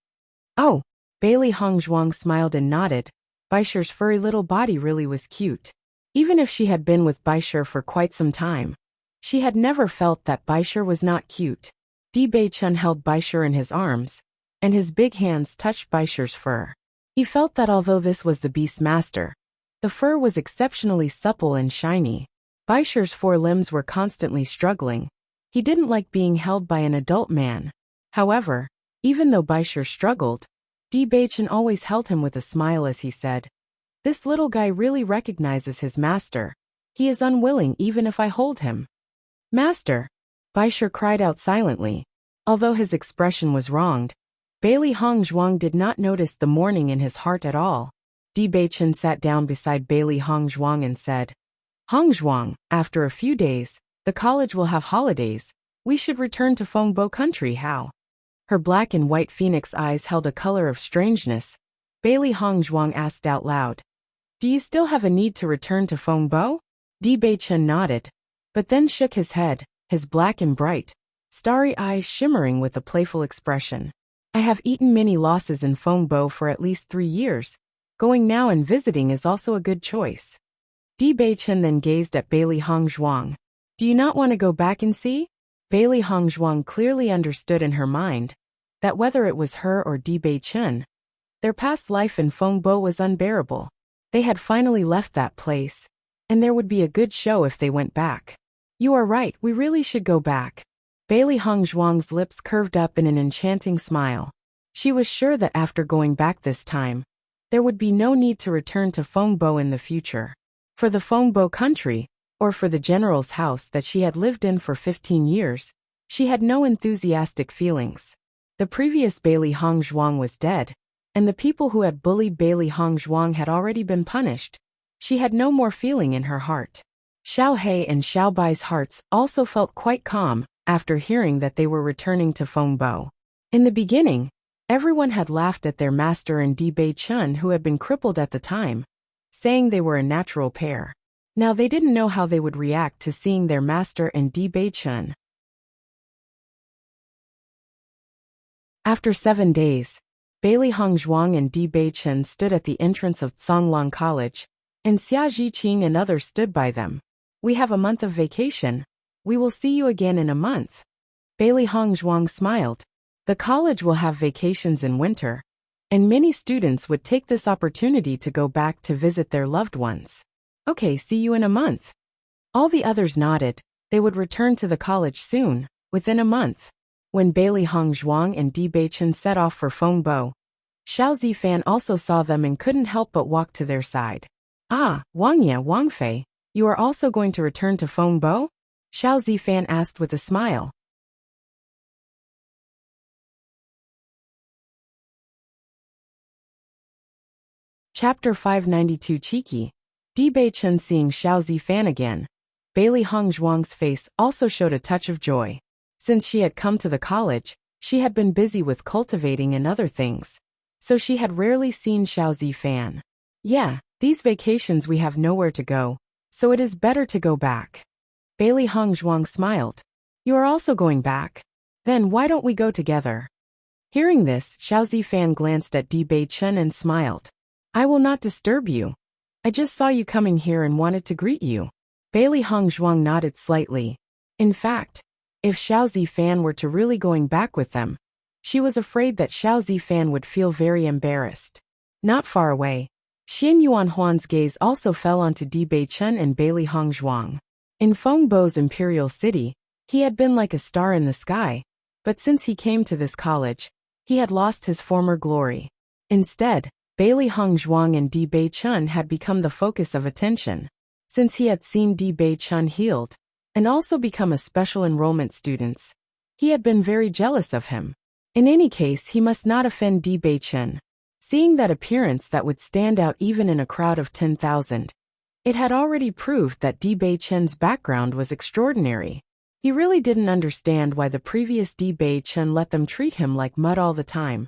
"Oh," Bailey Zhuang smiled and nodded. Baishir's furry little body really was cute. Even if she had been with Baishir for quite some time, she had never felt that Baishir was not cute. Bewitching held Baishir in his arms, and his big hands touched Baishir's fur. He felt that although this was the Beast Master, the fur was exceptionally supple and shiny. Baishir's 4 limbs were constantly struggling. He didn't like being held by an adult man. However, even though Baishir struggled, Bewitching always held him with a smile as he said, "This little guy really recognizes his master. He is unwilling even if I hold him." "Master!" Baishir cried out silently. Although his expression was wronged, Bailey Zhuang did not notice the mourning in his heart at all. Bewitching sat down beside Bailey Zhuang and said, "Zhuang, after a few days, the college will have holidays. We should return to Fengbo Country, how?" Her black and white phoenix eyes held a color of strangeness. Bailey Zhuang asked out loud, "Do you still have a need to return to Fengbo?" Bewitching nodded, but then shook his head, his black and bright, starry eyes shimmering with a playful expression. "I have eaten many losses in Fengbo for at least 3 years. Going now and visiting is also a good choice." Bewitching then gazed at Bailey Zhuang. "Do you not want to go back and see?" Bailey Zhuang clearly understood in her mind that whether it was her or Bewitching, their past life in Fengbo was unbearable. They had finally left that place, and there would be a good show if they went back. You are right, we really should go back. Bailey Hong Zhuang's lips curved up in an enchanting smile. She was sure that after going back this time, there would be no need to return to Fengbo in the future. For the Fengbo country, or for the general's house that she had lived in for 15 years, she had no enthusiastic feelings. The previous Bailey Hong Zhuang was dead, and the people who had bullied Bailey Hong Zhuang had already been punished. She had no more feeling in her heart. Xiao He and Xiao Bai's hearts also felt quite calm after hearing that they were returning to Fengbo. In the beginning, everyone had laughed at their master and Di Bei Chun, who had been crippled at the time, saying they were a natural pair. Now they didn't know how they would react to seeing their master and Di Bei Chun. After 7 days, Bailey Hong Zhuang and Di Bei Chun stood at the entrance of Tsonglong College, and Xia Zhiqing and others stood by them. We have a month of vacation. We will see you again in a month. Bailey Hong Zhuang smiled. The college will have vacations in winter, and many students would take this opportunity to go back to visit their loved ones. Okay, see you in a month. All the others nodded. They would return to the college soon, within a month. When Bailey Hong Zhuang and Di Bei Chun set off for Fengbo, Xiao Zifan also saw them and couldn't help but walk to their side. Ah, Wangya, Wangfei, you are also going to return to Fengbo? Xiao Zifan asked with a smile. Chapter 592 Cheeky. Di Bei Chun seeing Xiao Zifan again. Bailey Hong Zhuang's face also showed a touch of joy. Since she had come to the college, she had been busy with cultivating and other things, so she had rarely seen Xiao Zifan. Yeah, these vacations we have nowhere to go, so it is better to go back. Bailey Hong Zhuang smiled. You are also going back? Then why don't we go together? Hearing this, Xiao Zifan glanced at Di Bei Chun and smiled. I will not disturb you. I just saw you coming here and wanted to greet you. Bailey Hong Zhuang nodded slightly. In fact, if Xiao Zifan were to really going back with them, she was afraid that Xiao Zifan would feel very embarrassed. Not far away, Xian Yuanhuan's gaze also fell onto Di Bei Chun and Bailey Hong Zhuang. In Fengbo's imperial city, he had been like a star in the sky, but since he came to this college, he had lost his former glory. Instead, Bailey Hong Zhuang and Di Bei Chun had become the focus of attention. Since he had seen Di Bei Chun healed, and also become a special enrollment student, he had been very jealous of him. In any case, he must not offend Di Bei Chun. Seeing that appearance that would stand out even in a crowd of 10,000, it had already proved that Di Bei Chun's background was extraordinary. He really didn't understand why the previous Di Bei Chun let them treat him like mud all the time.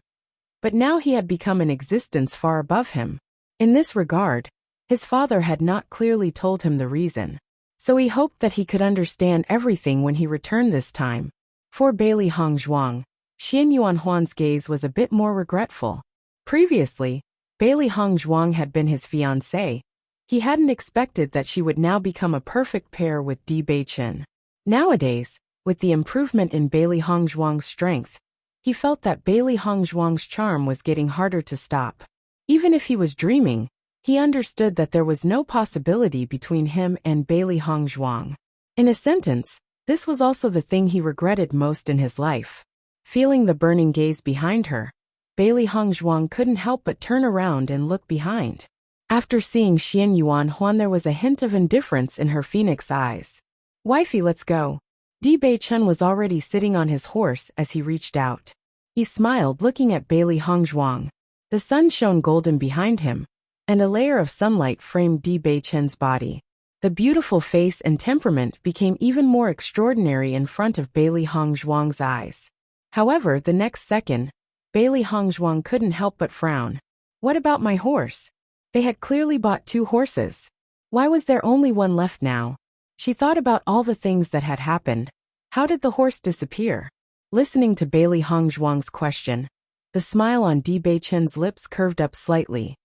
But now he had become an existence far above him. In this regard, his father had not clearly told him the reason, so he hoped that he could understand everything when he returned this time. For Bailey Hong Zhuang, Xian Yuanhuan's gaze was a bit more regretful. Previously, Bailey Hong Zhuang had been his fiancée. He hadn't expected that she would now become a perfect pair with Di Bei Chun. Nowadays, with the improvement in Bailey Hong Zhuang's strength, he felt that Bailey Hong Zhuang's charm was getting harder to stop. Even if he was dreaming, he understood that there was no possibility between him and Bailey Hong Zhuang. In a sentence, this was also the thing he regretted most in his life. Feeling the burning gaze behind her, Bailey Hong Zhuang couldn't help but turn around and look behind. After seeing Xian Yuanhuan, there was a hint of indifference in her phoenix eyes. Wifey, let's go. Di Bei Chun was already sitting on his horse as he reached out. He smiled, looking at Bailey Hong Zhuang. The sun shone golden behind him, and a layer of sunlight framed Di Bei Chun's body. The beautiful face and temperament became even more extraordinary in front of Bailey Hong Zhuang's eyes. However, the next second, Bailey Hong Zhuang couldn't help but frown. What about my horse? They had clearly bought 2 horses. Why was there only one left now? She thought about all the things that had happened. How did the horse disappear? Listening to Bailey Hong Zhuang's question, the smile on Di Bei Chun's lips curved up slightly.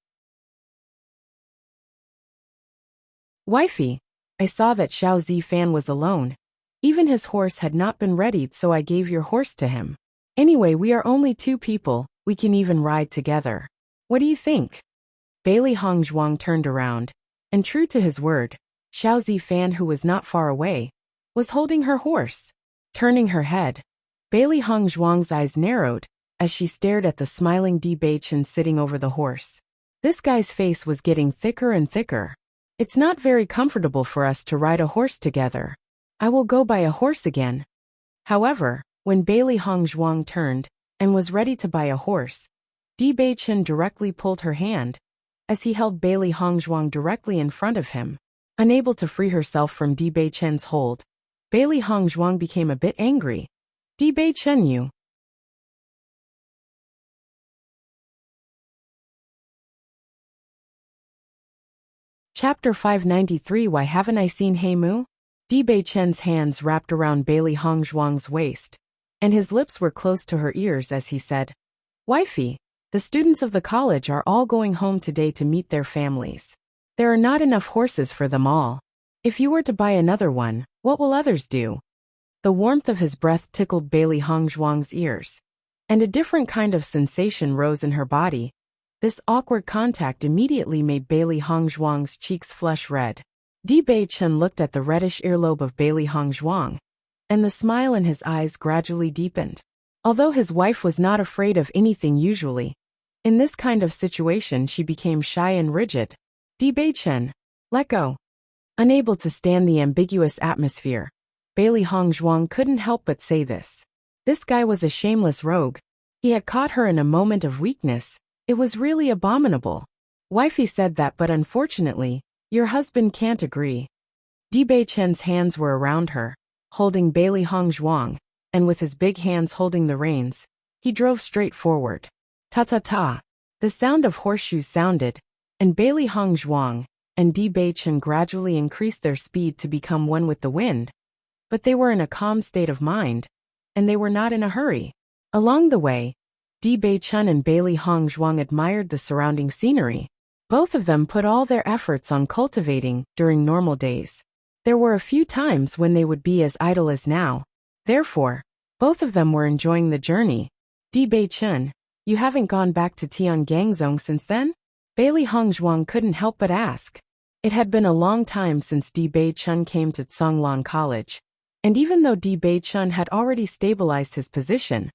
Wifey, I saw that Xiao Zifan was alone. Even his horse had not been readied, so I gave your horse to him. Anyway, we are only 2 people, we can even ride together. What do you think? Bailey Hong Zhuang turned around, and true to his word, Xiao Zifan, who was not far away, was holding her horse. Turning her head, Bailey Hong Zhuang's eyes narrowed as she stared at the smiling Di Beichen sitting over the horse. This guy's face was getting thicker and thicker. It's not very comfortable for us to ride a horse together. I will go buy a horse again. However, when Bailey Hong Zhuang turned and was ready to buy a horse, Di Beichen directly pulled her hand as he held Bailey Hong Zhuang directly in front of him. Unable to free herself from Di Beichen's hold, Bailey Hong Zhuang became a bit angry. Di Beichen, you. Chapter 593. Why haven't I seen He Mu? Di Beichen's hands wrapped around Bailey Hong Zhuang's waist, and his lips were close to her ears as he said, Wifey, the students of the college are all going home today to meet their families. There are not enough horses for them all. If you were to buy another one, what will others do? The warmth of his breath tickled Bailey Hong Zhuang's ears, and a different kind of sensation rose in her body. This awkward contact immediately made Bailey Hong Zhuang's cheeks flush red. Di Beichen looked at the reddish earlobe of Bailey Hong Zhuang, and the smile in his eyes gradually deepened. Although his wife was not afraid of anything usually, in this kind of situation she became shy and rigid. Di Beichen, let go. Unable to stand the ambiguous atmosphere, Bailey Hong Zhuang couldn't help but say this. This guy was a shameless rogue. He had caught her in a moment of weakness. It was really abominable. Wifey said that, but unfortunately, your husband can't agree. Di Beichen's hands were around her, holding Bailey Hong Zhuang, and with his big hands holding the reins, he drove straight forward. Ta-ta-ta. The sound of horseshoes sounded, and Bailey Hong Zhuang and Di Beichen gradually increased their speed to become one with the wind. But they were in a calm state of mind, and they were not in a hurry. Along the way, Di Beichen and Bailey Hong Zhuang admired the surrounding scenery. Both of them put all their efforts on cultivating during normal days. There were a few times when they would be as idle as now. Therefore, both of them were enjoying the journey. Di Beichen, you haven't gone back to Tiangangzong since then? Bailey Hong Zhuang couldn't help but ask. It had been a long time since Di Beichen came to Tsonglong College, and even though Di Beichen had already stabilized his position,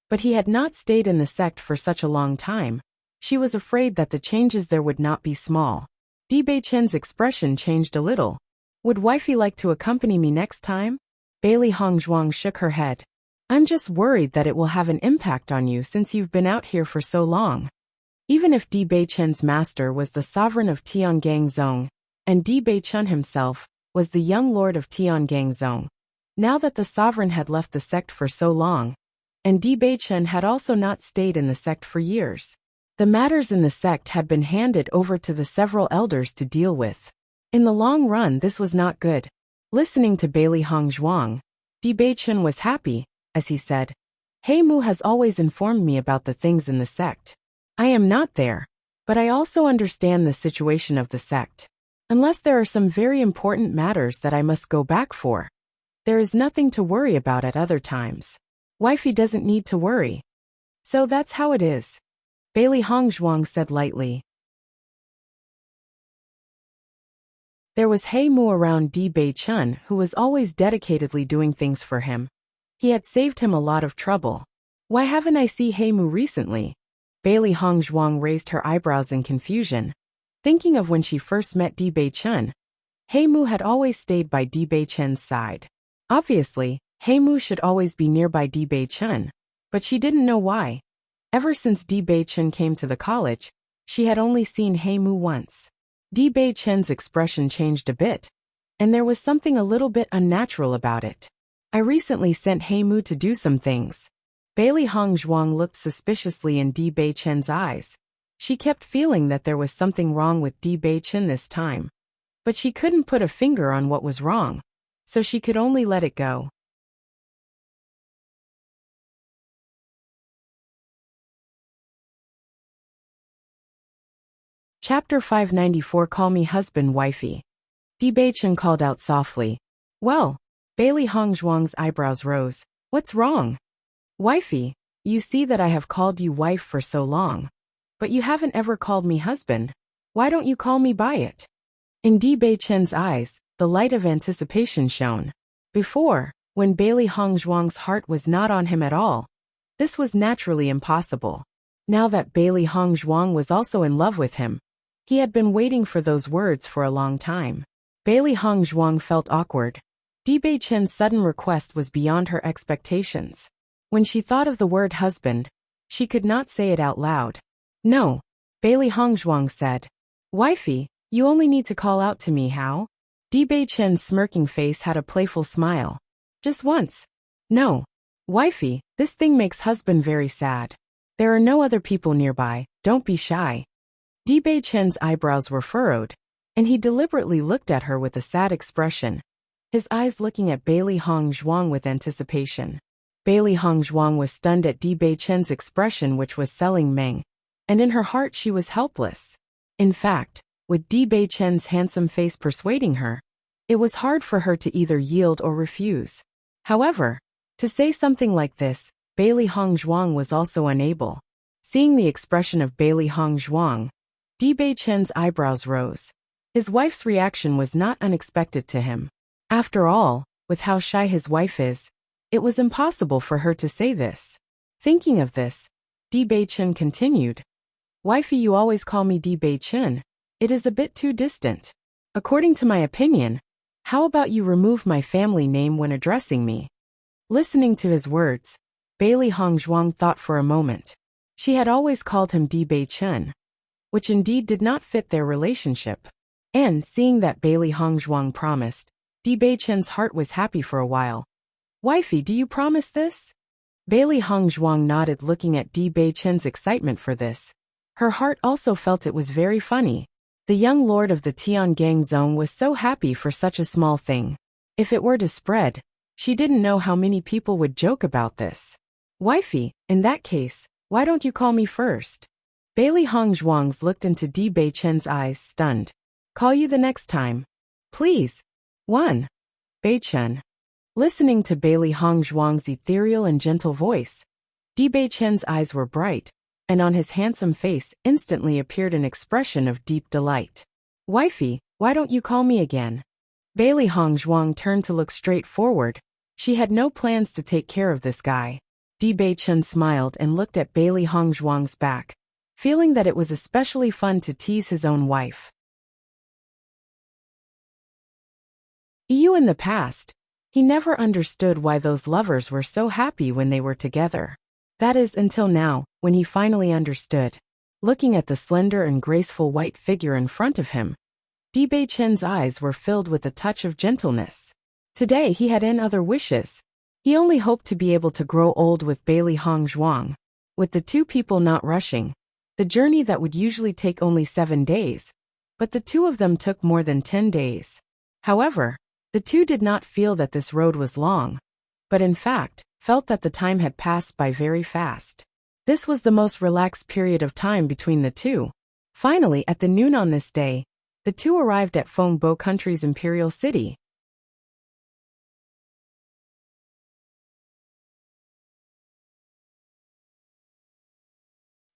but he had not stayed in the sect for such a long time, she was afraid that the changes there would not be small. Di Beichen's expression changed a little. Would wifey like to accompany me next time? Bailey Hong Zhuang shook her head. I'm just worried that it will have an impact on you since you've been out here for so long. Even if Di Beichen's master was the sovereign of Tiangangzong, and Di Beichen himself was the young lord of Tiangangzong, now that the sovereign had left the sect for so long, and Di Beichen had also not stayed in the sect for years, the matters in the sect had been handed over to the several elders to deal with. In the long run, this was not good. Listening to Bailey Hong Zhuang, Di Beichen was happy, as he said, He Mu has always informed me about the things in the sect. I am not there, but I also understand the situation of the sect. Unless there are some very important matters that I must go back for, there is nothing to worry about at other times. Wifey doesn't need to worry. So that's how it is. Bailey Hong Zhuang said lightly. There was He Mu around Di Beichen, who was always dedicatedly doing things for him. He had saved him a lot of trouble. Why haven't I seen He Mu recently? Bailey Hong Zhuang raised her eyebrows in confusion. Thinking of when she first met Di Beichen, He Mu had always stayed by Di Beichen's side. Obviously, He Mu should always be nearby Di Beichen, but she didn't know why. Ever since Di Beichen came to the college, she had only seen He Mu once. Di Beichen's expression changed a bit, and there was something a little bit unnatural about it. I recently sent He Mu to do some things. Bailey Hong Zhuang looked suspiciously in Di Beichen's eyes. She kept feeling that there was something wrong with Di Beichen this time, but she couldn't put a finger on what was wrong, so she could only let it go. Chapter 594. Call me husband, wifey. Di Beichen called out softly. Well, Bailey Hong Zhuang's eyebrows rose. What's wrong? Wifey, you see that I have called you wife for so long, but you haven't ever called me husband. Why don't you call me by it? In Di Beichen's eyes, the light of anticipation shone. Before, when Bailey Hongzhuang's heart was not on him at all, this was naturally impossible. Now that Bailey Hongzhuang was also in love with him, he had been waiting for those words for a long time. Bailey Hongzhuang felt awkward. Di Beichen's sudden request was beyond her expectations. When she thought of the word husband, she could not say it out loud. No, Bailey Hongzhuang said. Wifey, you only need to call out to me how? Di Beichen's smirking face had a playful smile. Just once. No. Wifey, this thing makes husband very sad. There are no other people nearby, don't be shy. Di Beichen's eyebrows were furrowed, and he deliberately looked at her with a sad expression, his eyes looking at Bailey Hongzhuang with anticipation. Bailey Hongzhuang was stunned at Di Beichen's expression, which was selling Meng, and in her heart she was helpless. In fact, with Di Beichen's handsome face persuading her, it was hard for her to either yield or refuse. However, to say something like this, Bailey Hongzhuang was also unable. Seeing the expression of Bailey Hongzhuang, Di Beichen's eyebrows rose. His wife's reaction was not unexpected to him. After all, with how shy his wife is, it was impossible for her to say this. Thinking of this, Di Beichen continued. Wifey, you always call me Di Beichen. It is a bit too distant. According to my opinion, how about you remove my family name when addressing me? Listening to his words, Bailey Hongzhuang thought for a moment. She had always called him Di Beichen, which indeed did not fit their relationship. And, seeing that Bailey Hongzhuang promised, Di Beichen's heart was happy for a while. Wifey, do you promise this? Bailey Hongzhuang nodded, looking at Di Beichen's excitement for this. Her heart also felt it was very funny. The young lord of the Tiangang zone was so happy for such a small thing. If it were to spread, she didn't know how many people would joke about this. Wifey, in that case, why don't you call me first? Bailey Hongzhuang looked into Di Beichen's eyes, stunned. Call you the next time. Please. 1. Beichen. Listening to Bailey Hongzhuang's ethereal and gentle voice, Di Beichen's eyes were bright, and on his handsome face instantly appeared an expression of deep delight. Wifey, why don't you call me again? Bailey Hongzhuang turned to look straight forward. She had no plans to take care of this guy. Di Beichen smiled and looked at Bailey Hongzhuang's back, feeling that it was especially fun to tease his own wife. In the past, he never understood why those lovers were so happy when they were together. That is, until now, when he finally understood. Looking at the slender and graceful white figure in front of him, Di Beichen's eyes were filled with a touch of gentleness. Today he had other wishes. He only hoped to be able to grow old with Bailey Hongzhuang. With the two people not rushing, the journey that would usually take only 7 days, but the two of them took more than 10 days. However, the two did not feel that this road was long, but in fact, felt that the time had passed by very fast. This was the most relaxed period of time between the two. Finally, at the noon on this day, the two arrived at Fengbo country's imperial city.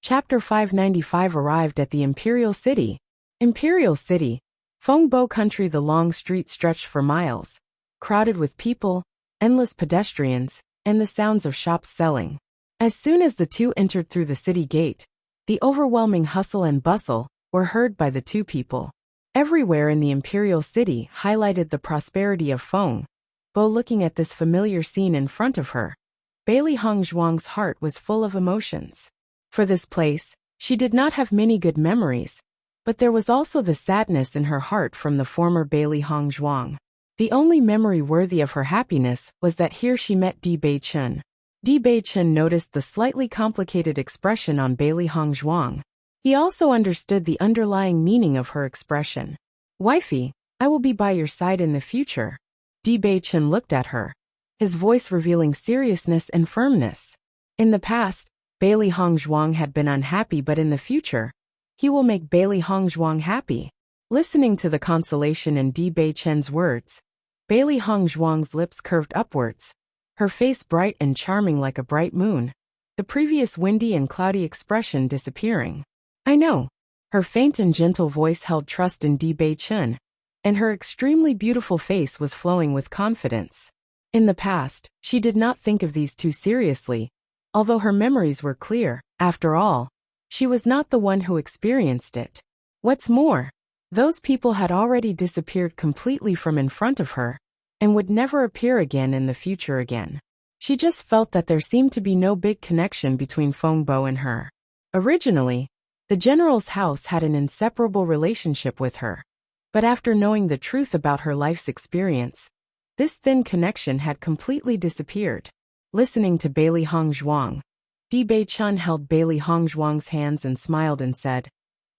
Chapter 595 arrived at the imperial city. Imperial city, Fengbo country. The long street stretched for miles, crowded with people, endless pedestrians, and the sounds of shops selling. As soon as the two entered through the city gate, the overwhelming hustle and bustle were heard by the two people. Everywhere in the imperial city highlighted the prosperity of Fengbo. Looking at this familiar scene in front of her, Bailey Hongzhuang's heart was full of emotions. For this place, she did not have many good memories, but there was also the sadness in her heart from the former Bailey Hongzhuang. The only memory worthy of her happiness was that here she met Di Beichen. Di Beichen noticed the slightly complicated expression on Bailey Hongzhuang. He also understood the underlying meaning of her expression. Wifey, I will be by your side in the future. Di Beichen looked at her, his voice revealing seriousness and firmness. In the past, Bailey Hongzhuang had been unhappy, but in the future, he will make Bailey Hongzhuang happy. Listening to the consolation in Di Beichen's words, Bailey Hongzhuang's lips curved upwards, her face bright and charming like a bright moon, the previous windy and cloudy expression disappearing. I know. Her faint and gentle voice held trust in Di Beichen. and her extremely beautiful face was flowing with confidence. In the past, she did not think of these two seriously, although her memories were clear. After all, she was not the one who experienced it. What's more, those people had already disappeared completely from in front of her, and would never appear again in the future again. She just felt that there seemed to be no big connection between Feng Bo and her. Originally, the general's house had an inseparable relationship with her. But after knowing the truth about her life's experience, this thin connection had completely disappeared. Listening to Bailey Hongzhuang, Di Bei-chun held Bailey Hongzhuang's hands and smiled and said,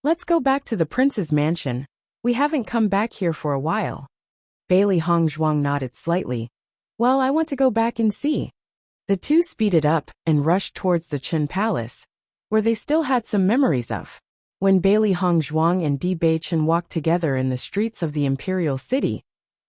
"Let's go back to the prince's mansion. We haven't come back here for a while." Bailey Hongzhuang nodded slightly. "Well, I want to go back and see." The two speeded up and rushed towards the Chun Palace, where they still had some memories of. When Bailey Hongzhuang and Di Bei-chun walked together in the streets of the imperial city,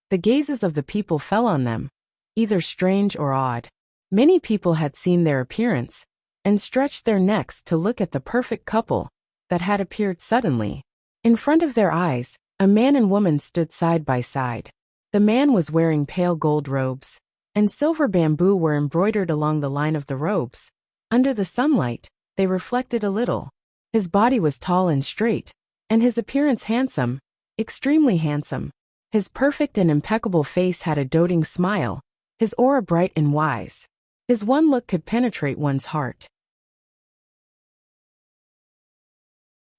the gazes of the people fell on them, either strange or odd. Many people had seen their appearance and stretched their necks to look at the perfect couple that had appeared suddenly. In front of their eyes, a man and woman stood side by side. The man was wearing pale gold robes, and silver bamboo were embroidered along the line of the robes. Under the sunlight, they reflected a little. His body was tall and straight, and his appearance handsome, extremely handsome. His perfect and impeccable face had a doting smile, his aura bright and wise. His one look could penetrate one's heart.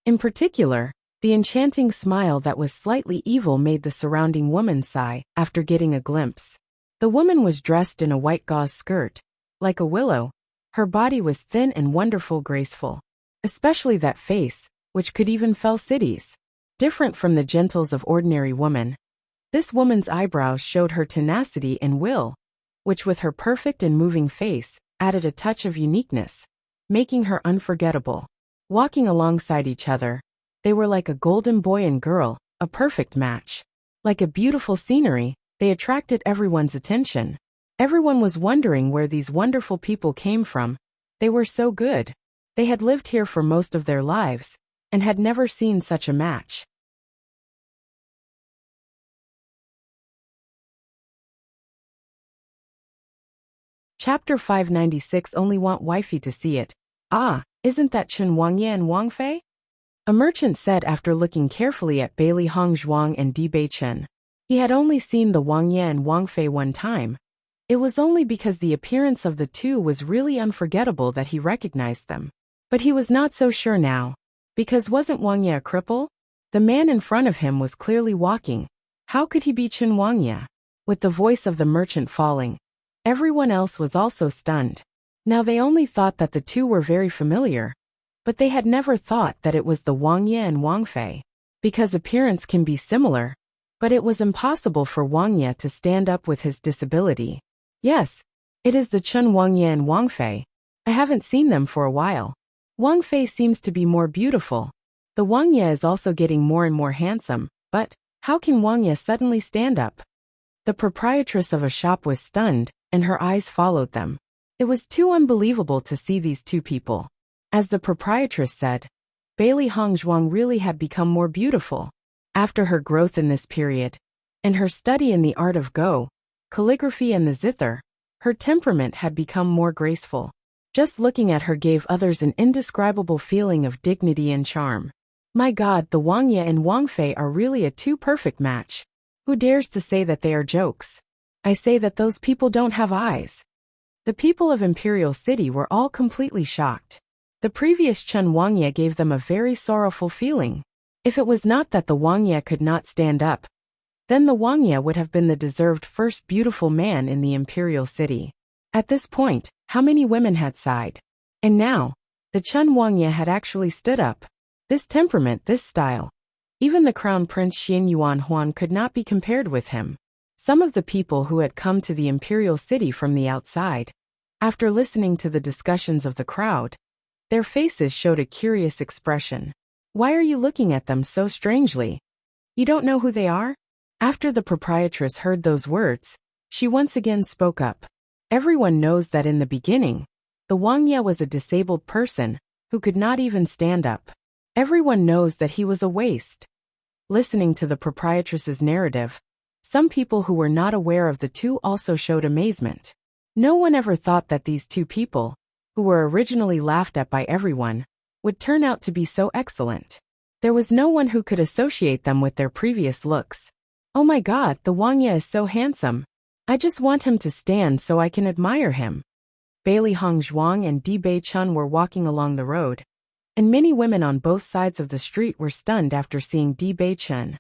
In particular, the enchanting smile that was slightly evil made the surrounding woman sigh after getting a glimpse. The woman was dressed in a white gauze skirt, like a willow. Her body was thin and wonderful, graceful. Especially that face, which could even fell cities. Different from the gentles of ordinary woman, this woman's eyebrows showed her tenacity and will, which with her perfect and moving face, added a touch of uniqueness, making her unforgettable. Walking alongside each other, they were like a golden boy and girl, a perfect match. Like a beautiful scenery, they attracted everyone's attention. Everyone was wondering where these wonderful people came from. They were so good. They had lived here for most of their lives, and had never seen such a match. Chapter 596. Only want wifey to see it. "Ah, isn't that Chen Wangye and Wang Fei?" a merchant said after looking carefully at Bailey Hongzhuang and Di Bei-chun. He had only seen the Wangye and Wang Fei one time. It was only because the appearance of the two was really unforgettable that he recognized them. But he was not so sure now. Because wasn't Wangye a cripple? The man in front of him was clearly walking. How could he be Chen Wangye? With the voice of the merchant falling, everyone else was also stunned. Now they only thought that the two were very familiar, but they had never thought that it was the Wangye and Wang Fei. Because appearance can be similar, but it was impossible for Wangye to stand up with his disability. Yes, it is the Chen Wangye and Wang Fei. I haven't seen them for a while. Wang Fei seems to be more beautiful. The Wangye is also getting more and more handsome, but how can Wangye suddenly stand up? The proprietress of a shop was stunned, and her eyes followed them. It was too unbelievable to see these two people. As the proprietress said, Bailey Hongzhuang really had become more beautiful. After her growth in this period, and her study in the art of Go, calligraphy and the zither, her temperament had become more graceful. Just looking at her gave others an indescribable feeling of dignity and charm. My God, the Wangye and Wang Fei are really a too perfect match. Who dares to say that they are jokes? I say that those people don't have eyes. The people of Imperial City were all completely shocked. The previous Chen Wangye gave them a very sorrowful feeling. If it was not that the Wangye could not stand up, then the Wangye would have been the deserved first beautiful man in the Imperial City. At this point, how many women had sighed? And now, the Chen Wangye had actually stood up. This temperament, this style. Even the Crown Prince Xin Yuan Huan could not be compared with him. Some of the people who had come to the Imperial City from the outside, after listening to the discussions of the crowd, their faces showed a curious expression. Why are you looking at them so strangely? You don't know who they are? After the proprietress heard those words, she once again spoke up. Everyone knows that in the beginning, the Wangye was a disabled person who could not even stand up. Everyone knows that he was a waste. Listening to the proprietress's narrative, some people who were not aware of the two also showed amazement. No one ever thought that these two people, who were originally laughed at by everyone, would turn out to be so excellent. There was no one who could associate them with their previous looks. Oh my God, the Wuxia is so handsome. I just want him to stand so I can admire him. Bailey Hongzhuang and Di Bei-chun were walking along the road, and many women on both sides of the street were stunned after seeing Di Bei-chun.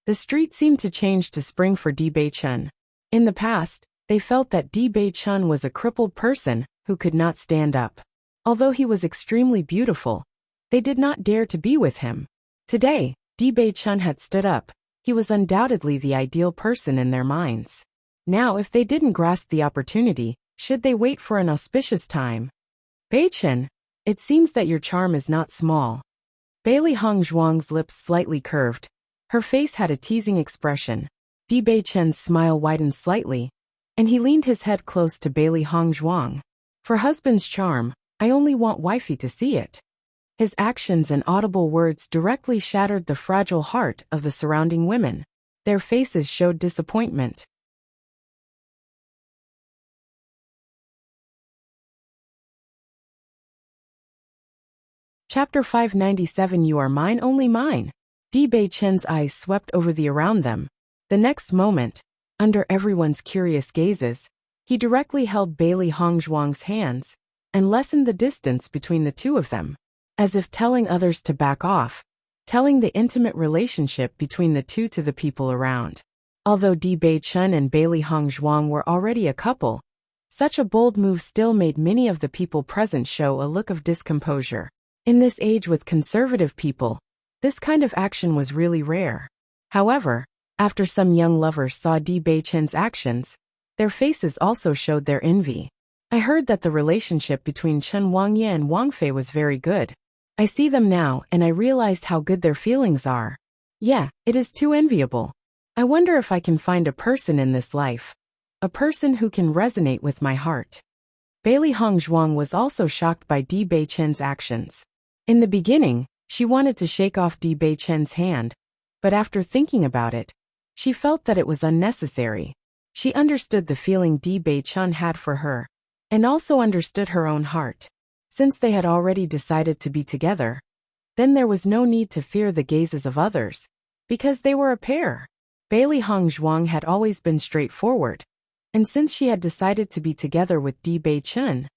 The street seemed to change to spring for Di Bei-chun. In the past, they felt that Di Bei-chun was a crippled person who could not stand up. Although he was extremely beautiful, they did not dare to be with him. Today, Di Bei-chun had stood up. He was undoubtedly the ideal person in their minds. Now, if they didn't grasp the opportunity, should they wait for an auspicious time? Bei-chun, it seems that your charm is not small. Bailey Hongzhuang's lips slightly curved. Her face had a teasing expression. Di Bei-chun's smile widened slightly, and he leaned his head close to Bailey Hongzhuang. For husband's charm, I only want wifey to see it. His actions and audible words directly shattered the fragile heart of the surrounding women. Their faces showed disappointment. Chapter 597 You Are Mine, Only Mine. Di Bei-chun's eyes swept over the around them. The next moment, under everyone's curious gazes, he directly held Bailey Hongzhuang's hands and lessened the distance between the two of them, as if telling others to back off, telling the intimate relationship between the two to the people around. Although Di Bei-chun and Bailey Hongzhuang were already a couple, such a bold move still made many of the people present show a look of discomposure. In this age with conservative people, this kind of action was really rare. However, after some young lovers saw Di Bei-chun's actions, their faces also showed their envy. I heard that the relationship between Chen Wangye and Wang Fei was very good. I see them now and I realized how good their feelings are. Yeah, it is too enviable. I wonder if I can find a person in this life. A person who can resonate with my heart. Bailey Hongzhuang was also shocked by Di Bei-chun's actions. In the beginning, she wanted to shake off Di Bei-chun's hand, but after thinking about it, she felt that it was unnecessary. She understood the feeling Di Bei-chun had for her, and also understood her own heart. Since they had already decided to be together, then there was no need to fear the gazes of others, because they were a pair. Bailey Hongzhuang had always been straightforward, and since she had decided to be together with Di Bei-chun,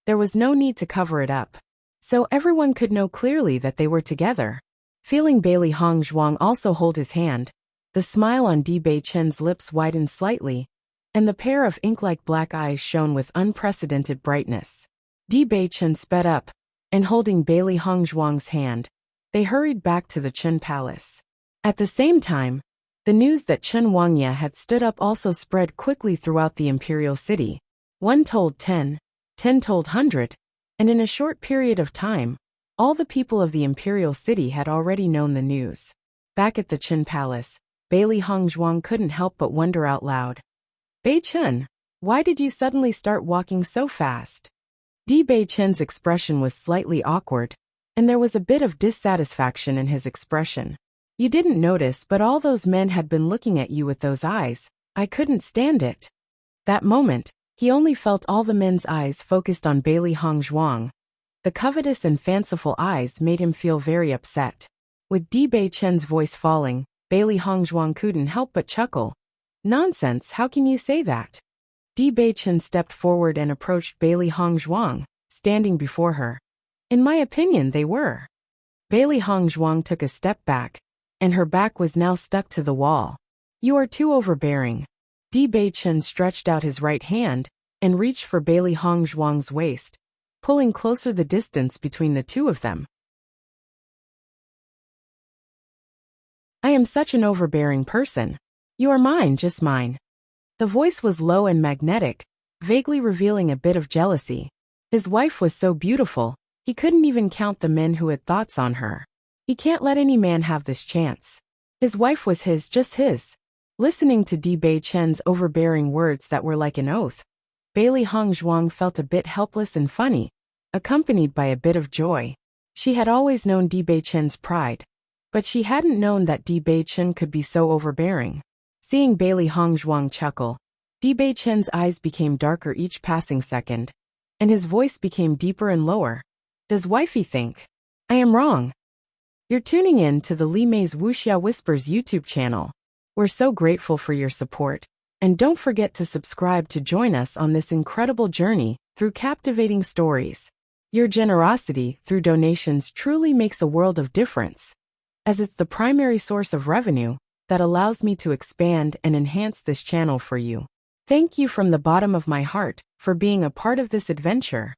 there was no need to cover it up. So everyone could know clearly that they were together. Feeling Bailey Hongzhuang also hold his hand, the smile on Di Bei-chun's lips widened slightly, and the pair of ink-like black eyes shone with unprecedented brightness. Di Bei-chun sped up, and holding Bailey Hongzhuang's hand, they hurried back to the Chun Palace. At the same time, the news that Chen Wangye had stood up also spread quickly throughout the imperial city. 1 told 10, 10 told 100, and in a short period of time, all the people of the imperial city had already known the news. Back at the Chun Palace, Bailey Hongzhuang couldn't help but wonder out loud. Bei-chun, why did you suddenly start walking so fast? Di Bei-chun's expression was slightly awkward, and there was a bit of dissatisfaction in his expression. You didn't notice, but all those men had been looking at you with those eyes. I couldn't stand it. That moment, he only felt all the men's eyes focused on Bailey Hongzhuang. The covetous and fanciful eyes made him feel very upset. With Di Bei-chun's voice falling, Bailey Hongzhuang couldn't help but chuckle. Nonsense, how can you say that? Di Bei-chun stepped forward and approached Bailey Hongzhuang, standing before her. In my opinion, they were. Bailey Hongzhuang took a step back, and her back was now stuck to the wall. You are too overbearing. Di Bei-chun stretched out his right hand and reached for Bailey Hongzhuang's waist, pulling closer the distance between the two of them. I am such an overbearing person. You are mine, just mine. The voice was low and magnetic, vaguely revealing a bit of jealousy. His wife was so beautiful, he couldn't even count the men who had thoughts on her. He can't let any man have this chance. His wife was his, just his. Listening to Di Bei-chun's overbearing words that were like an oath, Bailey Hongzhuang felt a bit helpless and funny, accompanied by a bit of joy. She had always known Bewitching's pride, but she hadn't known that Bewitching could be so overbearing. Seeing Bailey Hongzhuang chuckle, Bewitching's eyes became darker each passing second, and his voice became deeper and lower. Does wifey think I am wrong? You're tuning in to the Li Mei's Wuxia Whispers YouTube channel. We're so grateful for your support, and don't forget to subscribe to join us on this incredible journey through captivating stories. Your generosity through donations truly makes a world of difference, as it's the primary source of revenue that allows me to expand and enhance this channel for you. Thank you from the bottom of my heart for being a part of this adventure.